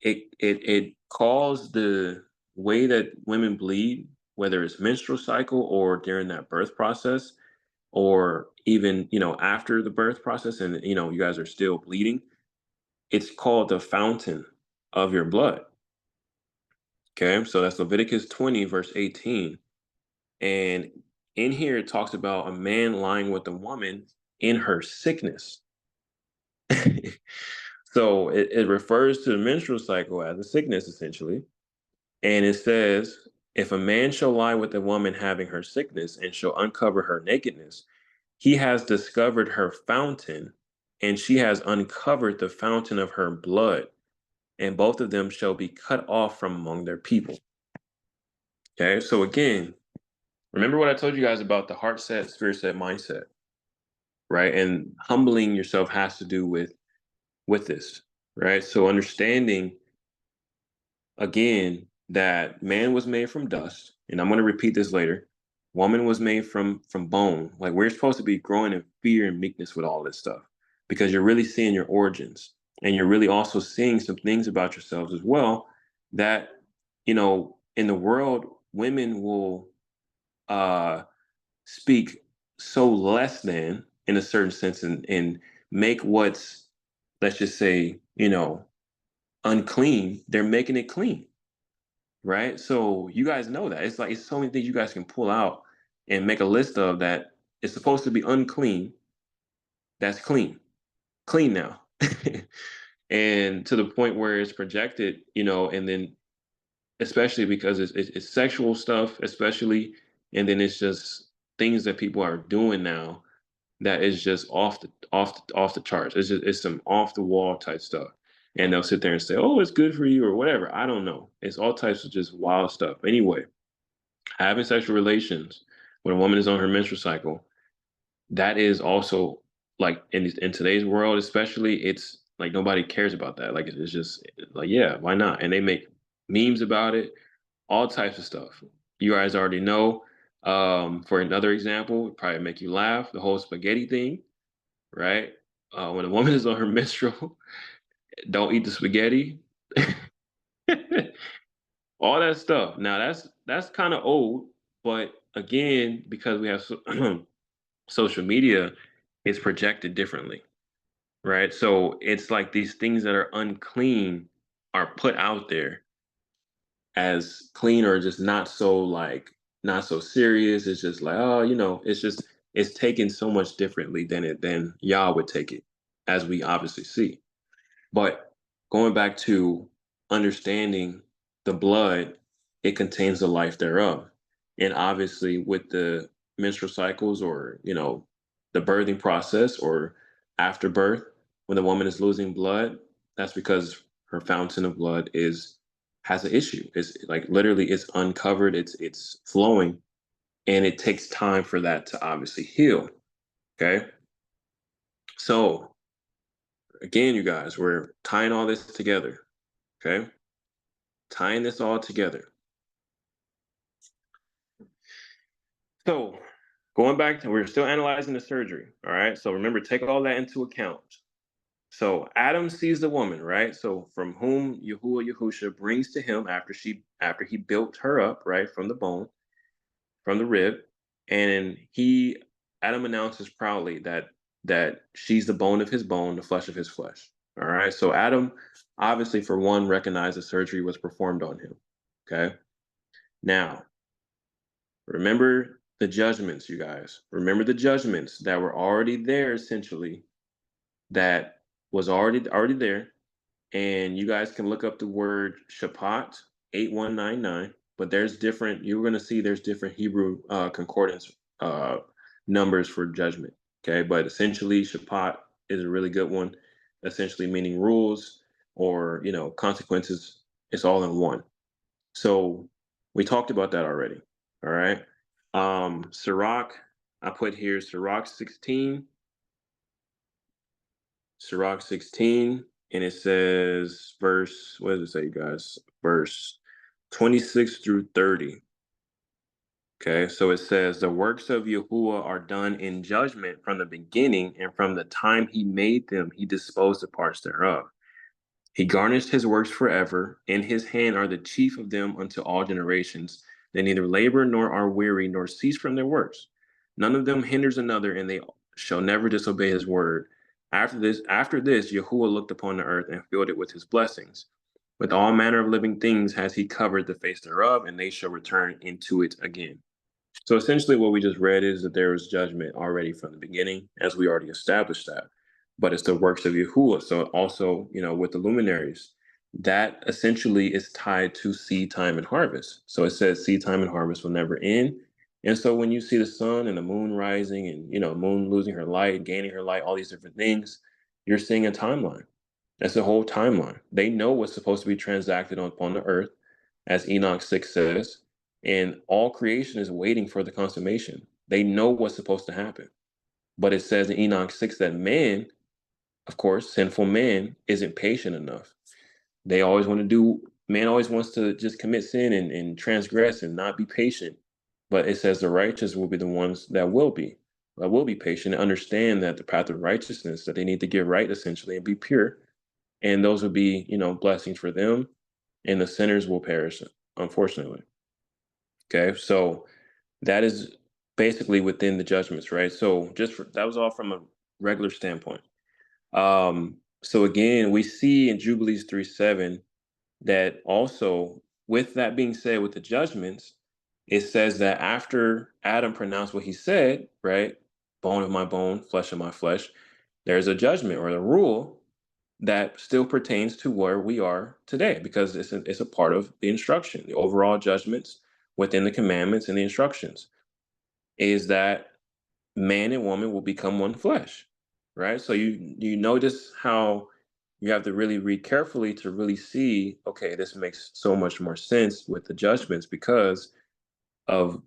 it calls the way that women bleed, whether it's menstrual cycle or during that birth process, or even after the birth process, and you guys are still bleeding. It's called the fountain of your blood. Okay, so that's Leviticus 20 verse 18, and in here it talks about a man lying with a woman in her sickness. So it refers to the menstrual cycle as a sickness essentially. And it says, if a man shall lie with a woman having her sickness and shall uncover her nakedness, he has discovered her fountain, and she has uncovered the fountain of her blood, and both of them shall be cut off from among their people. Okay, so again, remember what I told you guys about the heart set, spirit set, mindset, right? And humbling yourself has to do with this, right? So understanding again that man was made from dust, and I'm going to repeat this later. Woman was made from bone. Like we're supposed to be growing in fear and meekness with all this stuff because you're really seeing your origins, and you're really also seeing some things about yourselves as well that in the world women will speak so less than in a certain sense, and make what's, let's just say, unclean, they're making it clean, right? So you guys know that it's like it's so many things you guys can pull out and make a list of that it's supposed to be unclean, that's clean now. And to the point where it's projected, and then especially because it's sexual stuff, especially, and then it's just things that people are doing now that is just off the charts. It's some off the wall type stuff. And they'll sit there and say, "Oh, it's good for you," or whatever. I don't know. It's all types of just wild stuff. Anyway, having sexual relations when a woman is on her menstrual cycle, that is also like in today's world, especially, it's Like nobody cares about that. Like it's just like, yeah, why not? And they make memes about it, all types of stuff. You guys already know. For another example, probably make you laugh, the whole spaghetti thing, right? When a woman is on her menstrual, don't eat the spaghetti. All that stuff. Now that's kind of old, but again, because we have social media, it's projected differently, right? So it's like these things that are unclean are put out there as clean or just not so like not so serious. It's just like, oh, it's just it's taken so much differently than y'all would take it, as we obviously see. But going back to understanding the blood, it contains the life thereof. And obviously, with the menstrual cycles or, the birthing process or after birth, when the woman is losing blood, that's because her fountain of blood has an issue. It's like literally it's uncovered, it's flowing, and it takes time for that to obviously heal. Okay. So again, you guys, we're tying all this together. Okay. Tying this all together. So going back to, we're still analyzing the surgery. All right. So remember, take all that into account. So Adam sees the woman, right? So from whom Yahusha brings to him after he built her up, right, from the bone, from the rib, and Adam announces proudly that she's the bone of his bone, the flesh of his flesh. All right. So Adam obviously, for one, recognized the surgery was performed on him. Okay. Now, remember the judgments, you guys. Remember the judgments that were already there, essentially, that was already there. And you guys can look up the word Shaphat 8199. But you're going to see there's different Hebrew concordance numbers for judgment. Okay. But essentially, Shaphat is a really good one, essentially meaning rules or, consequences. It's all in one. So we talked about that already. All right. Sirach, I put here Sirach 16. Sirach 16, and it says what does it say, guys? Verse 26 through 30. Okay, so it says, the works of Yahuwah are done in judgment from the beginning, and from the time he made them, he disposed the parts thereof. He garnished his works forever. In his hand are the chief of them unto all generations. They neither labor nor are weary, nor cease from their works. None of them hinders another, and they shall never disobey his word. After this, Yahuwah looked upon the earth and filled it with his blessings. With all manner of living things has he covered the face thereof, and they shall return into it again. So essentially, what we just read is that there was judgment already from the beginning, as we already established that. But it's the works of Yahuwah. So also, with the luminaries, that essentially is tied to seed time and harvest. So it says seed time and harvest will never end. And so when you see the sun and the moon rising and, moon losing her light, gaining her light, all these different things, you're seeing a timeline. That's the whole timeline. They know what's supposed to be transacted upon the earth, as Enoch 6 says, and all creation is waiting for the consummation. They know what's supposed to happen. But it says in Enoch 6 that man, of course, sinful man, isn't patient enough. Man always wants to just commit sin and transgress and not be patient. But it says the righteous will be the ones that will be patient and understand that the path of righteousness, that they need to get right essentially and be pure. And those will be, blessings for them, and the sinners will perish, unfortunately. Okay, so that is basically within the judgments, right? So that was all from a regular standpoint. So again, we see in Jubilees 3:7 that also, with that being said, with the judgments, it says that after Adam pronounced what he said, right, bone of my bone, flesh of my flesh, there's a judgment or a rule that still pertains to where we are today, because it's a part of the instruction, the overall judgments within the commandments and the instructions, is that man and woman will become one flesh, right? So you notice how you have to really read carefully to really see, okay, this makes so much more sense with the judgments because of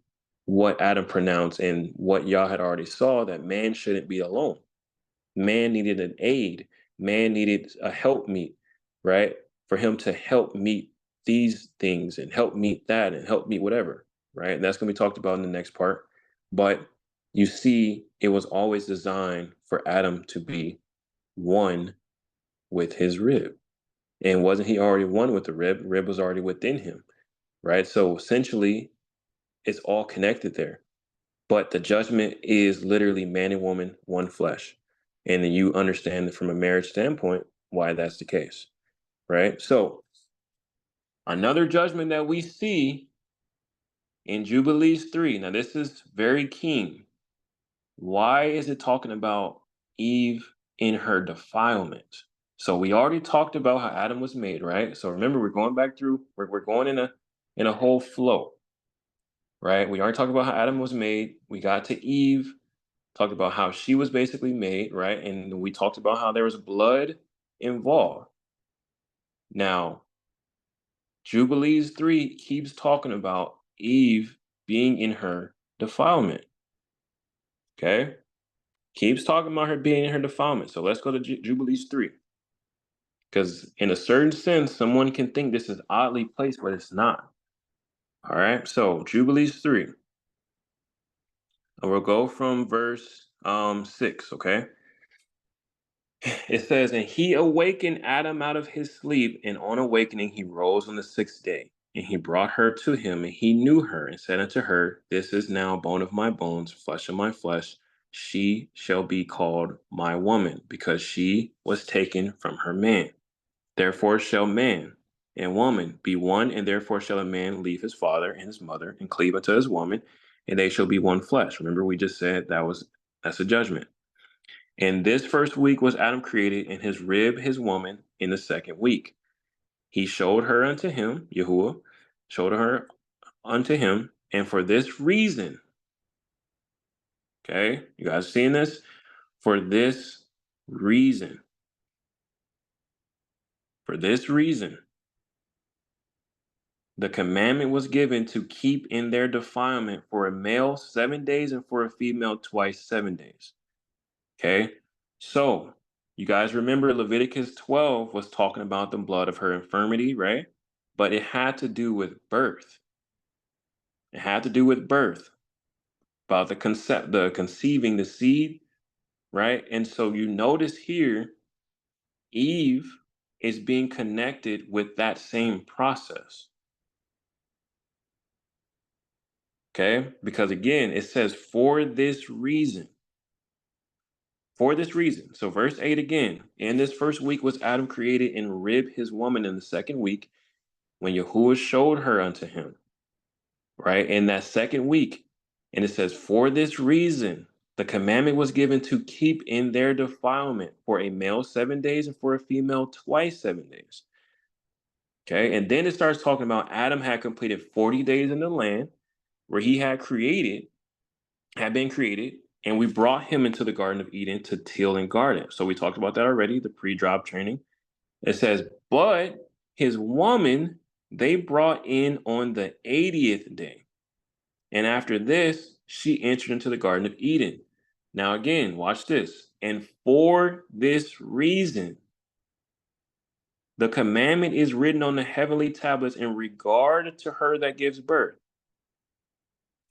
what Adam pronounced and what y'all had already saw, that man shouldn't be alone. Man needed an aid. man needed a helpmeet, right? For him to help meet these things and help meet that and help meet whatever, right? And that's going to be talked about in the next part. But you see, it was always designed for Adam to be one with his rib. And wasn't he already one with the rib? Rib was already within him, right? So essentially, it's all connected there. But the judgment is literally man and woman, one flesh. And then you understand from a marriage standpoint why that's the case, right? So another judgment that we see in Jubilees 3. Now, this is very keen. Why is it talking about Eve in her defilement? So we already talked about how Adam was made, right? So remember, we're going back through, we're going in a whole flow, right? We already talked about how Adam was made. We got to Eve, talked about how she was basically made, right? And we talked about how there was blood involved. Now, Jubilees 3 keeps talking about Eve being in her defilement. Okay? Keeps talking about her being in her defilement. So let's go to Jubilees 3. Because in a certain sense, someone can think this is oddly placed, but it's not. All right. So Jubilees 3. And we'll go from verse 6, okay? It says, and he awakened Adam out of his sleep, and on awakening he rose on the sixth day. And he brought her to him, and he knew her, and said unto her, this is now bone of my bones, flesh of my flesh. She shall be called my woman, because she was taken from her man. Therefore shall man and woman be one, and therefore shall a man leave his father and his mother, and cleave unto his woman, and they shall be one flesh. Remember, we just said that's a judgment. And this first week was Adam created, and his rib his woman in the second week. He showed her unto him, Yahuwah, showed her unto him, and for this reason, okay, you guys seeing this? For this reason, for this reason, the commandment was given to keep in their defilement for a male 7 days and for a female twice 7 days. Okay, so you guys remember Leviticus 12 was talking about the blood of her infirmity, right? But it had to do with birth. It had to do with birth, about the conceiving the seed, right? And so you notice here, Eve is being connected with that same process. Okay, because again, it says for this reason. For this reason. So verse 8 again. In this first week was Adam created and rib his woman in the second week when Yahuwah showed her unto him. Right? In that second week. And it says, for this reason, the commandment was given to keep in their defilement for a male 7 days and for a female twice 7 days. Okay. And then it starts talking about Adam had completed 40 days in the land where he had been created, and we brought him into the Garden of Eden to till and guard it. So we talked about that already, the pre-drop training. It says, but his woman they brought in on the 80th day. And after this, she entered into the Garden of Eden. Now again, watch this. And for this reason, the commandment is written on the heavenly tablets in regard to her that gives birth.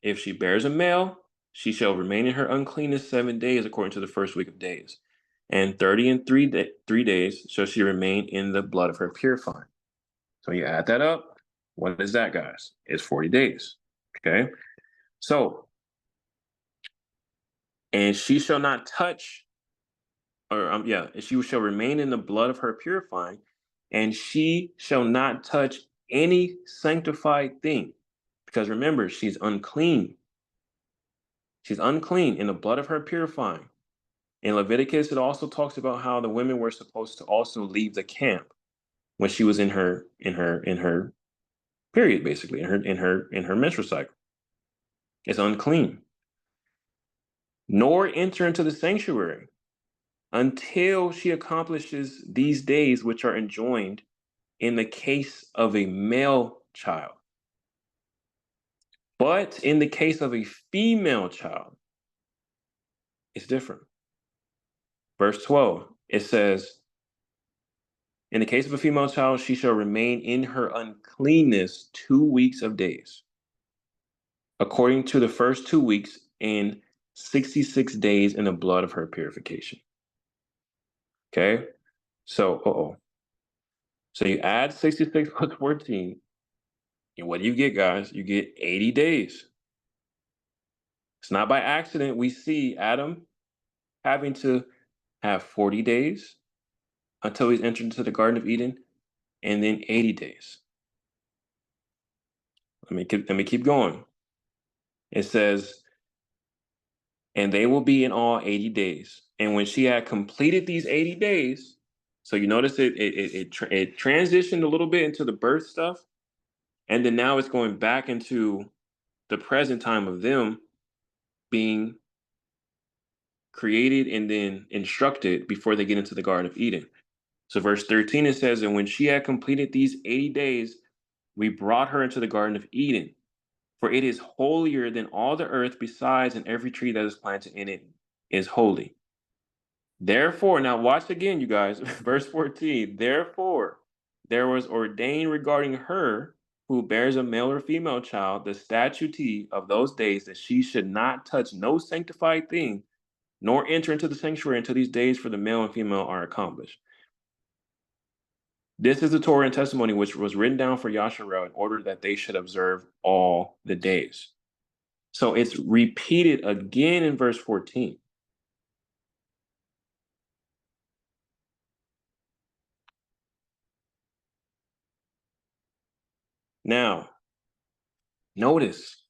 If she bears a male, she shall remain in her uncleanness 7 days according to the first week of days. And 30 and 3 days shall she remain in the blood of her purifying. So you add that up. What is that, guys? It's 40 days. Okay. So, and she shall not touch, she shall remain in the blood of her purifying, and she shall not touch any sanctified thing. Because remember, she's unclean. She's unclean in the blood of her purifying. In Leviticus, it also talks about how the women were supposed to also leave the camp when she was in her period, basically, in her menstrual cycle. It's unclean. Nor enter into the sanctuary until she accomplishes these days which are enjoined in the case of a male child. But in the case of a female child, it's different. Verse 12, it says, In the case of a female child, she shall remain in her uncleanness 2 weeks of days, according to the first 2 weeks, and 66 days in the blood of her purification. Okay? So, So you add 66 plus 14, and what do you get, guys? You get 80 days. It's not by accident we see Adam having to have 40 days until he's entered into the Garden of Eden, and then 80 days. Let me keep going. It says, and they will be in all 80 days. And when she had completed these 80 days, so you notice it transitioned a little bit into the birth stuff, and then now it's going back into the present time of them being created and then instructed before they get into the Garden of Eden. So verse 13, it says, and when she had completed these 80 days, we brought her into the Garden of Eden, for it is holier than all the earth besides, and every tree that is planted in it is holy. Therefore, now watch again, you guys, verse 14, therefore there was ordained regarding her who bears a male or female child the statute of those days, that she should not touch no sanctified thing, nor enter into the sanctuary until these days for the male and female are accomplished. This is the Torah and testimony which was written down for Yasharel in order that they should observe all the days. So it's repeated again in verse 14. Now, notice,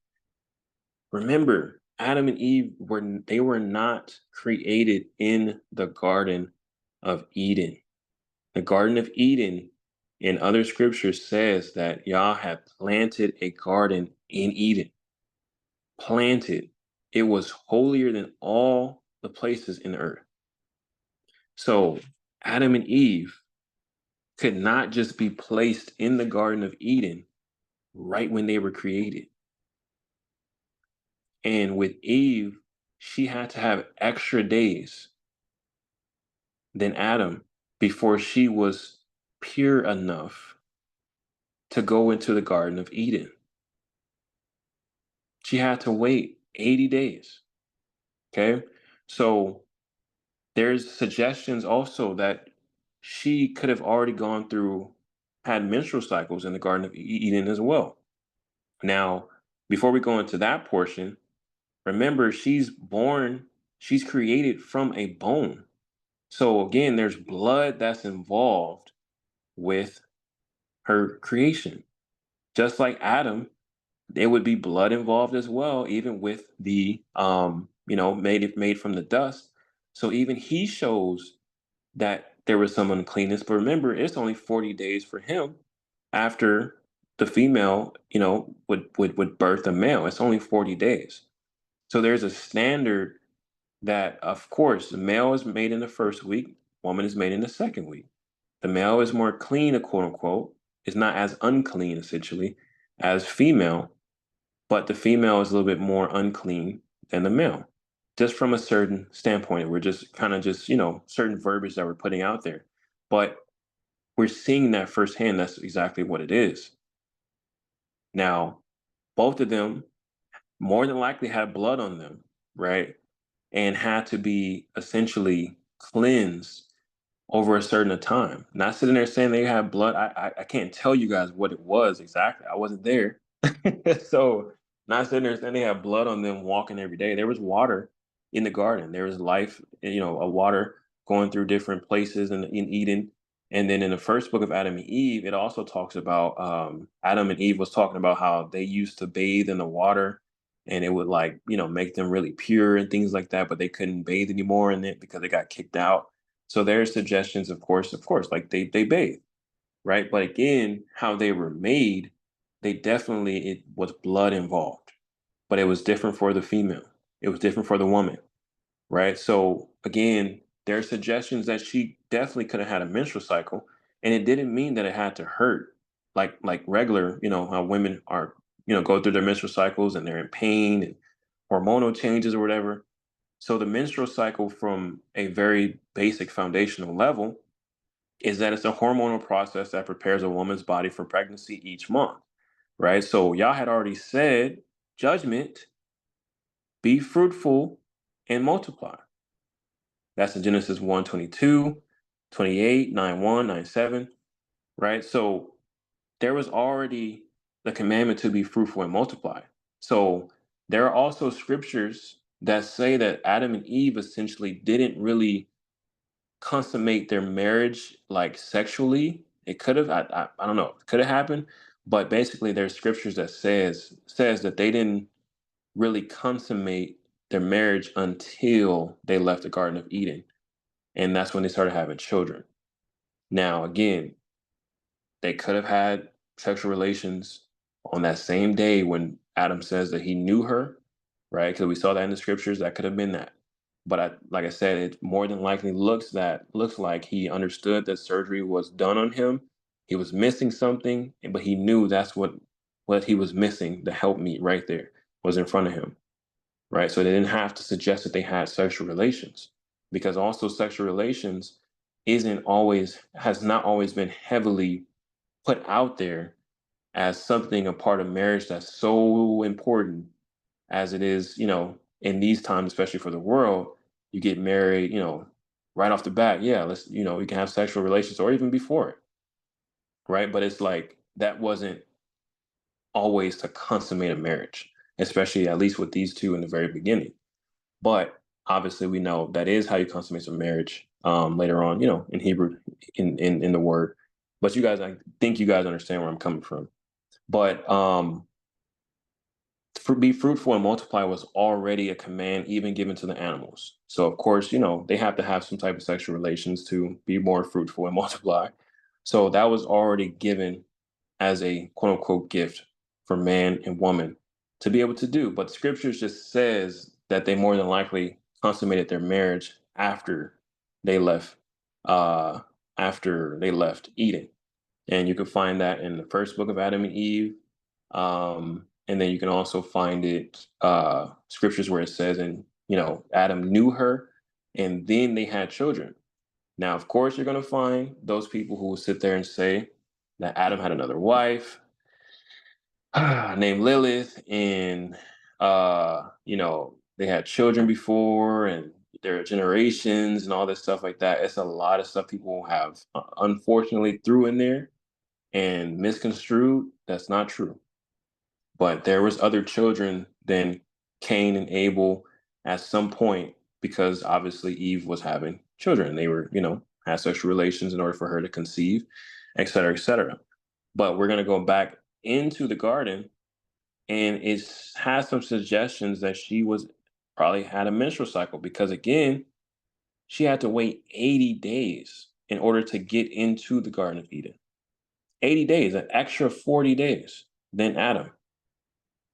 remember, Adam and Eve were not created in the Garden of Eden. The Garden of Eden in other scriptures says that Yah had planted a garden in Eden. Planted. It was holier than all the places in the earth. So Adam and Eve could not just be placed in the Garden of Eden right when they were created. And with Eve, she had to have extra days than Adam before she was pure enough to go into the Garden of Eden. She had to wait 80 days. Okay. So there's suggestions also that she could have already gone through, had menstrual cycles in the Garden of Eden as well. Now, before we go into that portion, remember she's created from a bone. So again, there's blood that's involved with her creation. Just like Adam, there would be blood involved as well, even with the made from the dust. So even he shows that there was some uncleanness. But remember, it's only 40 days for him after the female, would birth a male. It's only 40 days. So there's a standard that, of course, the male is made in the first week, woman is made in the second week. The male is more clean, quote unquote, is not as unclean essentially as female, but the female is a little bit more unclean than the male, just from a certain standpoint. We're just kind of certain verbiage that we're putting out there, but we're seeing that firsthand. That's exactly what it is. Now, both of them more than likely had blood on them, right? And had to be essentially cleansed over a certain time. Not sitting there saying they had blood. I can't tell you guys what it was exactly. I wasn't there. So not sitting there saying they had blood on them walking every day. There was water in the garden. There was life, a water going through different places in Eden. And then in the first book of Adam and Eve, it also talks about Adam and Eve was talking about how they used to bathe in the water, and it would make them really pure and things like that, but they couldn't bathe anymore in it because they got kicked out. So there's suggestions, of course, like they bathe, right? But again, how they were made, it was blood involved, but it was different for the female. It was different for the woman, right? So again, there are suggestions that she definitely could have had a menstrual cycle, and it didn't mean that it had to hurt like regular, how women are, go through their menstrual cycles and they're in pain and hormonal changes or whatever. So the menstrual cycle from a very basic foundational level is that it's a hormonal process that prepares a woman's body for pregnancy each month, right? So y'all had already said, judgment, be fruitful and multiply. That's in Genesis 1:22, 28, 9:1, 9:7, right? So there was already the commandment to be fruitful and multiply. So there are also scriptures that say that Adam and Eve essentially didn't really consummate their marriage like sexually. It could have, I don't know, it could have happened, but basically there's scriptures that says that they didn't really consummate their marriage until they left the Garden of Eden, and that's when they started having children. Now, again, they could have had sexual relations on that same day when Adam says that he knew her, right? Because we saw that in the scriptures. That could have been that. But like I said, it more than likely looks like he understood that surgery was done on him. He was missing something, but he knew that's what he was missing. The helpmeet right there was in front of him, right? So they didn't have to suggest that they had sexual relations, because also sexual relations isn't always has not always been heavily put out there as something a part of marriage that's so important as it is, in these times, especially for the world. You get married, right off the bat. Yeah, let's, you can have sexual relations or even before it, right? But it's like that wasn't always to consummate a marriage, especially at least with these two in the very beginning. But obviously, we know that is how you consummate a marriage later on, in Hebrew, in the word. But you guys, I think you guys understand where I'm coming from. But be fruitful and multiply was already a command even given to the animals. So of course, they have to have some type of sexual relations to be more fruitful and multiply. So that was already given as a quote unquote gift for man and woman to be able to do. But scriptures just says that they more than likely consummated their marriage they left uh after they left Eden. And you can find that in the first book of Adam and Eve. And then you can also find it scriptures where it says, and Adam knew her, and then they had children. Now, of course, you're going to find those people who will sit there and say that Adam had another wife named Lilith, and they had children before, and there are generations and all this stuff like that. It's a lot of stuff people have unfortunately threw in there and misconstrued. That's not true. But there was other children than Cain and Abel at some point, because obviously Eve was having children. They were, had sexual relations in order for her to conceive, et cetera, et cetera. But we're going to go back into the garden, and it has some suggestions that she was probably had a menstrual cycle, because again, she had to wait 80 days in order to get into the Garden of Eden. 80 days, an extra 40 days than Adam,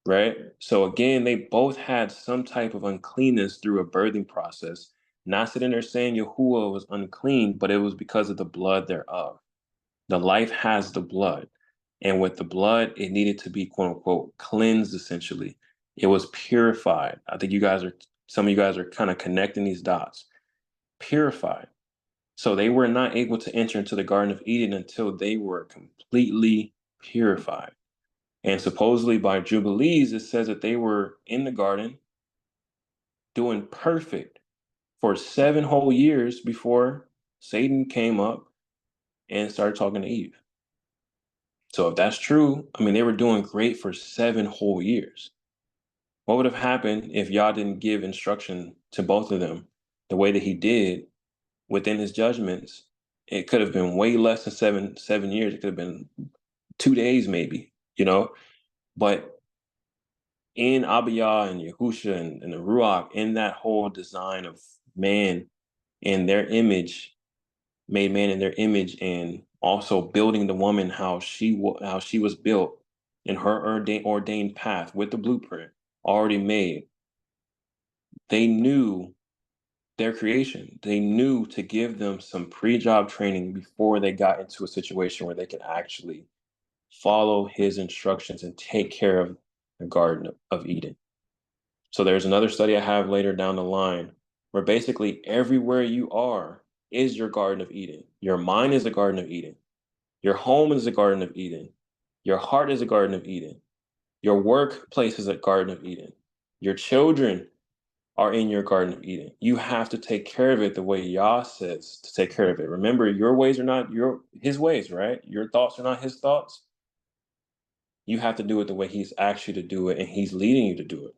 right? So again, they both had some type of uncleanness through a birthing process. Not sitting there saying Yahuwah was unclean, but it was because of the blood thereof. The life has the blood. And with the blood, it needed to be quote unquote cleansed essentially. It was purified. I think some of you guys are kind of connecting these dots. Purified. So they were not able to enter into the Garden of Eden until they were completely purified. And supposedly by Jubilees, it says that they were in the garden doing perfect for 7 whole years before Satan came up and started talking to Eve. So if that's true, I mean, they were doing great for 7 whole years. What would have happened if Yah didn't give instruction to both of them the way that he did within his judgments? It could have been way less than seven years. It could have been 2 days maybe, But in Abiyah and Yahusha and the Ruach, in that whole design of man in their image, made man in their image, and also building the woman how she was built in her ordained path with the blueprint already made. They knew their creation. They knew to give them some pre-job training before they got into a situation where they could actually follow his instructions and take care of the Garden of Eden. So there's another study I have later down the line where basically everywhere you are is your Garden of Eden. Your mind is a Garden of Eden. Your home is a Garden of Eden. Your heart is a Garden of Eden. Your workplace is a Garden of Eden. Your children are in your Garden of Eden. You have to take care of it the way Yah says to take care of it. Remember, your ways are not his ways, right? Your thoughts are not his thoughts. You have to do it the way he's asked you to do it, and he's leading you to do it.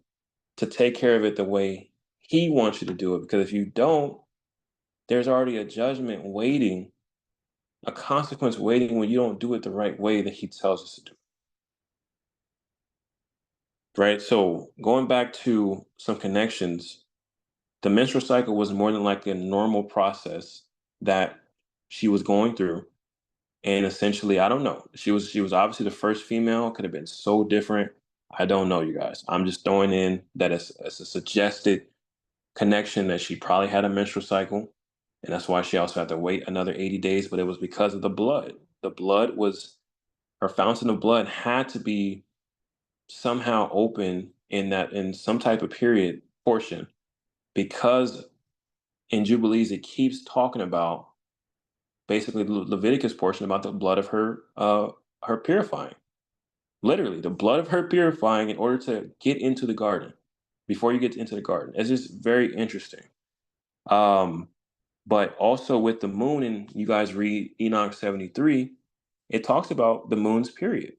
To take care of it the way he wants you to do it. Because if you don't, there's already a judgment waiting, a consequence waiting when you don't do it the right way that he tells us to do. Right? So going back to some connections, the menstrual cycle was more than like a normal process that she was going through. And essentially, I don't know. She was obviously the first female, could have been so different. I don't know, you guys. I'm just throwing in that as a suggested connection that she probably had a menstrual cycle. And that's why she also had to wait another 80 days, but it was because of the blood. The blood was her fountain of blood had to be somehow open in some type of period portion, because in Jubilees it keeps talking about basically the Leviticus portion about the blood of her purifying. Literally, the blood of her purifying in order to get into the garden. Before you get into the garden, it's just very interesting. Um, but also with the moon, and you guys read Enoch 73, it talks about the moon's period,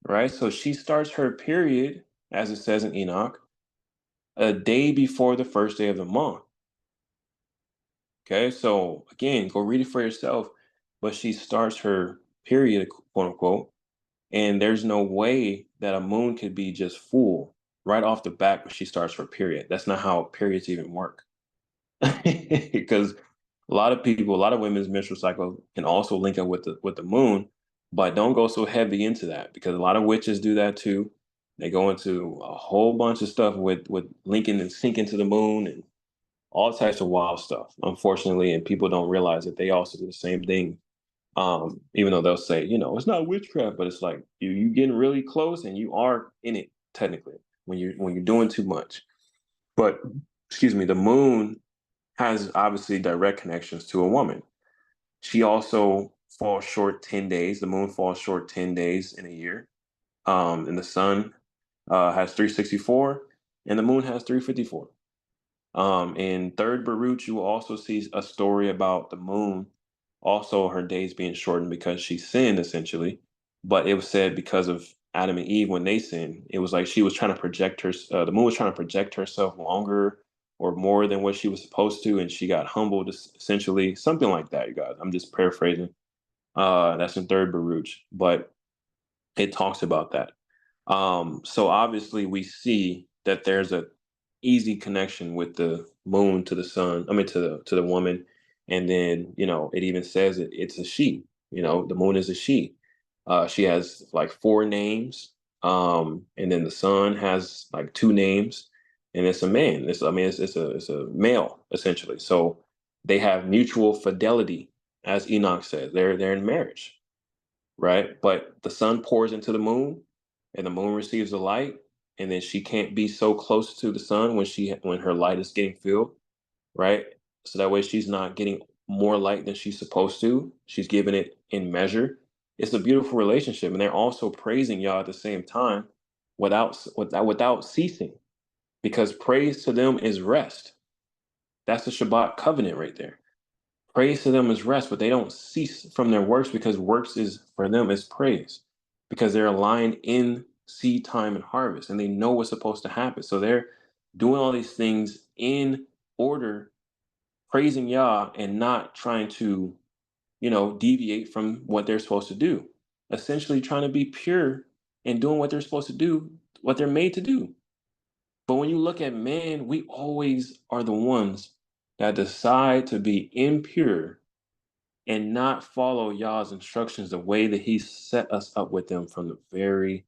right? So she starts her period, as it says in Enoch, a day before the first day of the month. Okay, so again, go read it for yourself. But she starts her period, quote unquote, and there's no way that a moon could be just full right off the bat when she starts her period. That's not how periods even work. Because a lot of people, a lot of women's menstrual cycle can also link up with the moon, but don't go so heavy into that, because a lot of witches do that too. They go into a whole bunch of stuff with linking and syncing to the moon and all types of wild stuff, unfortunately, and people don't realize that they also do the same thing. Even though they'll say, it's not witchcraft, but it's like you getting really close and you are in it technically when you're doing too much. But excuse me, the moon has obviously direct connections to a woman. She also falls short 10 days. The moon falls short 10 days in a year. And the sun has 364 and the moon has 354. In third Baruch, you will also see a story about the moon, also her days being shortened because she sinned essentially. But it was said because of Adam and Eve when they sinned, it was like she was trying to project the moon was trying to project herself longer or more than what she was supposed to, and she got humbled essentially, something like that. You guys, I'm just paraphrasing. That's in third Baruch, but it talks about that. So obviously we see that there's a easy connection with the moon to the sun. I mean to the woman, and then it even says it's a she. The moon is a she. She has like four names, and then the sun has like two names, and it's a man. It's a male essentially. So they have mutual fidelity, as Enoch says. They're in marriage, right? But the sun pours into the moon, and the moon receives the light, and then she can't be so close to the sun when her light is getting filled, right? So that way she's not getting more light than she's supposed to. She's giving it in measure. It's a beautiful relationship, and they're also praising Yah at the same time, without ceasing, because praise to them is rest. That's the Shabbat covenant right there. Praise to them is rest, but they don't cease from their works, because works is for them is praise, because they're aligned in seed time and harvest, and they know what's supposed to happen. So they're doing all these things in order, praising Yah and not trying to, deviate from what they're supposed to do. Essentially trying to be pure and doing what they're supposed to do, what they're made to do. But when you look at man, we always are the ones that decide to be impure and not follow Yah's instructions the way that He set us up with them from the very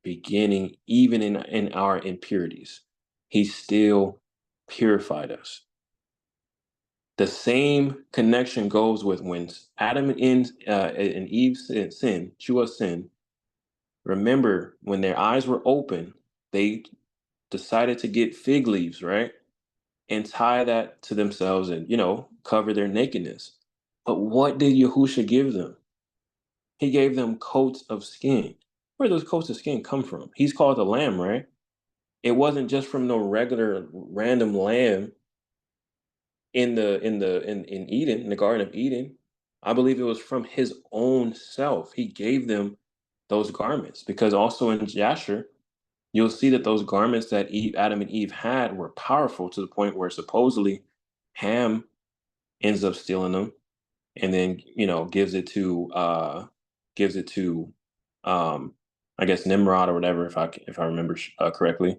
beginning, even in our impurities. He still purified us. The same connection goes with when Adam and Eve sin, Shua sin. Remember, when their eyes were open, they decided to get fig leaves, right? and tie that to themselves and, cover their nakedness. But what did Yahusha give them? He gave them coats of skin. Where those coats of skin come from? He's called the lamb, right? It wasn't just from no regular random lamb in Eden, in the Garden of Eden. I believe it was from his own self. He gave them those garments because also in Jasher, you'll see that those garments that Adam and Eve had were powerful to the point where supposedly Ham ends up stealing them and then gives it to um I guess Nimrod or whatever if I remember correctly.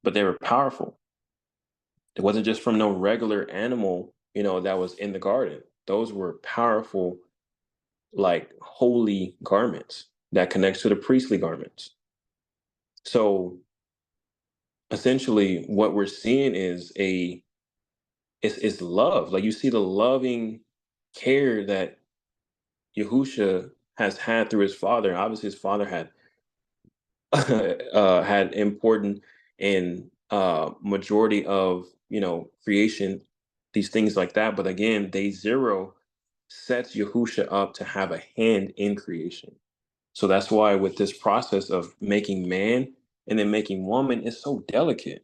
But they were powerful. It wasn't just from no regular animal, that was in the garden. Those were powerful, like holy garments that connects to the priestly garments. So essentially what we're seeing is love. Like you see the loving care that Yahusha has had through his father. Obviously his father had had important and majority of creation, these things like that. But again, day zero sets Yahusha up to have a hand in creation. So that's why with this process of making man and then making woman is so delicate.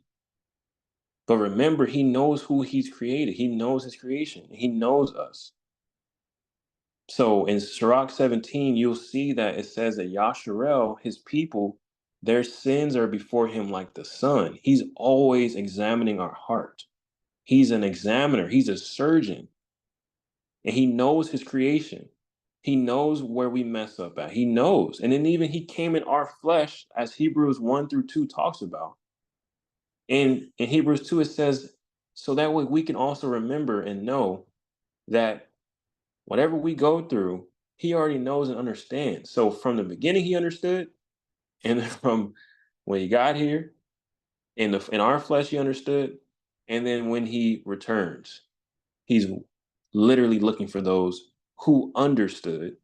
But remember, he knows who he's created. He knows his creation. He knows us. So in Sirach 17, you'll see that it says that Yasharel, his people, their sins are before him like the sun. He's always examining our heart. He's an examiner, he's a surgeon, and he knows his creation. He knows where we mess up at. He knows. And then even he came in our flesh, as Hebrews 1 through 2 talks about. And in Hebrews 2, it says, so that way we can also remember and know that whatever we go through, he already knows and understands. So from the beginning, he understood, and from when he got here, in our flesh, he understood, and then when he returns, he's literally looking for those who understood.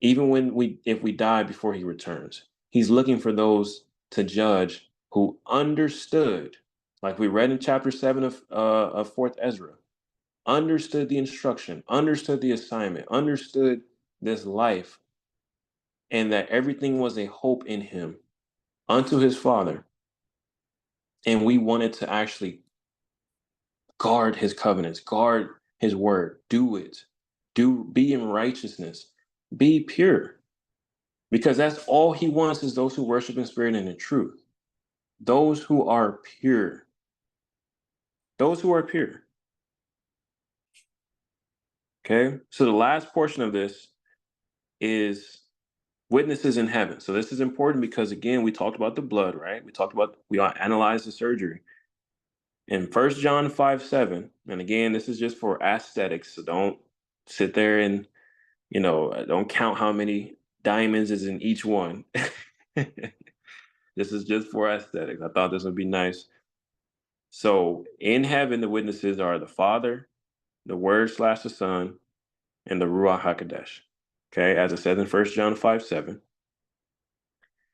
Even if we die before he returns, he's looking for those to judge who understood, like we read in chapter 7 of Fourth Ezra. Understood the instruction, understood the assignment, understood this life, and that everything was a hope in him unto his father. And we wanted to actually guard his covenants, guard his word, do it, be in righteousness, be pure. Because that's all he wants is those who worship in spirit and in truth. Those who are pure. Those who are pure. Okay. So the last portion of this is witnesses in heaven. So this is important because again, we talked about the blood, right? We analyzed the surgery. In 1 John 5:7, and again, this is just for aesthetics. So don't sit there and, don't count how many diamonds is in each one. This is just for aesthetics. I thought this would be nice. So in heaven, the witnesses are the Father, the Word / the Son, and the Ruach HaKodesh. Okay, as it says in 1 John 5:7.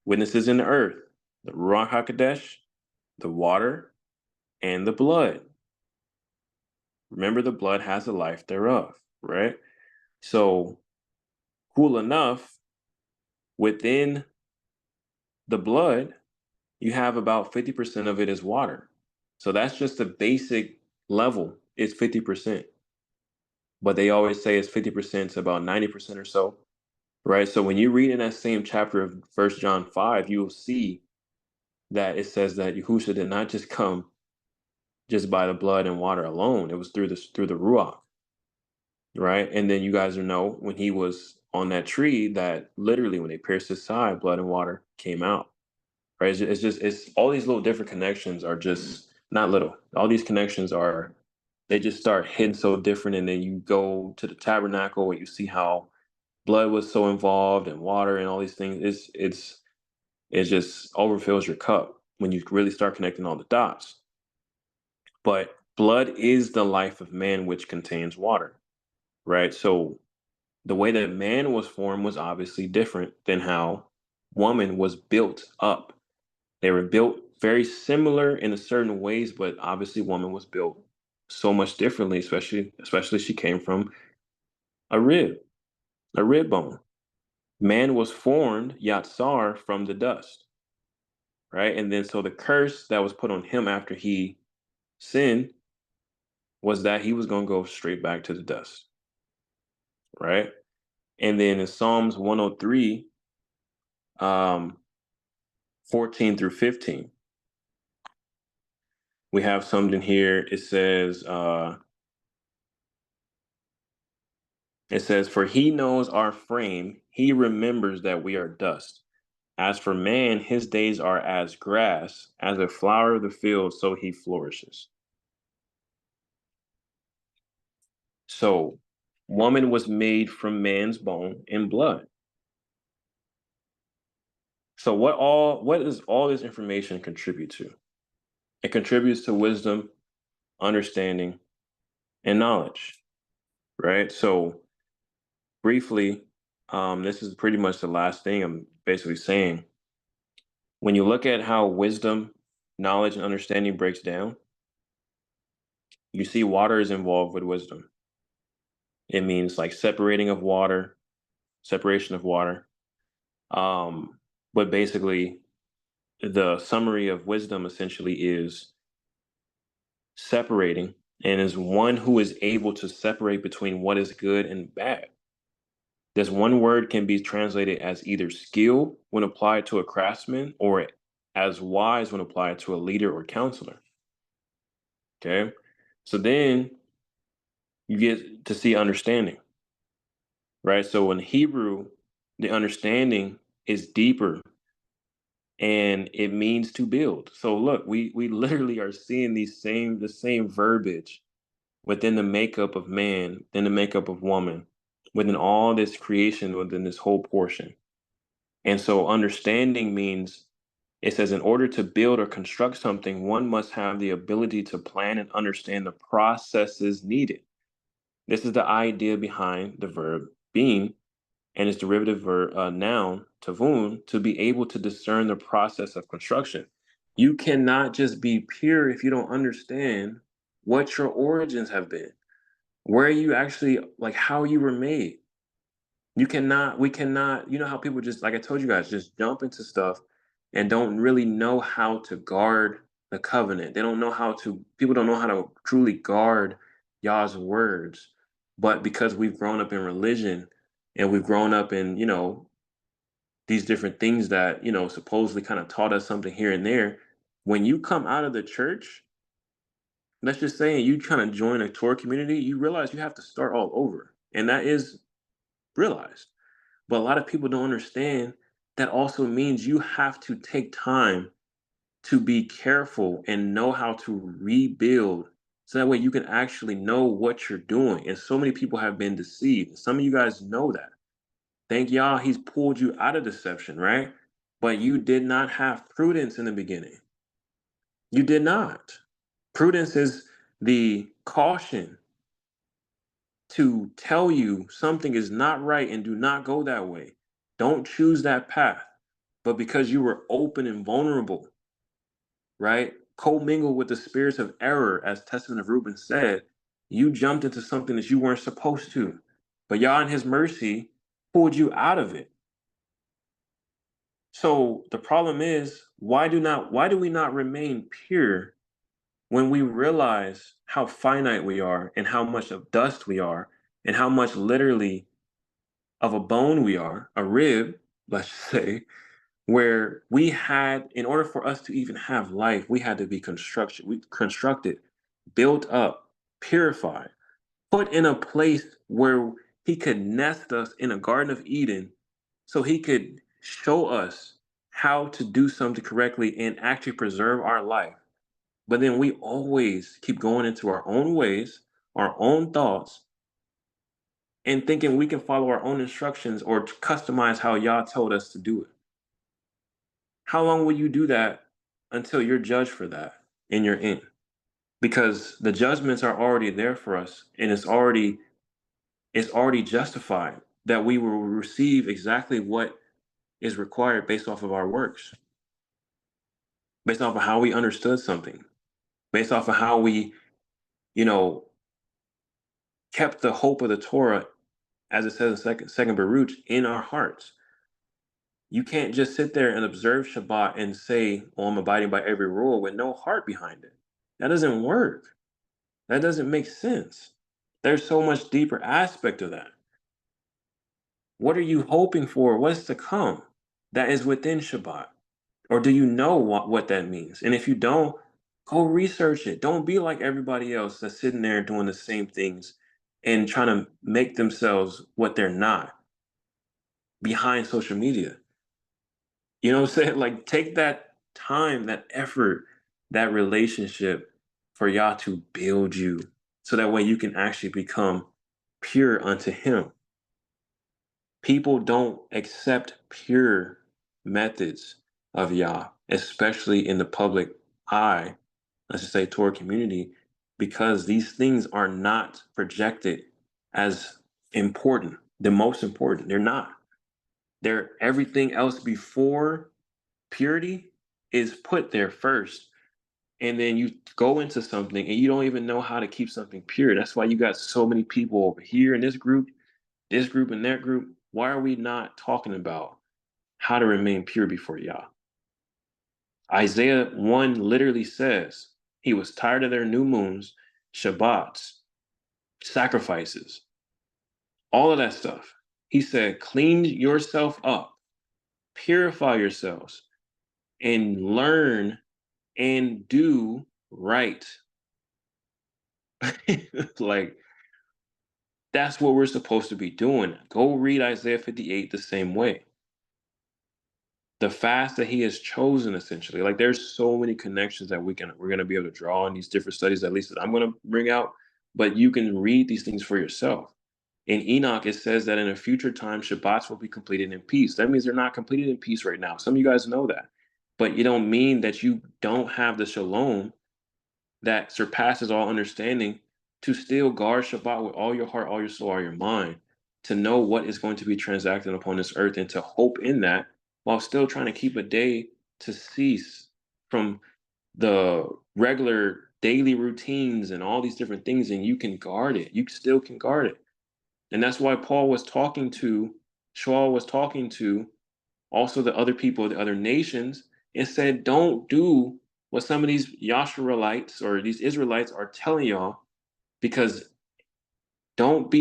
Witnesses in the earth, the Ruach HaKodesh, the water, and the blood. Remember, the blood has the life thereof, right? So, cool enough, within the blood, you have about 50% of it is water. So that's just the basic level, it's 50%. But they always say it's 50% to about 90% or so, right? So when you read in that same chapter of 1 John 5, you will see that it says that Yahushua did not just come just by the blood and water alone. It was through the Ruach, right? And then you guys know when he was on that tree that literally when they pierced his side, blood and water came out, right? It's all these little different connections are just not little. All these connections they just start hitting so different. And then you go to the tabernacle and you see how blood was so involved and water and all these things. It just overfills your cup when you really start connecting all the dots. But blood is the life of man, which contains water, right? So the way that man was formed was obviously different than how woman was built up. They were built very similar in a certain ways, but obviously woman was built so much differently, especially she came from a rib, a rib bone. Man was formed, Yatsar, from the dust, right? And then so the curse that was put on him after he sinned was that he was going to go straight back to the dust, right? And then in Psalms 103, um, 14 through 15, we have something here. It says, for he knows our frame, he remembers that we are dust. As for man, his days are as grass, as a flower of the field, so he flourishes. So, woman was made from man's bone and blood. So what does all this information contribute to? It contributes to wisdom, understanding, and knowledge, right? So briefly, this is pretty much the last thing I'm basically saying. When you look at how wisdom, knowledge, and understanding breaks down, you see water is involved with wisdom. It means like separation of water. But basically, the summary of wisdom essentially is separating and is one who is able to separate between what is good and bad. This one word can be translated as either skill when applied to a craftsman or as wise when applied to a leader or counselor. Okay. So then you get to see understanding, right? So in Hebrew, the understanding is deeper and it means to build. So look, we literally are seeing the same verbiage within the makeup of man, within the makeup of woman, within all this creation, within this whole portion. And so understanding means it says in order to build or construct something, one must have the ability to plan and understand the processes needed. This is the idea behind the verb being and its derivative noun, tavun, to be able to discern the process of construction. You cannot just be pure if you don't understand what your origins have been, where you actually, like how you were made. We cannot, you know how people just, like I told you guys, just jump into stuff and don't really know how to guard the covenant. People don't know how to truly guard Yah's words. But because we've grown up in religion and we've grown up in, these different things that, supposedly kind of taught us something here and there, when you come out of the church, let's just say you kind of join a tour community, you realize you have to start all over. And that is realized. But a lot of people don't understand that also means you have to take time to be careful and know how to rebuild so that way you can actually know what you're doing. And so many people have been deceived. Some of you guys know that. Thank y'all, he's pulled you out of deception, right? But you did not have prudence in the beginning. You did not. Prudence is the caution to tell you something is not right and do not go that way. Don't choose that path. But because you were open and vulnerable, right? Co-mingle with the spirits of error, as Testament of Reuben said, you jumped into something that you weren't supposed to. But Yah in his mercy pulled you out of it. So the problem is, why do we not remain pure when we realize how finite we are and how much of dust we are and how much literally of a bone we are, a rib, let's say, where in order for us to even have life, we had to be constructed, built up, purified, put in a place where he could nest us in a Garden of Eden so he could show us how to do something correctly and actually preserve our life. But then we always keep going into our own ways, our own thoughts, and thinking we can follow our own instructions or customize how Yah told us to do it. How long will you do that until you're judged for that and you're in? Because the judgments are already there for us and it's already justified that we will receive exactly what is required based off of our works. based off of how we understood something, based off of how we, you know, kept the hope of the Torah, as it says in second Baruch, in our hearts. You can't just sit there and observe Shabbat and say, "Oh, I'm abiding by every rule," with no heart behind it. That doesn't work. That doesn't make sense. There's so much deeper aspect of that. What are you hoping for? What's to come that is within Shabbat? Or do you know what that means? And if you don't, go research it. Don't be like everybody else that's sitting there doing the same things and trying to make themselves what they're not behind social media. You know what I'm saying? Like, take that time, that effort, that relationship for Yah to build you so that way you can actually become pure unto Him. People don't accept pure methods of Yah, especially in the public eye, let's just say Torah community, because these things are not projected as important, the most important. They're not. They're everything else before purity is put there first. And then you go into something and you don't even know how to keep something pure. That's why you got so many people over here in this group, and that group. Why are we not talking about how to remain pure before Yah? Isaiah 1 literally says he was tired of their new moons, Shabbats, sacrifices, all of that stuff. He said, clean yourself up, purify yourselves, and learn and do right. Like, that's what we're supposed to be doing. Go read Isaiah 58 the same way. The fast that he has chosen, essentially. Like, there's so many connections that we're gonna be able to draw in these different studies, at least that I'm gonna bring out, but you can read these things for yourself. In Enoch, it says that in a future time, Shabbats will be completed in peace. That means they're not completed in peace right now. Some of you guys know that. But you don't mean that you don't have the shalom that surpasses all understanding to still guard Shabbat with all your heart, all your soul, all your mind, to know what is going to be transacted upon this earth and to hope in that while still trying to keep a day to cease from the regular daily routines and all these different things, and you can guard it. You still can guard it. And that's why Shaul was talking to also the other people, the other nations, and said, don't do what some of these Yasharites or these Israelites are telling y'all, because don't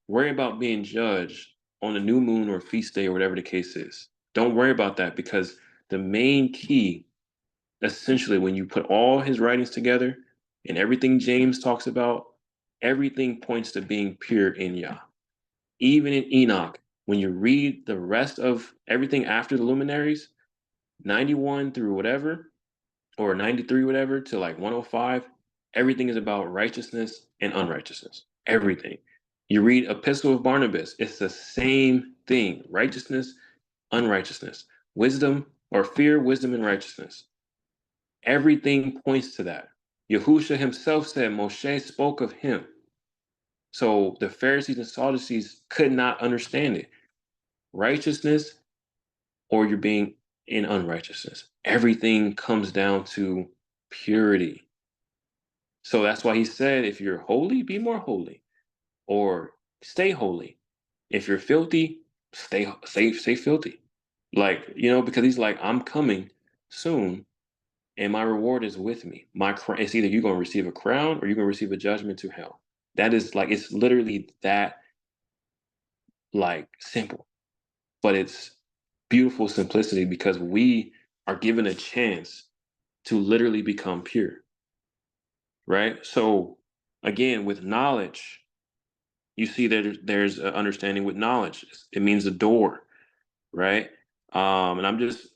worry about being judged on a new moon or feast day or whatever the case is. Don't worry about that, because the main key, essentially, when you put all his writings together and everything James talks about, everything points to being pure in Yah. Even in Enoch, when you read the rest of everything after the luminaries, 91 through whatever, or 93, whatever, to like 105, everything is about righteousness and unrighteousness. Everything. You read Epistle of Barnabas, it's the same thing: righteousness, unrighteousness, wisdom or fear, wisdom, and righteousness. Everything points to that. Yahusha himself said Moshe spoke of him. So the Pharisees and Sadducees could not understand it. Righteousness, or you're being in unrighteousness. Everything comes down to purity. So that's why he said, if you're holy, be more holy, or stay holy. If you're filthy, stay filthy. Like, because he's like, I'm coming soon, and my reward is with me. It's either you're going to receive a crown or you're going to receive a judgment to hell. That is like, it's literally that, like, simple, but it's beautiful simplicity because we are given a chance to literally become pure, right? So again, with knowledge, you see that there's an understanding with knowledge. It means a door, right? And I'm just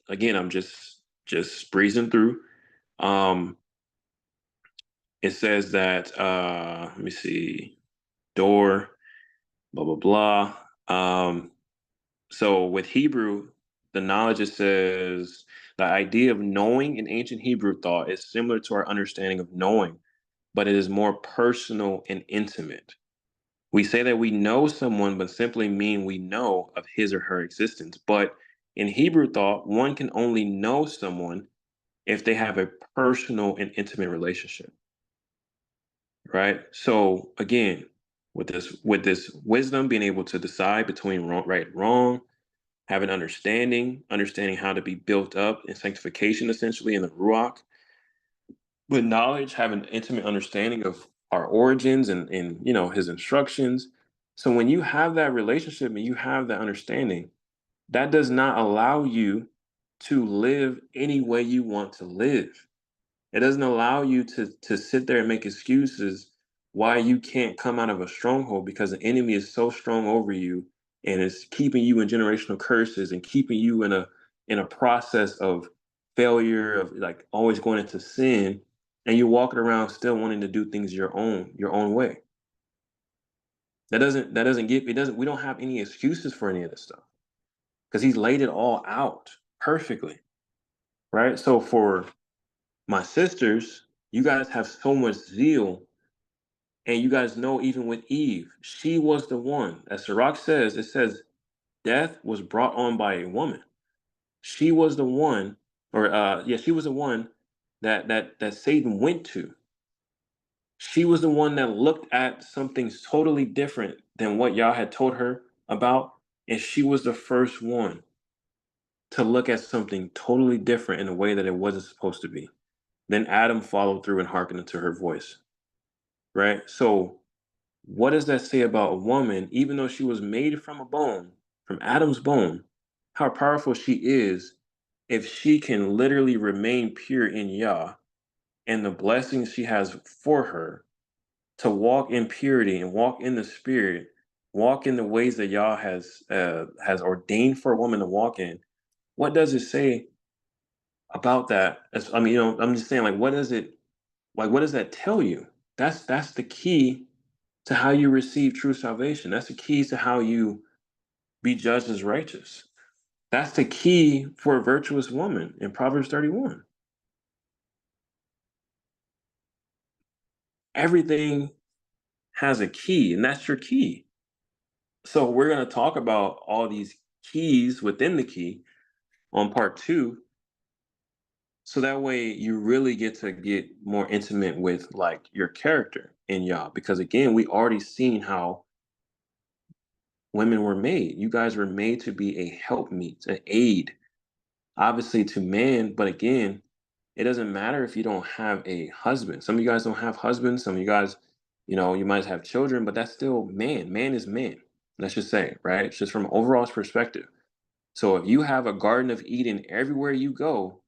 breezing through. Um, it says that let me see, door, blah blah blah. So with Hebrew, the knowledge, it says the idea of knowing in ancient Hebrew thought is similar to our understanding of knowing, but it is more personal and intimate. We say that we know someone, but simply mean we know of his or her existence. But in Hebrew thought, one can only know someone if they have a personal and intimate relationship, right? So again, with this wisdom, being able to decide between right and wrong, having understanding how to be built up in sanctification, essentially in the ruach, with knowledge, having intimate understanding of our origins and his instructions. So when you have that relationship and you have that understanding, that does not allow you to live any way you want to live. It doesn't allow you to sit there and make excuses why you can't come out of a stronghold because the enemy is so strong over you and is keeping you in generational curses and keeping you in a process of failure, of like always going into sin, and you're walking around still wanting to do things your own way. That doesn't give it doesn't we don't have any excuses for any of this stuff because he's laid it all out perfectly, right? So for my sisters, you guys have so much zeal. And you guys know, even with Eve, she was the one. As Sirach says, it says, death was brought on by a woman. She was the one, or yeah, she was the one that Satan went to. She was the one that looked at something totally different than what Yah had told her about, and she was the first one to look at something totally different in a way that it wasn't supposed to be. Then Adam followed through and hearkened to her voice, right? So what does that say about a woman, even though she was made from a bone, from Adam's bone, how powerful she is if she can literally remain pure in Yah and the blessings she has for her to walk in purity and walk in the spirit, walk in the ways that Yah has ordained for a woman to walk in. What does it say about that? I mean, I'm just saying, like, what does that tell you? That's the key to how you receive true salvation. That's the key to how you be judged as righteous. That's the key for a virtuous woman in Proverbs 31. Everything has a key, and that's your key. So we're going to talk about all these keys within the key on part two. So that way you really get to get more intimate with like your character in Yah. Because again, we already seen how women were made. You guys were made to be a helpmeet, an aid, obviously to man, but again, it doesn't matter if you don't have a husband. Some of you guys don't have husbands. Some of you guys, you might have children, but that's still man. Man is man. Let's just say, right? It's just from an overall perspective. So if you have a Garden of Eden everywhere you go,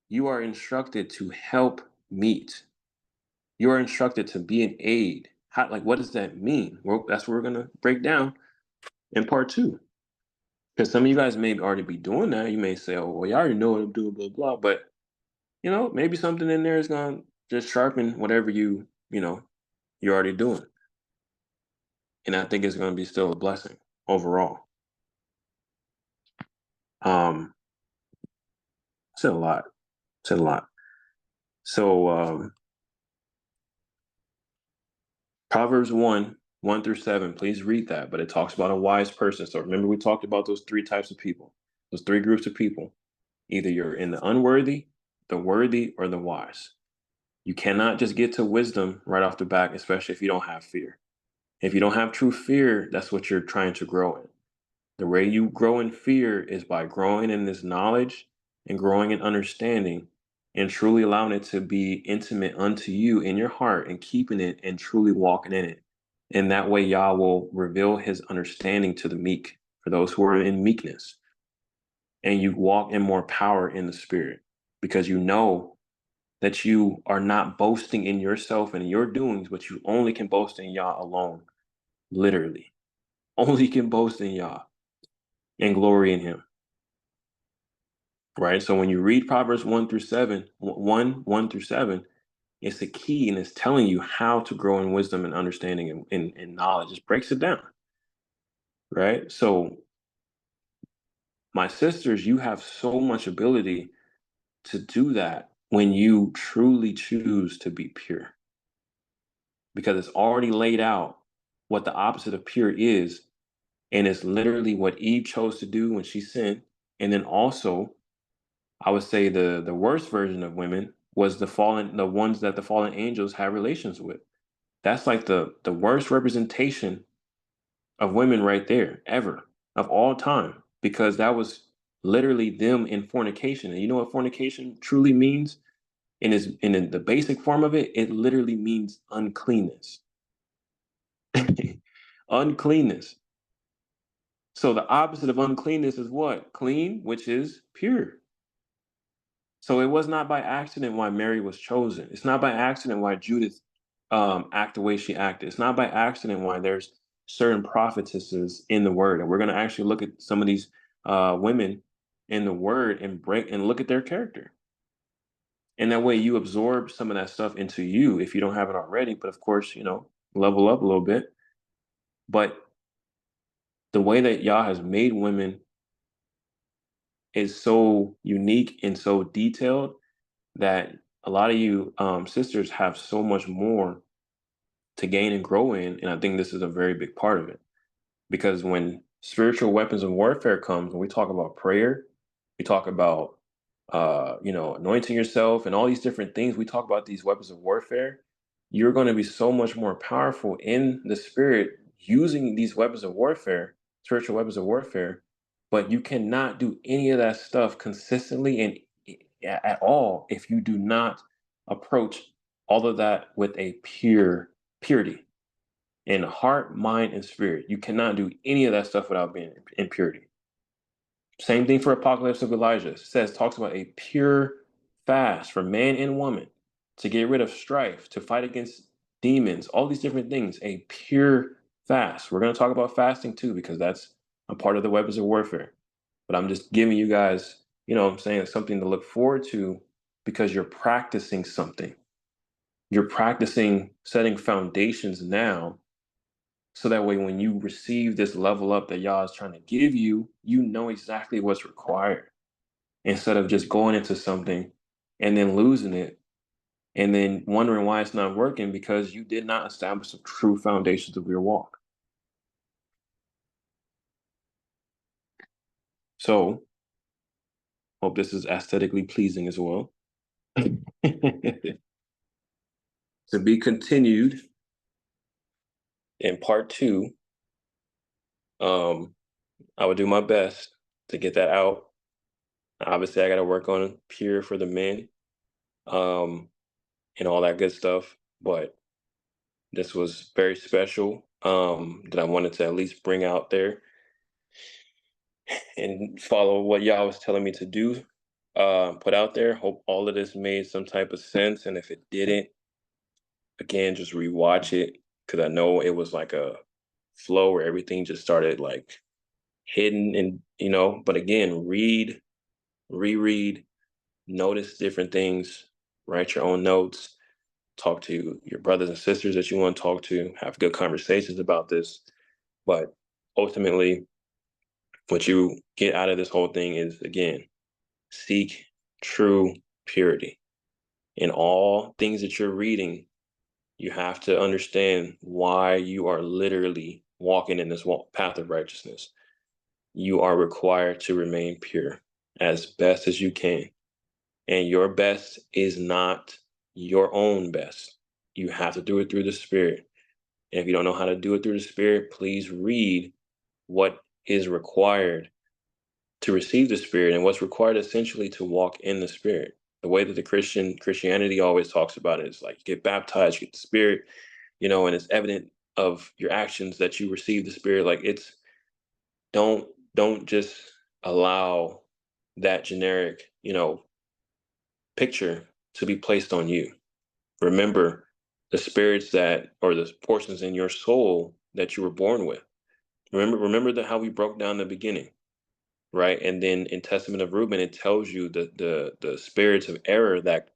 you are instructed to help meet. You are instructed to be an aid. Like, what does that mean? Well, that's what we're going to break down in part two. Because some of you guys may already be doing that. You may say, oh, well, you already know what I'm doing, blah, blah. But, maybe something in there is going to just sharpen whatever you're already doing. And I think it's going to be still a blessing overall. Said a lot. Said a lot. So Proverbs 1 through 7, please read that. But it talks about a wise person. So remember, we talked about those three types of people, those three groups of people. Either you're in the unworthy, the worthy, or the wise. You cannot just get to wisdom right off the bat, especially if you don't have fear. If you don't have true fear, that's what you're trying to grow in. The way you grow in fear is by growing in this knowledge and growing in understanding and truly allowing it to be intimate unto you in your heart and keeping it and truly walking in it. And that way, Yah will reveal his understanding to the meek, for those who are in meekness. And you walk in more power in the spirit because you know that you are not boasting in yourself and in your doings, but you only can boast in Yah alone, literally. Only can boast in Yah and glory in him. Right? So when you read Proverbs 1 through 7, 1 through 7, it's the key and it's telling you how to grow in wisdom and understanding and knowledge. It breaks it down. Right? So my sisters, you have so much ability to do that when you truly choose to be pure. Because it's already laid out what the opposite of pure is. And it's literally what Eve chose to do when she sinned. And then also, I would say the worst version of women was the ones that the fallen angels had relations with. That's like the worst representation of women right there ever of all time, because that was literally them in fornication. And you know what fornication truly means? In the basic form of it, it literally means uncleanness. Uncleanness. So the opposite of uncleanness is what? Clean, which is pure. So it was not by accident why Mary was chosen. It's not by accident why Judith act the way she acted. It's not by accident why there's certain prophetesses in the Word, and we're going to actually look at some of these women in the Word and break and look at their character. And that way, you absorb some of that stuff into you if you don't have it already. But of course, level up a little bit. But the way that Yah has made women is so unique and so detailed that a lot of you sisters have so much more to gain and grow in, and I think this is a very big part of it. Because when spiritual weapons of warfare comes, when we talk about prayer, we talk about anointing yourself and all these different things, we talk about these weapons of warfare. You're going to be so much more powerful in the spirit using these weapons of warfare, spiritual weapons of warfare. But you cannot do any of that stuff consistently and at all if you do not approach all of that with a purity in heart, mind, and spirit. You cannot do any of that stuff without being in purity. Same thing for Apocalypse of Elijah. It talks about a pure fast for man and woman to get rid of strife, to fight against demons, all these different things. A pure fast. We're going to talk about fasting too, because that's a part of the weapons of warfare. But I'm just giving you guys, what I'm saying, something to look forward to, because you're practicing something. You're practicing setting foundations now, so that way when you receive this level up that Yah is trying to give you, you know exactly what's required, instead of just going into something and then losing it and then wondering why it's not working, because you did not establish the true foundations of your walk. So, hope this is aesthetically pleasing as well. To be continued in part 2. I would do my best to get that out. Obviously, I got to work on pure for the men, and all that good stuff. But this was very special, that I wanted to at least bring out there and follow what y'all was telling me to do, put out there. Hope all of this made some type of sense. And if it didn't, again, just rewatch it, because I know it was like a flow where everything just started like hidden, and but again, read, reread, notice different things, write your own notes, talk to your brothers and sisters that you want to talk to, have good conversations about this. But ultimately, what you get out of this whole thing is, again, seek true purity. In all things that you're reading, you have to understand why you are literally walking in this path of righteousness. You are required to remain pure as best as you can. And your best is not your own best. You have to do it through the Spirit. And if you don't know how to do it through the Spirit, please read what is required to receive the Spirit and what's required essentially to walk in the Spirit. The way that the Christianity always talks about it is like, you get baptized, you get the Spirit, and it's evident of your actions that you receive the Spirit. Like, it's don't just allow that generic, picture to be placed on you. Remember the spirits or the portions in your soul that you were born with. Remember how we broke down the beginning, right? And then in Testament of Reuben, it tells you the spirits of error that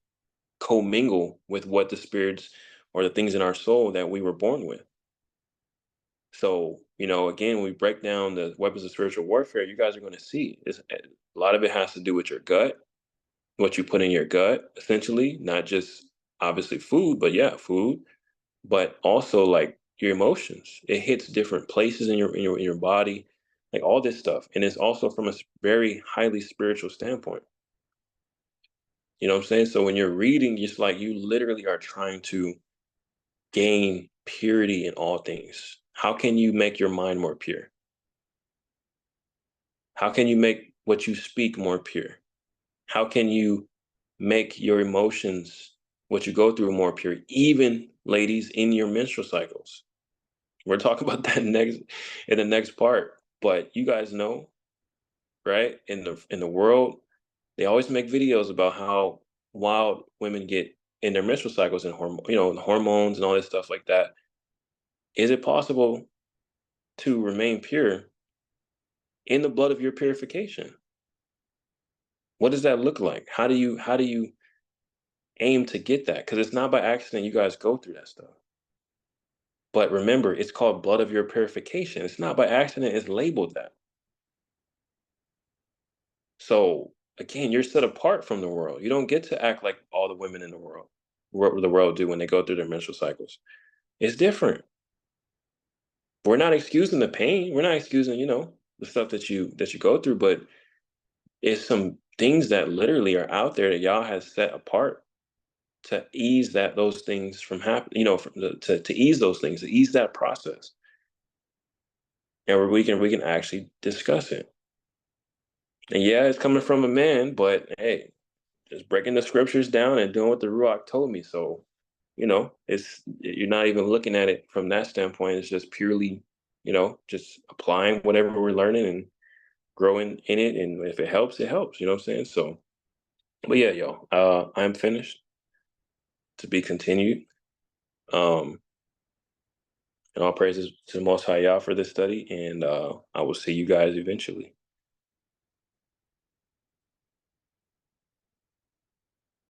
commingle with what the spirits or the things in our soul that we were born with. So, again, when we break down the weapons of spiritual warfare, you guys are going to see a lot of it has to do with your gut, what you put in your gut, essentially, not just obviously food, but yeah, food, but also like your emotions. It hits different places in your body, like all this stuff, and it's also from a very highly spiritual standpoint. You know what I'm saying? So when you're reading, it's like you literally are trying to gain purity in all things. How can you make your mind more pure? How can you make what you speak more pure? How can you make your emotions, what you go through, more pure? Even ladies in your menstrual cycles. We're talking about that next in the next part. But you guys know, right? In the world, they always make videos about how wild women get in their menstrual cycles and the hormones and all this stuff like that. Is it possible to remain pure in the blood of your purification? What does that look like? How do you aim to get that? Because it's not by accident you guys go through that stuff. But remember, it's called blood of your purification. It's not by accident it's labeled that. So again, you're set apart from the world. You don't get to act like all the women in the world, what the world do when they go through their menstrual cycles. It's different. We're not excusing the pain. We're not excusing, the stuff that you go through, but it's some things that literally are out there that y'all has set apart to ease those things from happening, to ease those things, to ease that process. And where we can actually discuss it. And yeah, it's coming from a man, but hey, just breaking the scriptures down and doing what the Ruach told me. So, you're not even looking at it from that standpoint. It's just purely, just applying whatever we're learning and growing in it. And if it helps, it helps. You know what I'm saying? So, but yeah, yo, I'm finished, to be continued. Um, and all praises to the Most High Yah for this study. And I will see you guys eventually.